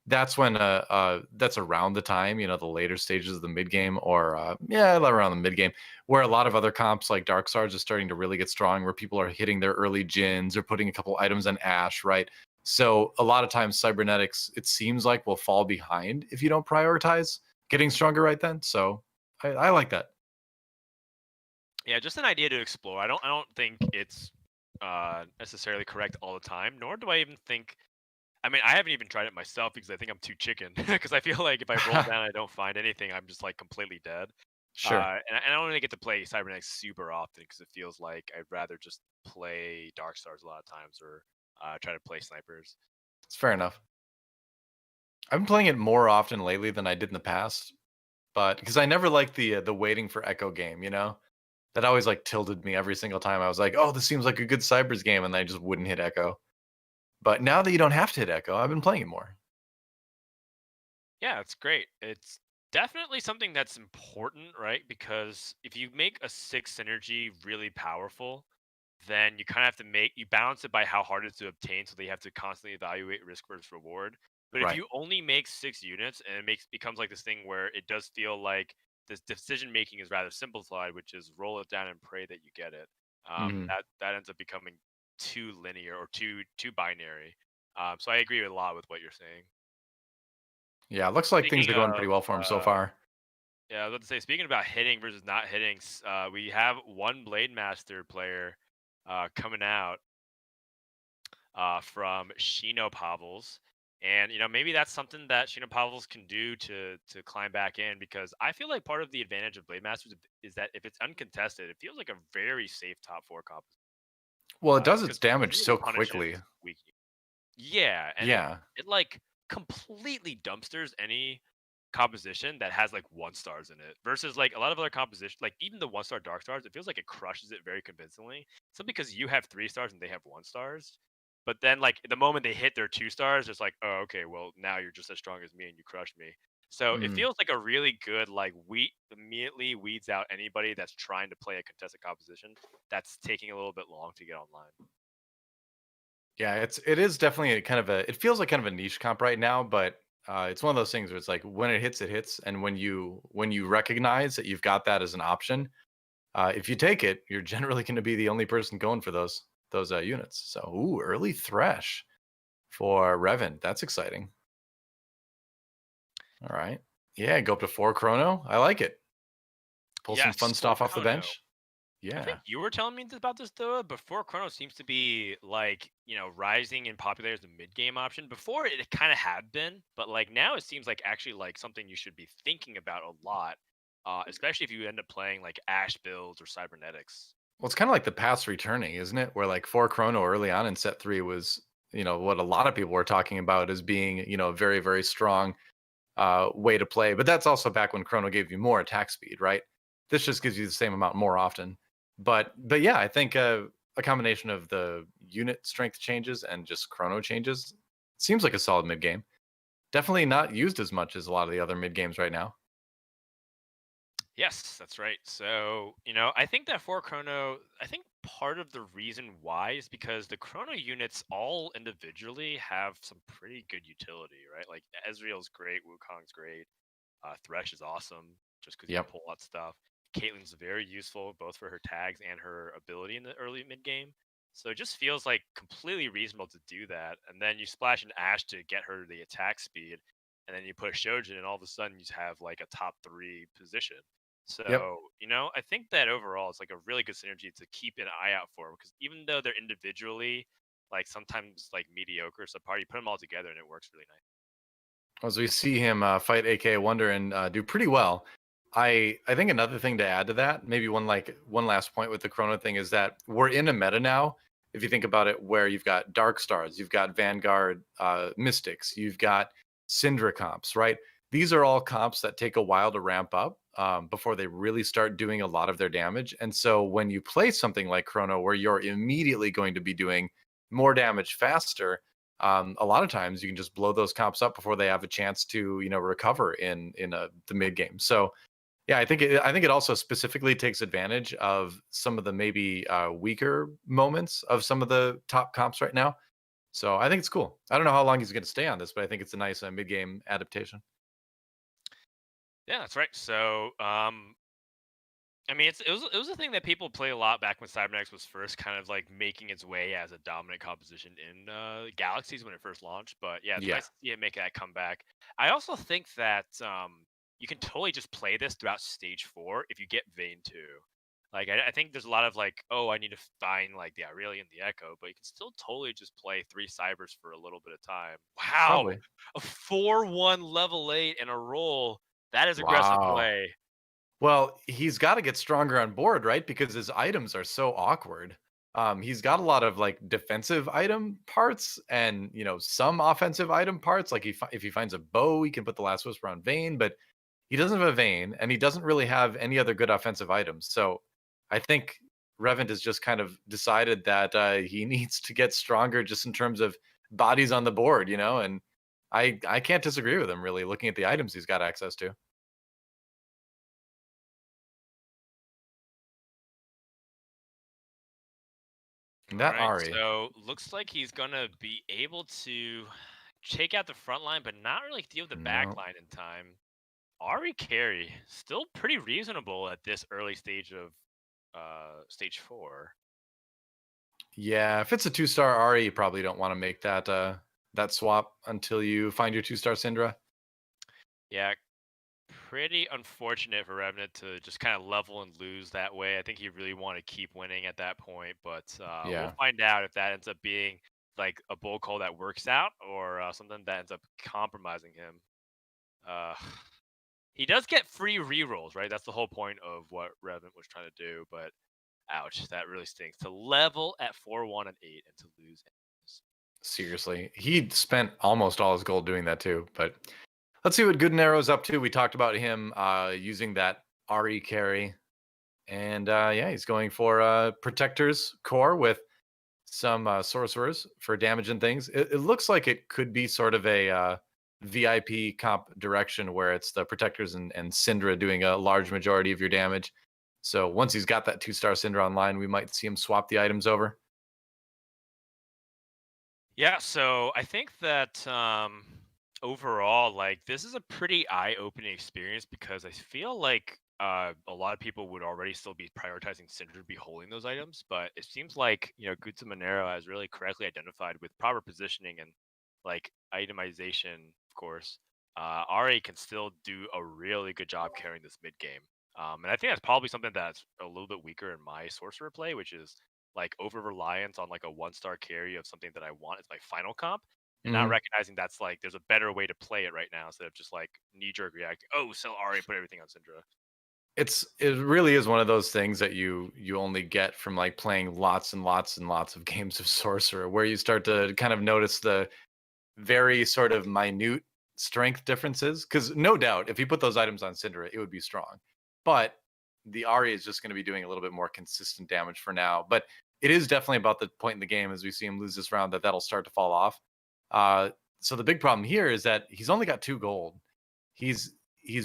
that's when that's around the time, the later stages of the mid game, or around the mid game, where a lot of other comps like Dark Stars are starting to really get strong, where people are hitting their early gins or putting a couple items on Ashe, right? So a lot of times cybernetics, it seems like, will fall behind if you don't prioritize getting stronger right then. So I like that. Yeah, just an idea to explore. I don't think it's necessarily correct all the time, nor do I even think. I mean, I haven't even tried it myself because I think I'm too chicken. Because I feel like if I roll down and I don't find anything, I'm just like completely dead. Sure. And I don't really get to play Cybernetics super often because it feels like I'd rather just play Dark Stars a lot of times or try to play snipers. It's fair enough. I've been playing it more often lately than I did in the past, but because I never liked the waiting for Echo game, that always like tilted me every single time. I was like, oh, this seems like a good Cybers game, and I just wouldn't hit Echo. But now that you don't have to hit Echo, I've been playing it more. Yeah, it's great. It's definitely something that's important, right? Because if you make a 6 synergy really powerful, then you kind of have to you balance it by how hard it is to obtain, so they have to constantly evaluate risk versus reward. But if Right. you only make 6 units, and becomes like this thing where it does feel like this decision making is rather simplified, which is roll it down and pray that you get it. Mhm. That ends up becoming too linear or too binary. So I agree with a lot with what you're saying. Yeah, looks like things Speaking are going of pretty well for him so far. yeah, I was about to say, speaking about hitting versus not hitting, we have one Blade Master player coming out from Shinopavels. And maybe that's something that Shinopavels can do to climb back in, because I feel like part of the advantage of Blade Masters is that if it's uncontested, it feels like a very safe top four comp. Well, it does Just its because it damage really so punishes quickly. weak. Yeah, and it Yeah. it like completely dumpsters any composition that has like 1 stars in it, versus like a lot of other compositions, like even the 1 star dark stars, it feels like it crushes it very convincingly. So because you have 3 stars and they have 1 stars, but then like the moment they hit their 2 stars, it's like, oh, okay, well now you're just as strong as me and you crushed me. So it Mhm. feels like a really good like we immediately weeds out anybody that's trying to play a contested composition that's taking a little bit long to get online. Yeah, it is definitely a kind of a it feels like kind of a niche comp right now, but it's one of those things where it's like when it hits, and when you recognize that you've got that as an option, if you take it, you're generally going to be the only person going for those units. So, ooh, early thresh for Reven. That's exciting. All right, yeah, go up to 4 chrono. I like it. Pull some Yes, fun for stuff off the Chrono. bench. I think Yeah. you were telling me about this though. Before, Chrono seems to be like, rising in popularity as a mid game option. Before it kind of had been, but like now it seems like actually like something you should be thinking about a lot, especially if you end up playing like Ash builds or Cybernetics. Well, it's kind of like the past returning, isn't it? Where like 4 chrono early on in set three was, what a lot of people were talking about as being, a very, very strong way to play. But that's also back when chrono gave you more attack speed, right? This just gives you the same amount more often. But yeah, I think a combination of the unit strength changes and just chrono changes seems like a solid mid game. Definitely not used as much as a lot of the other mid games right now. Yes, that's right. So, I think that for Chrono, I think part of the reason why is because the Chrono units all individually have some pretty good utility, right? Like Ezreal's great, Wukong's great, Thresh is awesome just because you can Yep. pull that stuff. Caitlyn's very useful both for her tags and her ability in the early mid game. So it just feels like completely reasonable to do that. And then you splash an Ashe to get her the attack speed, and then you put Shojin, and all of a sudden you have like a top 3 position. Yep. So, I think that overall it's like a really good synergy to keep an eye out for, because even though they're individually like sometimes like mediocre subpar, you put them all together and it works really nice. As we see him fight AKAWonder and do pretty well. I think another thing to add to that, maybe one last point with the Chrono thing, is that we're in a meta now. If you think about it, where you've got Dark Stars, you've got Vanguard Mystics, you've got Syndra comps, right? These are all comps that take a while to ramp up before they really start doing a lot of their damage. And so when you play something like Chrono, where you're immediately going to be doing more damage faster, a lot of times you can just blow those comps up before they have a chance to recover in the mid game. So yeah, I think it also specifically takes advantage of some of the maybe weaker moments of some of the top comps right now. So I think it's cool. I don't know how long he's going to stay on this, but I think it's a nice mid game adaptation. Yeah, that's right. So, I mean, it was a thing that people play a lot back when Cybernetics was first kind of like making its way as a dominant composition in Galaxies when it first launched. But yeah, it's Yeah. nice to see it make that comeback. I also think that you can totally just play this throughout Stage 4 if you get Vayne too. Like I think there's a lot of like, oh, I need to find like the Aurelion, the Echo, but you can still totally just play 3 Cybers for a little bit of time. Wow, Probably. a 4-1 level 8 and a roll. That is aggressive Wow. play. Well, he's got to get stronger on board, right? Because his items are so awkward. He's got a lot of like defensive item parts and some offensive item parts. Like if he finds a bow, he can put the last whisper on Vayne, but he doesn't have a Vayne, and he doesn't really have any other good offensive items. So I think Revent has just kind of decided that he needs to get stronger just in terms of bodies on the board, and I can't disagree with him really looking at the items he's got access to. All That right, Ari. so looks like he's gonna be able to take out the front line, but not really deal with the back No. line in time. Ari carry still pretty reasonable at this early stage of stage 4. Yeah, if it's a 2-star Ari, you probably don't want to make that swap until you find your 2-star Syndra. Yeah, pretty unfortunate for Revenant to just kind of level and lose that way. I think he really want to keep winning at that point, but we'll Yeah. find out if that ends up being like a bull call that works out or something that ends up compromising him. Uh, he does get free rerolls, right? That's the whole point of what Revenant was trying to do, but ouch, that really stinks. To level at 4-1 and 8 and to lose. Seriously. He spent almost all his gold doing that too. But let's see what GuttaManero's up to. We talked about him using that Ari carry. And yeah, he's going for Protector's core with some sorcerers for damage and things. It looks like it could be sort of a VIP comp direction where it's the Protectors and Syndra doing a large majority of your damage. So once he's got that 2-star Syndra online, we might see him swap the items over. Yeah, so I think that overall, like this is a pretty eye-opening experience because I feel like a lot of people would already still be prioritizing Syndra to be holding those items, but it seems like GuttaManero has really correctly identified with proper positioning and like itemization, of course. Ari can still do a really good job carrying this mid game, and I think that's probably something that's a little bit weaker in my sorcerer play, which is like over reliance on like a 1-star carry of something that I want as my final comp and not Mhm. recognizing that's like there's a better way to play it right now instead of just like knee jerk reacting. Oh, sell Ari, put everything on Syndra. It really is one of those things that you only get from like playing lots and lots and lots of games of Sorcerer, where you start to kind of notice the very sort of minute strength differences. Because no doubt, if you put those items on Syndra, it would be strong. But the Ari is just going to be doing a little bit more consistent damage for now. But it is definitely about the point in the game as we see him lose this round that that'll start to fall off. Uh, so the big problem here is that he's only got 2 gold. He's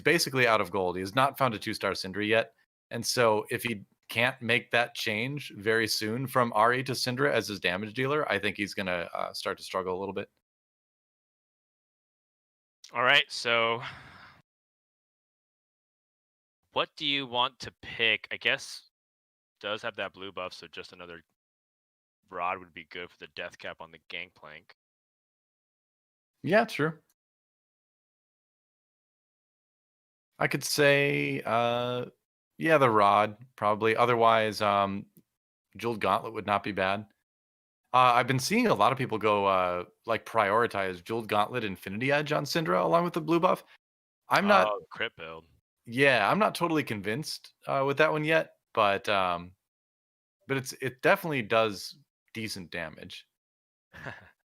basically out of gold. He has not found a 2-star Syndra yet. And so if he can't make that change very soon from Ari to Syndra as his damage dealer, I think he's going to start to struggle a little bit. All right, so what do you want to pick? I guess does have that blue buff, so just another rod would be good for the death cap on the gangplank. Yeah, true. I could say, yeah, the rod probably. Otherwise, Jeweled Gauntlet would not be bad. I've been seeing a lot of people go like prioritize Jeweled Gauntlet Infinity Edge on Syndra along with the blue buff. I'm not, Oh, crit build. yeah, I'm not totally convinced with that one yet, but it definitely does decent damage.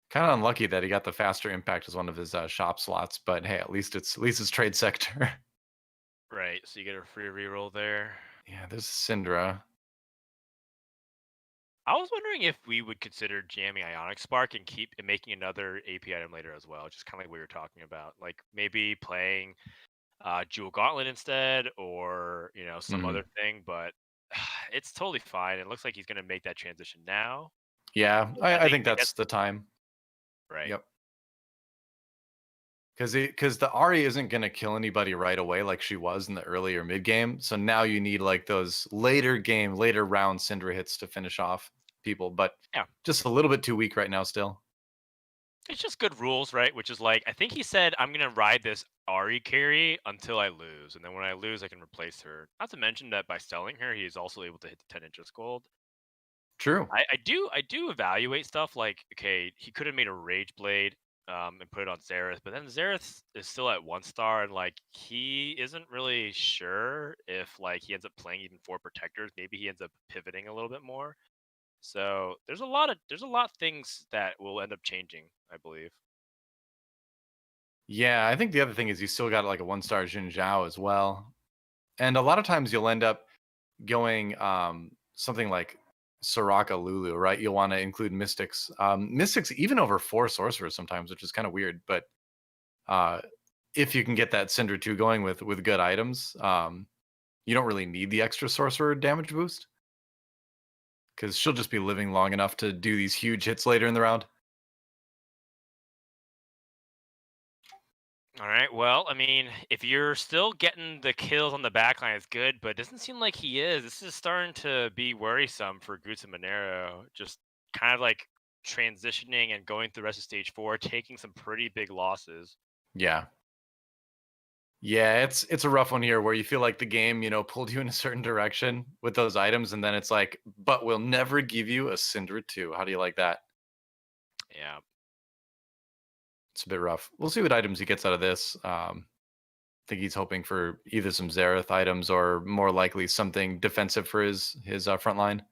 Kind of unlucky that he got the faster impact as one of his shop slots, but hey, at least it's trade sector. Right, so you get a free reroll there. Yeah, there's Syndra. I was wondering if we would consider jamming Ionic Spark and keep and making another AP item later as well, just kind of like we were talking about. Like maybe playing Jewel Gauntlet instead, or some Mhm. other thing. But it's totally fine. It looks like he's gonna make that transition now. Yeah, I I think think I guess that's the time. right. Yep. Because the Ari isn't gonna kill anybody right away like she was in the earlier mid game. So now you need like those later round Syndra hits to finish off people, but Yeah, just a little bit too weak right now still. it's just good rules, right? Which is like I think he said I'm gonna ride this Ari carry until I lose, and then when I lose, I can replace her. Not to mention that by selling her, he is also able to hit the 10 inches gold. True. I do evaluate stuff like okay, he could have made a Rage Blade and put it on Zareth, but then Zareth is still at 1 star and like he isn't really sure if like he ends up playing even 4 protectors. Maybe he ends up pivoting a little bit more. So there's a lot of things that will end up changing, I believe. Yeah, I think the other thing is you still got like a 1-star Jin Zhao as well. And a lot of times you'll end up going something like Soraka Lulu, right? You'll want to include Mystics. Mystics even over 4 sorcerers sometimes, which is kind of weird, but uh if you can get that Cinder 2 going with good items, you don't really need the extra sorcerer damage boost. because she'll just be living long enough to do these huge hits later in the round. All right. Well, I mean, if you're still getting the kills on the backline, it's good, but it doesn't seem like he is. This is starting to be worrisome for GuttaManero. Just kind of like transitioning and going through the rest of stage 4, taking some pretty big losses. Yeah. Yeah, it's a rough one here where you feel like the game, pulled you in a certain direction with those items, and then it's like, but we'll never give you a Syndra 2. How do you like that? Yeah. It's a bit rough. We'll see what items he gets out of this. I think he's hoping for either some Xerath items or more likely something defensive for his front line.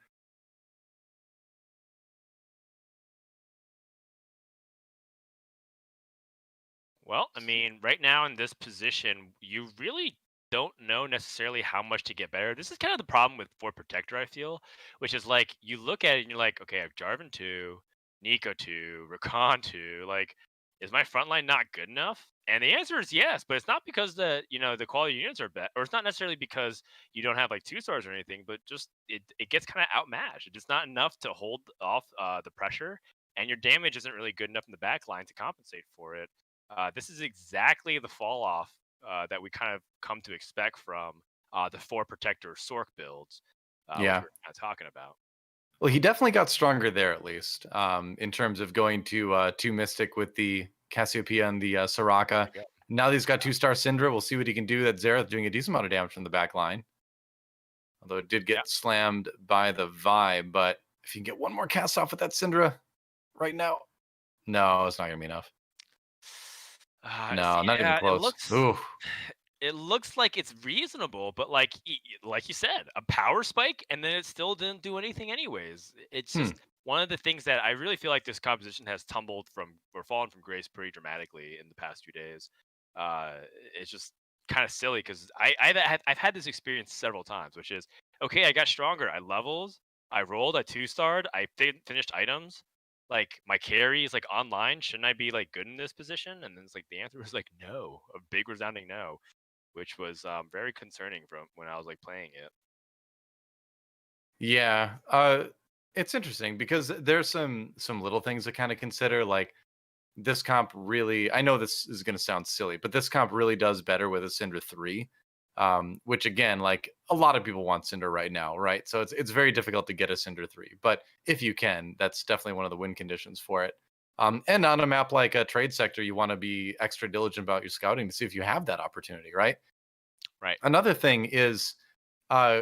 Well, I mean, right now in this position, you really don't know necessarily how much to get better. This is kind of the problem with Fort Protector, I feel, which is like you look at it and you're like, okay, I have Jarvan 2, Nico 2, Rakan 2. Like, is my front line not good enough? And the answer is yes, but it's not because the quality units are bad, or it's not necessarily because you don't have like 2 stars or anything, but just it gets kind of outmatched. It's not enough to hold off the pressure, and your damage isn't really good enough in the back line to compensate for it. This is exactly the fall off that we kind of come to expect from the 4 Protector Sork builds, which Yeah. we're kind of talking about. Well, he definitely got stronger there at least, in terms of going to 2 Mystic with the Cassiopeia and the Soraka. There you Now that he's got 2-star Syndra, we'll see what he can do. That Xerath doing a decent amount of damage from the back line. Although it did go. get slammed by the Vibe, but if you can get one more cast off with that Syndra right now, no, it's not going to be enough. No, not even Yeah, close. Ooh. it looks like it's reasonable, but like you said, a power spike, and then it still didn't do anything anyways. It's Hmm. just one of the things that I really feel like this composition has tumbled from or fallen from grace pretty dramatically in the past few days. Uh, it's just kind of silly because I've had this experience several times, which is okay. I got stronger. I leveled. I rolled. I 2-starred. I finished items. Like my carry is like online. Shouldn't I be like good in this position? And then it's like the answer was like no, a big resounding no, which was very concerning from when I was like playing it. Yeah. It's interesting because there's some little things to kind of consider. Like this comp really, I know this is going to sound silly, but this comp really does better with a Syndra 3. Which again, like a lot of people want Syndra right now, right? So it's very difficult to get a Syndra 3. But if you can, that's definitely one of the win conditions for it. And on a map like a trade sector, you want to be extra diligent about your scouting to see if you have that opportunity, right? Right. Another thing is uh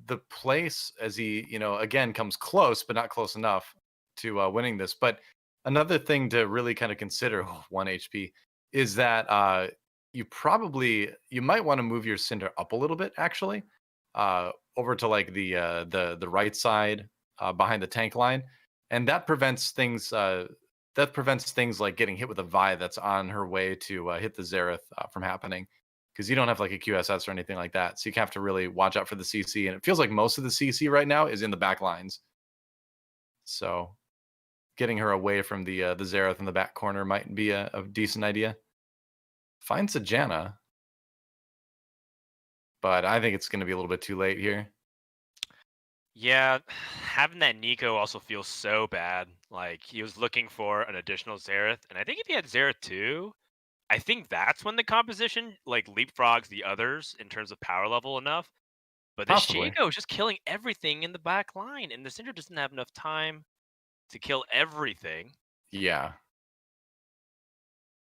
the place as he, again comes close, but not close enough to winning this. But another thing to really kind of consider, 1 HP, is that you might want to move your Cinder up a little bit, actually, over to like the right side behind the tank line, and that prevents things. That prevents things like getting hit with a Vi that's on her way to hit the Xerath from happening, because you don't have like a QSS or anything like that. So you have to really watch out for the CC. And it feels like most of the CC right now is in the back lines. So getting her away from the Xerath in the back corner might be a decent idea. Finds Sajana, but I think it's going to be a little bit too late here. Yeah, having that Nico also feels so bad. Like he was looking for an additional Xerath, and I think if he had Xerath too, I think that's when the composition like leapfrogs the others in terms of power level enough. But this Possibly. Shaco is just killing everything in the back line, and the Cinder doesn't have enough time to kill everything. Yeah.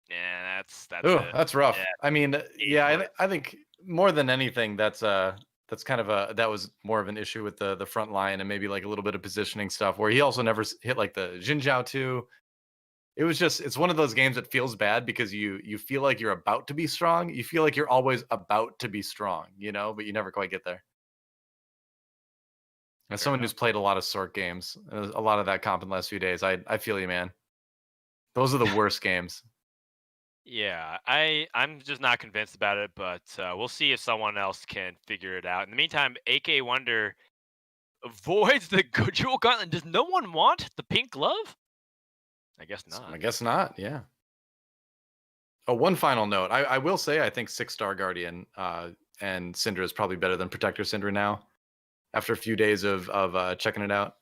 Yeah, that's Oh, it. that's rough. Yeah, I mean, yeah, easily. I think more than anything, that's kind of that was more of an issue with the front line and maybe like a little bit of positioning stuff where he also never hit like the Jinjiao 2. It was just, it's one of those games that feels bad because you feel like you're about to be strong. You feel like you're always about to be strong, but you never quite get there. As Fair someone enough. who's played a lot of Sork games, a lot of that comp in the last few days, I feel you, man. Those are the worst games. Yeah, I'm just not convinced about it, but we'll see if someone else can figure it out. In the meantime, AKAWonder avoids the Jewel Gauntlet. Does no one want the pink glove? I guess I not. guess not. Yeah. Oh, one final note. I will say I think 6-star Guardian and Syndra is probably better than Protector Syndra now. after a few days of checking it out.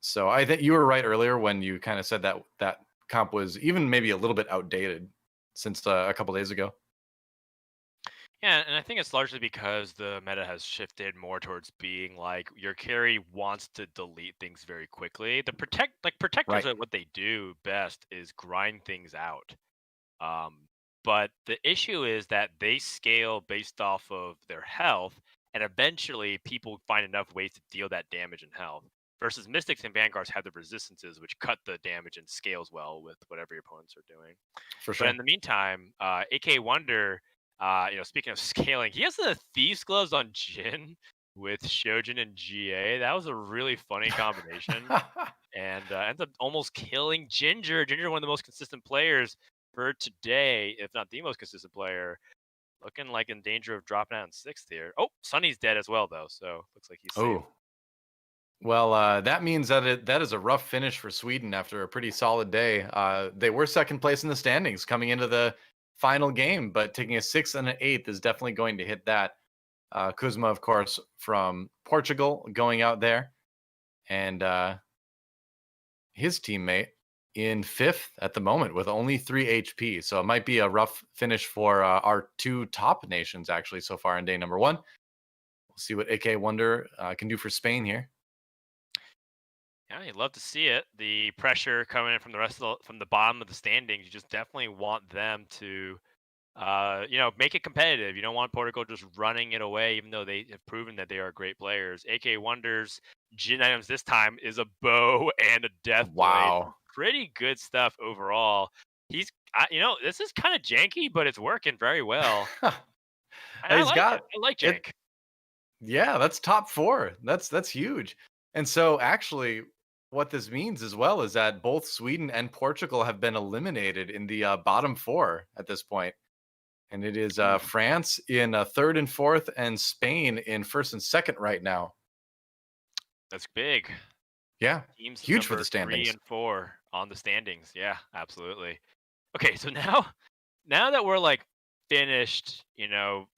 So I think you were right earlier when you kind of said that that comp was even maybe a little bit outdated since a couple days ago. Yeah, and I think it's largely because the meta has shifted more towards being like your carry wants to delete things very quickly. The protectors Right. at what they do best is grind things out. Um, but the issue is that they scale based off of their health, and eventually people find enough ways to deal that damage and health. Versus Mystics and Vanguards have the resistances, which cut the damage and scales well with whatever your opponents are doing. For But in sure. the meantime, AKAWonder, speaking of scaling, he has the Thieves Gloves on Jin with Shojin and GA. That was a really funny combination and ends up almost killing Ginger. Ginger, one of the most consistent players for today, if not the most consistent player, looking like in danger of dropping out in sixth here. Oh, Sunny's dead as well, though, so looks like he's safe. Oh, well, that means that that is a rough finish for Sweden after a pretty solid day. They were second place in the standings coming into the final game, but taking a sixth and an eighth is definitely going to hit that. Kuzma, of course, from Portugal, going out there, and his teammate in fifth at the moment with only 3 HP. So it might be a rough finish for our two top nations actually so far in day number one. We'll see what AKAWonder can do for Spain here. Yeah, you'd love to see it. The pressure coming in from the rest of from the bottom of the standings, you just definitely want them to, make it competitive. You don't want Portugal just running it away, even though they have proven that they are great players. AK Wonder's Jin items this time is a bow and a death blade. Wow. Pretty good stuff overall. This is kind of janky, but it's working very well. I He's like it. got I like it. jank. Yeah, that's top four. That's huge. And so actually what this means as well is that both Sweden and Portugal have been eliminated in the bottom four at this point. And it is Ooh, France in third and fourth and Spain in first and second right now. that's big. Yeah, Teams huge for the number 3 standings. and 4 on the standings. Yeah, absolutely. Okay, so now that we're like finished,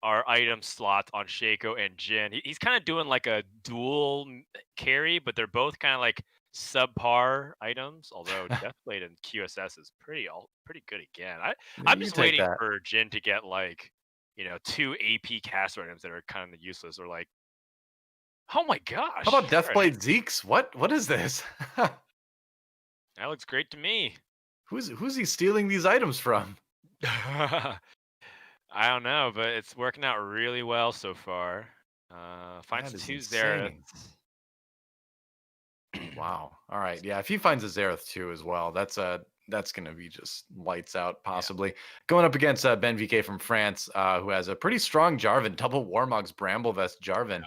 our item slots on Shaco and Jin, he's kind of doing like a dual carry, but they're both kind of like subpar items. Although Deathblade and QSS is pretty good again. I'm You just take waiting that. for Jin to get like two AP caster items that are kind of useless or like, oh my How gosh, about all right, Deathblade Zeeks? What is this? that looks great to me. Who's he stealing these items from? I don't know, but it's working out really well so far. Finds That is two Zereth. insane. Wow. All right. Yeah, if he finds a Zereth too as well, that's gonna be just lights out Yeah. possibly. Going up against BenVK from France, who has a pretty strong Jarvan, double Warmog's Bramble Vest Jarvan.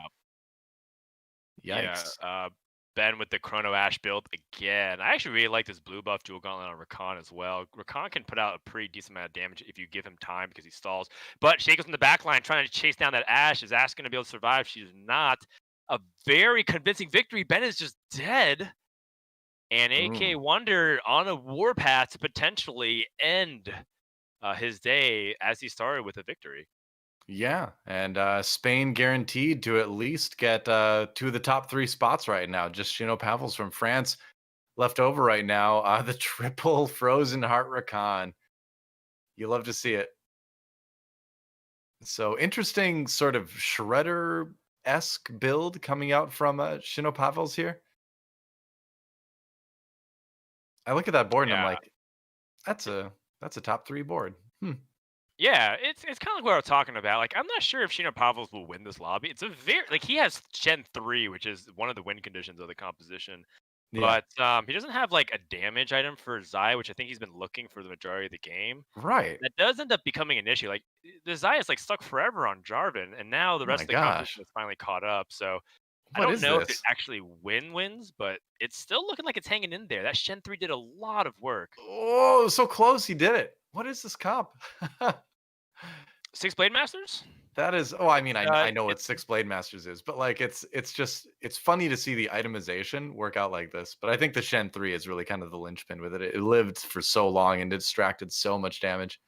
Yeah. Yikes. Ben with the Chrono Ash build again. I actually really like this blue buff dual gauntlet on Rakan as well. Rakan can put out a pretty decent amount of damage if you give him time because he stalls. But Shaco's in the back line trying to chase down that Ash. Is Ash going to be able to survive? She's not. A very convincing victory. Ben is just dead. And Mm. AKAWonder on a warpath to potentially end his day as he started with a victory. Yeah, and Spain guaranteed to at least get two of the top three spots right now. Just Shinopavels from France left over right now. The triple Frozen Heart Rakan. You love to see it. So interesting sort of Shredder-esque build coming out from Shinopavels here. I look at that board and I'm Yeah. like, that's a top three board. Hmm. Yeah, it's kind of like what I was talking about. Like, I'm not sure if Shinopavels will win this lobby. It's a very like he has Gen 3, which is one of the win conditions of the composition. Yeah. But he doesn't have like a damage item for Zai, which I think he's been looking for the majority of the game. Right. That does end up becoming an issue. Like the Zai is like stuck forever on Jarvan, and now the Oh my rest of the composition gosh. is finally caught up. So I What don't is know if it this? actually wins, but it's still looking like it's hanging in there. That Gen 3 did a lot of work. Oh, so close. He did it. What is this comp? Six Blade Masters? That is, oh, I mean, I know what It's Six Blade Masters is, but like it's just it's funny to see the itemization work out like this. But I think the Shen 3 is really kind of the linchpin with it. It lived for so long and it distracted so much damage.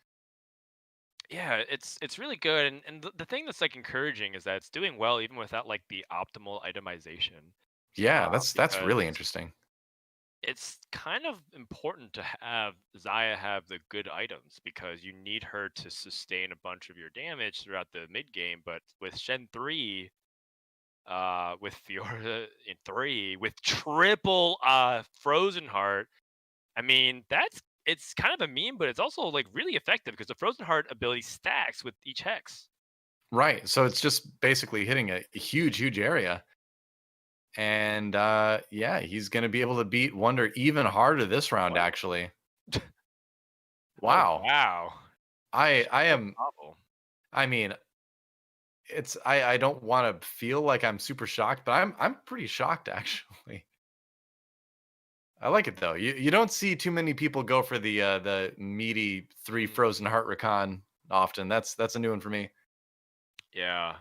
Yeah, it's really good, and the thing that's like encouraging is that it's doing well even without like the optimal itemization, Yeah, that's because really interesting. it's kind of important to have Zaya have the good items because you need her to sustain a bunch of your damage throughout the mid game. But with Shen 3, with Fiora in 3, with triple Frozen Heart, I mean, it's kind of a meme, but it's also like really effective because the Frozen Heart ability stacks with each hex. Right. So it's just basically hitting a huge area. And yeah, he's gonna be able to beat Wonder even harder this round, What? actually. Oh Wow. wow. I am Shinopavels. I mean, I don't want to feel like I'm super shocked, but I'm pretty shocked actually. I like it though. You don't see too many people go for the meaty 3 Mm, frozen heart recon often. That's a new one for me. yeah.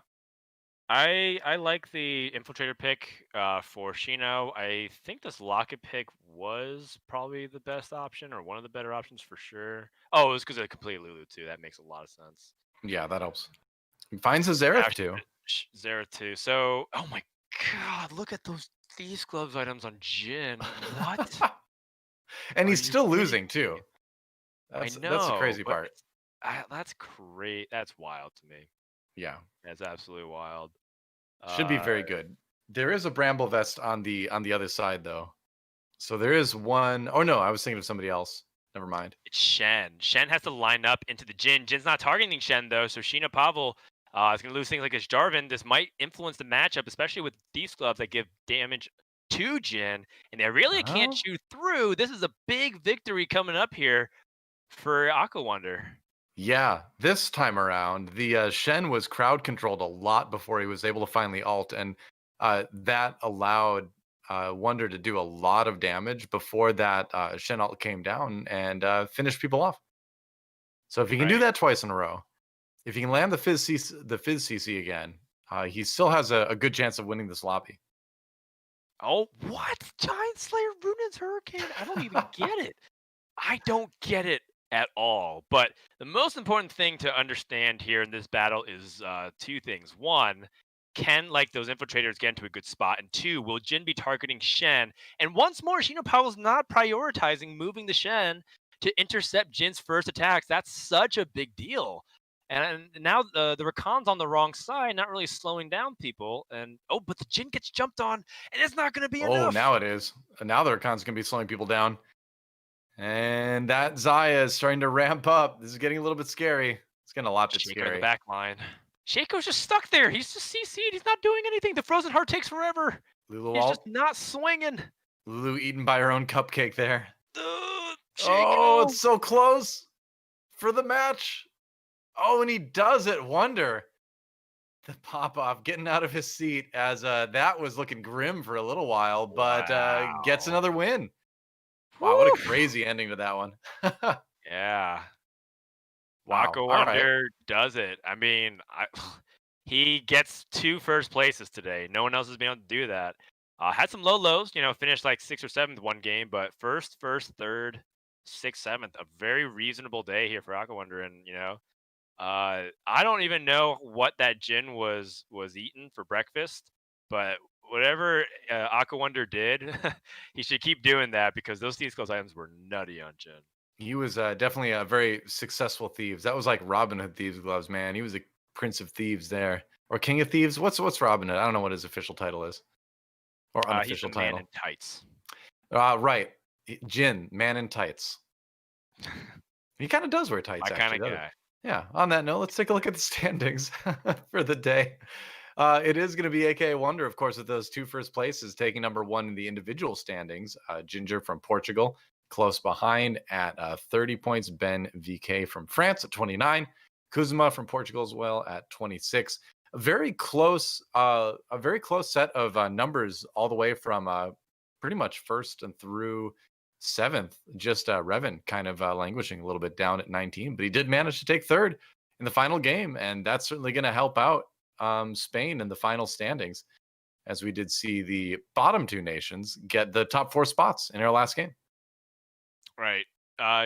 I like the infiltrator pick for Shino. I think this locket pick was probably the best option or one of the better options for sure. Oh, it was because of complete Lulu too. That makes a lot of sense. Yeah, that helps. He finds a Zareth Actually, too. Zera too. So, oh my god, look at these gloves items on Jin. What? And Are he's you still kidding losing me? too. I That's the know, crazy but part. that's great. That's wild to me. Yeah. That's absolutely wild. Should be Uh, very good. There is a bramble vest on the other side though. So there is one oh no, I was thinking of somebody else. Never mind. It's Shen. Shen has to line up into the Jin. Jin's not targeting Shen though, so Shinopavels is going to lose things like his Jarvan. This might influence the matchup, especially with these gloves that give damage to Jin, and they really can't Oh. shoot through. This is a big victory coming up here for AKAWonder. Yeah, this time around, the Shen was crowd controlled a lot before he was able to finally ult, and that allowed Wonder to do a lot of damage before that Shen ult came down and finished people off. So if he can do Right. that twice in a row, if he can land the Fizz CC again, he still has a good chance of winning this lobby. Oh, what? Giant Slayer Runaan's Hurricane? I don't even get it. I don't get it at all. But the most important thing to understand here in this battle is two things. One, can like those infiltrators get into a good spot? And two, will Jin be targeting Shen? And once more, Shinopavels not prioritizing moving the Shen to intercept Jin's first attacks. That's such a big deal. And now the Rakan's on the wrong side, not really slowing down people. And oh, but the Jin gets jumped on, and it's not going to be Oh, enough. now it is. Now the Rakan's going to be slowing people down. And that Zaya is starting to ramp up. This is getting a little bit scary. It's getting a lot bit Shaco in the scary. back line. Shaco's just stuck there. He's just CC'd. He's not doing anything. The frozen heart takes forever. Lulu He's just ult. not swinging. Lulu eaten by her own cupcake there. Oh, Shaco. it's so close for the match. Oh, and he does it. Wonder. The pop off getting out of his seat as that was looking grim for a little while, but gets Wow. another win. Wow, what a Whew. crazy ending to that one. Yeah. Wow. Waka All right. Wonder does it. I mean, he gets 2 first places today. No one else has been able to do that. Had some low lows, finished like 6th or 7th one game, but first, third, 6th, 7th, a very reasonable day here for AKAWonder. And I don't even know what that Jin was eating for breakfast, but whatever AKAWonder did, he should keep doing that because those Thieves Close items were nutty on Jin. He was definitely a very successful thieves. That was like Robin Hood thieves gloves, man. He was a prince of thieves there, or king of thieves. What's Robin Hood? I don't know what his official title is, or He's the unofficial man in title. tights. Right, Jin, man in tights. He kind of does wear tights, My kind actually, of doesn't guy. he? Yeah. On that note, let's take a look at the standings for the day. It is going to be AKAWonder, of course, with those 2 first places taking number 1 in the individual standings. Ginger from Portugal, close behind at 30 points. BenVK from France at 29. Kuzma from Portugal as well at 26. A very close set of numbers all the way from pretty much first and through 7th. Just Reven kind of languishing a little bit down at 19, but he did manage to take 3rd in the final game, and that's certainly going to help out Spain in the final standings, as we did see the bottom 2 nations get the top 4 spots in our last game. Right.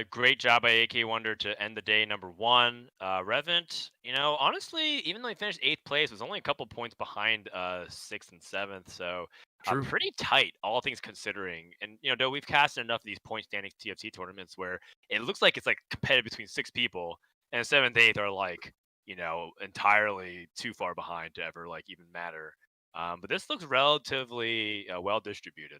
Great job by AKAWonder to end the day number one. Revent, honestly, even though he finished 8th place, was only a couple points behind 6th and 7th. So True. pretty tight, all things considering. And, though we've casted enough of these point standings TFT tournaments where it looks like it's like competitive between 6 people, and 7th, 8th are like, entirely too far behind to ever like even matter. But this looks relatively well distributed.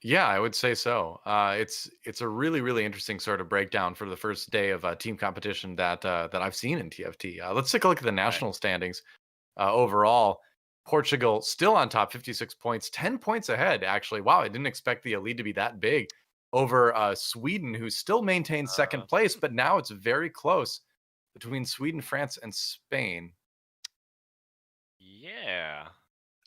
Yeah, I would say so. It's a really interesting sort of breakdown for the first day of team competition that I've seen in TFT. Let's take a look at the Right. national standings. Overall, Portugal still on top, 56 points, 10 points ahead. Actually, wow, I didn't expect the lead to be that big over Sweden, who still maintains second place, but now it's very close between Sweden, France, and Spain. Yeah.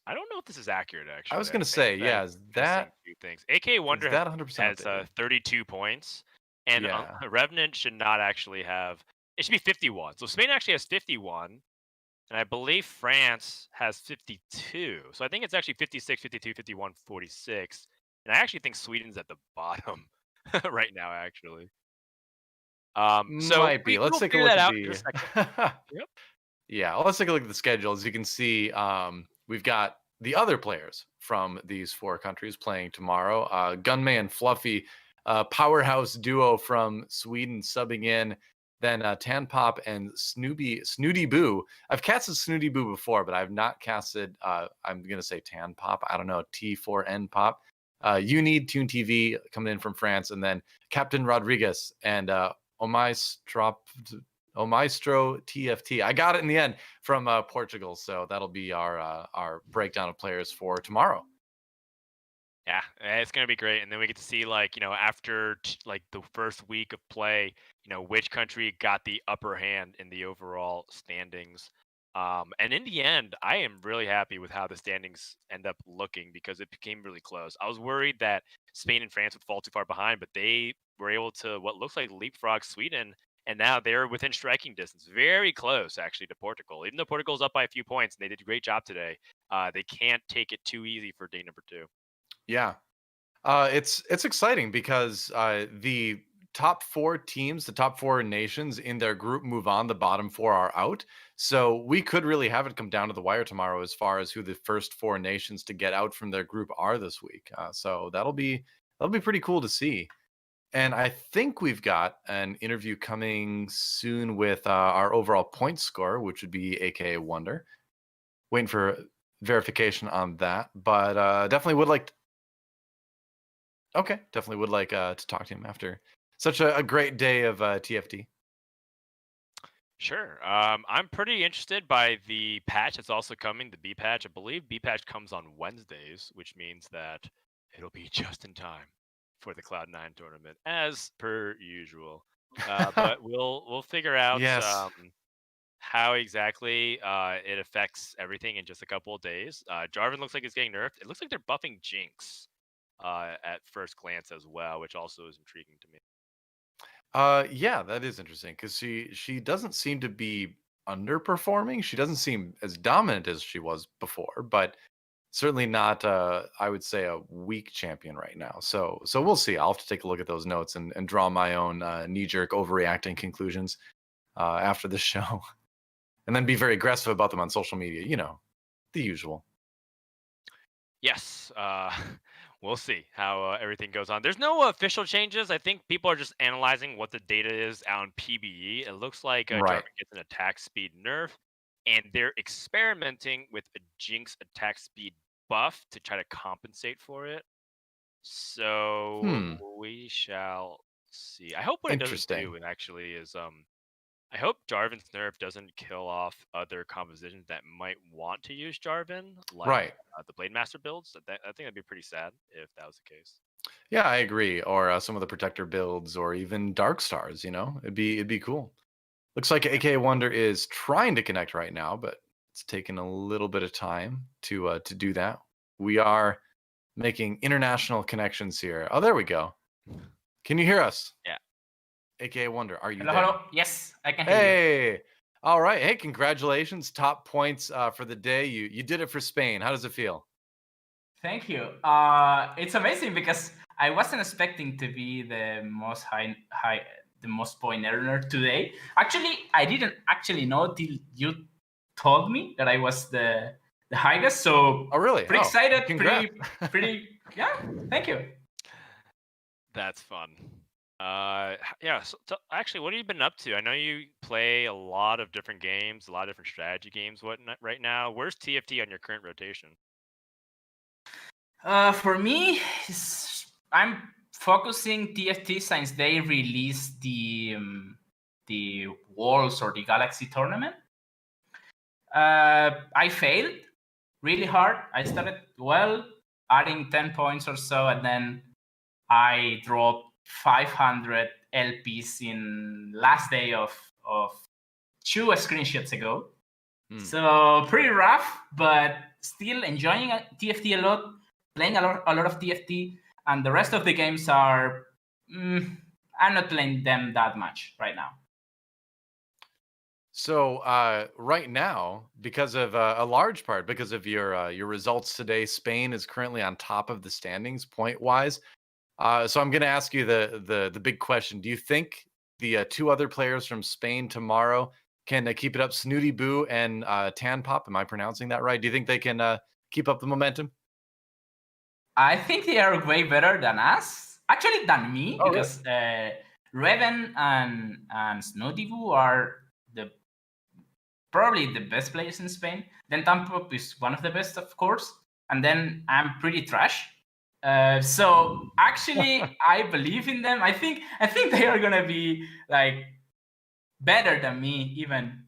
I don't know if this is accurate, I was actually. I gonna think say, that yeah, is I'm missing that two things. AK is Wonder that 100% has updated? 32 points, and Yeah. Revenant should not actually have. It should be 51. So Spain actually has 51, and I believe France has 52. So I think it's actually 56, 52, 51, 46. And I actually think Sweden's at the bottom right now, actually. So Might be. we Let's will take a figure look that at out in a the second. Yep. Yeah, well, let's take a look at the schedule. As you can see, we've got the other players from these four countries playing tomorrow. Gunman and Fluffy, powerhouse duo from Sweden subbing in. Then Tanpop and Snooty Boo. I've casted Snooty Boo before, but I've not casted. I'm gonna say Tanpop. I don't know, T4N Pop. You need Tune TV coming in from France, and then Captain Rodriguez and Maestro TFT. I got it in the end from Portugal, so that'll be our breakdown of players for tomorrow. Yeah, it's gonna be great, and then we get to see like after like the first week of play, which country got the upper hand in the overall standings. And in the end, I am really happy with how the standings end up looking because it became really close. I was worried that Spain and France would fall too far behind, but they were able to what looks like leapfrog Sweden, and now they're within striking distance, very close actually to Portugal. Even though Portugal's up by a few points and they did a great job today, they can't take it too easy for day number two. Yeah, it's exciting because the top four teams, the top four nations in their group move on. The bottom four are out, so we could really have it come down to the wire tomorrow as far as who the first four nations to get out from their group are this week. So that'll be pretty cool to see. And I think we've got an interview coming soon with our overall point score, which would be AKAWonder. Waiting for verification on that, but definitely would like. Okay, definitely would like to talk to him after such a great day of TFT. Sure. I'm pretty interested by the patch that's also coming, the B patch. I believe B patch comes on Wednesdays, which means that it'll be just in time for the Cloud9 tournament, as per usual. But we'll figure out Yes. how exactly it affects everything in just a couple of days. Jarvan looks like it's getting nerfed. It looks like they're buffing Jinx at first glance as well, which also is intriguing to me. Yeah, that is interesting because she doesn't seem to be underperforming. She doesn't seem as dominant as she was before, but certainly not I would say a weak champion right now. So we'll see. I'll have to take a look at those notes and draw my own knee-jerk overreacting conclusions after the show. And then be very aggressive about them on social media, the usual. Yes, we'll see how everything goes on. There's no official changes. I think people are just analyzing what the data is on PBE. It looks like Right. Jarvan gets an attack speed nerf, and they're experimenting with a Jinx attack speed buff to try to compensate for it. So Hmm. we shall see. I hope what it doesn't Interesting. do, and actually is I hope Jarvan's nerf doesn't kill off other compositions that might want to use Jarvan, like Right. the Blade Master builds. I think that'd be pretty sad if that was the case. Yeah, I agree. Or some of the protector builds, or even dark stars. It'd be cool. Looks like Yeah. AK Wonder is trying to connect right now, but it's taken a little bit of time to do that. We are making international connections here. Oh, there we go. Can you hear us? Yeah. AK Wonder, are you Hello, there? hello. Yes, I can hear you. Hey. All right. Hey, congratulations. Top points for the day. You did it for Spain. How does it feel? Thank you. It's amazing because I wasn't expecting to be the most the most point earner today. Actually, I didn't actually know till you told me that I was the highest. So Oh, really? pretty excited. Congrats. Pretty. Yeah. Thank you. That's fun. Yeah. So, actually, what have you been up to? I know you play a lot of different games, a lot of different strategy games. Right now? Where's TFT on your current rotation? For me, I'm focusing TFT since they released the Worlds or the Galaxy tournament. I failed really hard. I started well, adding 10 points or so, and then I dropped 500 LPs in last day of 2 screenshots ago. So pretty rough, but still enjoying TFT a lot, playing a lot of TFT, and the rest of the games are I'm not playing them that much right now. So right now, because of a large part, because of your results today, Spain is currently on top of the standings point wise. So I'm going to ask you the big question: do you think the 2 other players from Spain tomorrow can keep it up? Snooty Boo and Tan Pop. Am I pronouncing that right? Do you think they can keep up the momentum? I think they are way better than us, actually than me, because Reven and Snooty Boo are probably the best players in Spain. Then Tan Pop is one of the best, of course, and then I'm pretty trash. So actually, I believe in them. I think they are gonna be like better than me even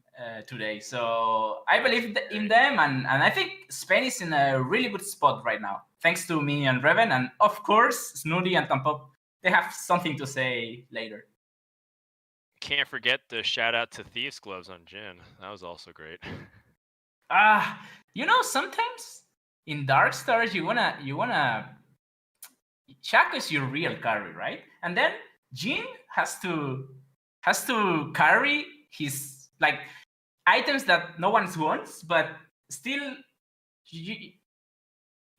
today. So I believe in them, and I think Spain is in a really good spot right now, thanks to me and Reven, and of course Snooty and Tan Pop. They have something to say later. Can't forget the shout out to Thieves Gloves on Jin. That was also great. Sometimes in Dark Stars you wanna Shaco is your real carry, right? And then Jin has to carry his like items that no one wants, but still,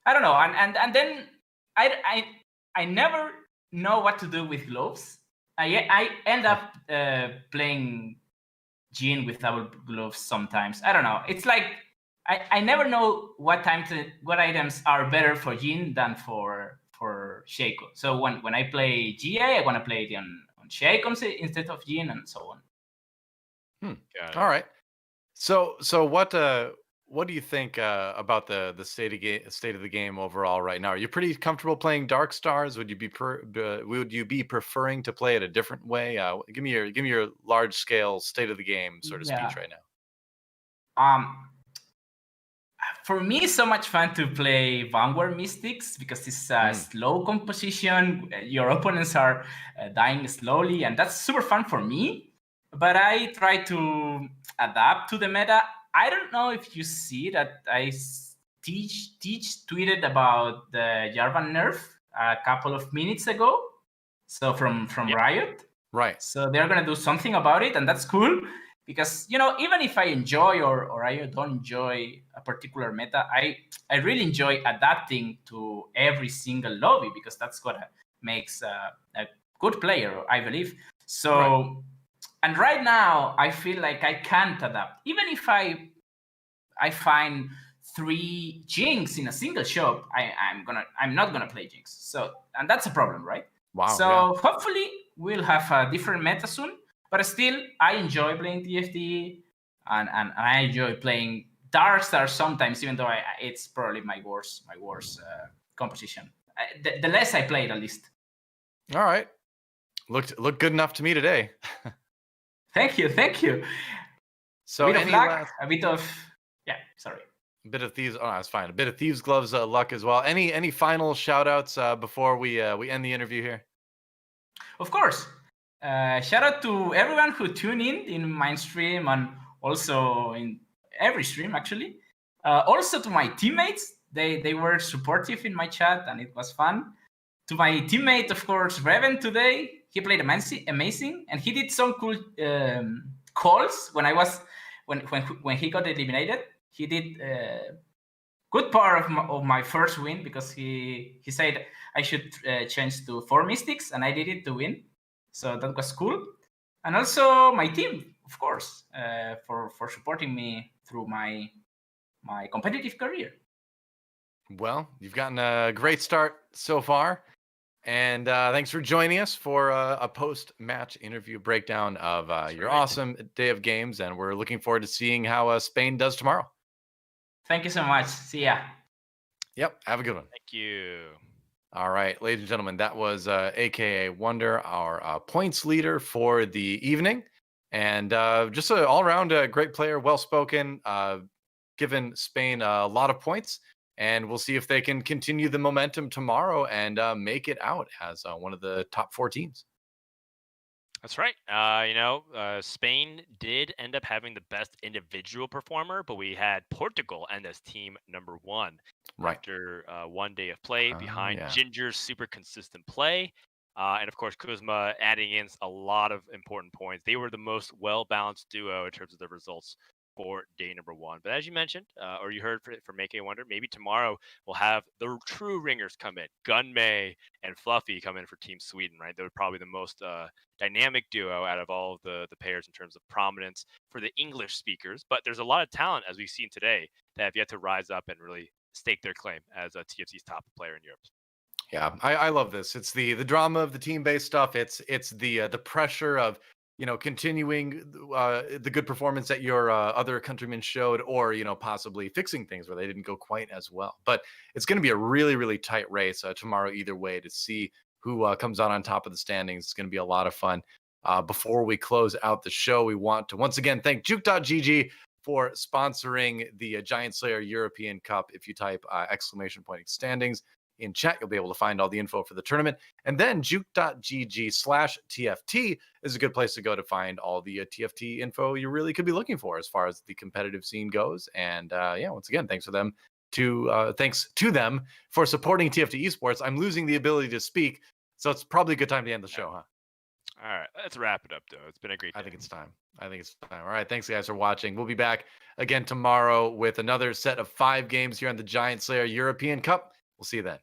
I don't know. And then I never know what to do with gloves. I end up playing Jin without gloves sometimes. I don't know. It's like I never know what items are better for Jin than for Shaco. So when I play GA, I want to play it on Shaco instead of Jin, and so on. All right. So what do you think about the state of the game overall right now? Are you pretty comfortable playing Dark Stars? Would you be preferring to play it a different way? Give me your large scale state of the game sort of speech right now. For me, it's so much fun to play Vanguard Mystics because it's a slow composition. Your opponents are dying slowly, and that's super fun for me. But I try to adapt to the meta. I don't know if you see that I tweeted about the Jarvan nerf a couple of minutes ago. So from Riot. Right. So they're gonna do something about it, and that's cool. Because even if I enjoy or I don't enjoy a particular meta, I really enjoy adapting to every single lobby because that's what makes a good player, I believe. So, and right now I feel like I can't adapt, even if I find 3 Jinx in a single shop. I'm not gonna play Jinx. So, and that's a problem, right? Wow. So hopefully we'll have a different meta soon. But still, I enjoy playing TFT, and I enjoy playing Dark Stars sometimes, even though it's probably my worst composition. The less I play it, at least. All right, looked good enough to me today. Thank you. So a bit of luck, a bit of sorry. A bit of thieves. Oh, that's fine. A bit of thieves gloves luck as well. Any final shout outs before we end the interview here? Of course. Shout out to everyone who tuned in my stream and also in every stream, actually. Also to my teammates. They were supportive in my chat, and it was fun. To my teammate, of course, Reven today. He played amazing, and he did some cool calls when he got eliminated. He did good part of my first win, because he said I should change to 4 mystics, and I did it to win. So that was cool. And also my team, of course, for supporting me through my competitive career. Well, you've gotten a great start so far. And thanks for joining us for a post-match interview breakdown of your awesome day of games. And we're looking forward to seeing how Spain does tomorrow. Thank you so much. See ya. Yep. Have a good one. Thank you. All right, ladies and gentlemen, that was AKAWonder, our points leader for the evening. And just an all-around great player, well-spoken, given Spain a lot of points. And we'll see if they can continue the momentum tomorrow and make it out as one of the top 4 teams. That's right. Spain did end up having the best individual performer, but we had Portugal end as team number 1 after 1 day of play behind Ginger's super consistent play. And of course, Kuzma adding in a lot of important points. They were the most well-balanced duo in terms of the results for day number 1. But as you mentioned, or you heard from AKAWonder, maybe tomorrow we'll have the true ringers come in. Gunmay and Fluffy come in for Team Sweden, right? They're probably the most dynamic duo out of all of the pairs in terms of prominence for the English speakers. But there's a lot of talent, as we've seen today, that have yet to rise up and really stake their claim as a TFT's top player in Europe. Yeah, I love this. It's the drama of the team-based stuff. It's the pressure of continuing the good performance that your other countrymen showed, or possibly fixing things where they didn't go quite as well. But it's going to be a really, really tight race tomorrow either way to see who comes out on top of the standings. It's going to be a lot of fun. Before we close out the show, we want to once again thank Juke.gg for sponsoring the GiantSlayer European Cup. If you type ! standings in chat, you'll be able to find all the info for the tournament. And then juke.gg/TFT is a good place to go to find all the TFT info you really could be looking for as far as the competitive scene goes. And once again, thanks to them for supporting TFT Esports. I'm losing the ability to speak, so it's probably a good time to end the show, huh? All right, let's wrap it up, though. It's been a great day. I think it's time. All right, thanks, guys, for watching. We'll be back again tomorrow with another set of 5 games here on the GiantSlayer European Cup. We'll see you then.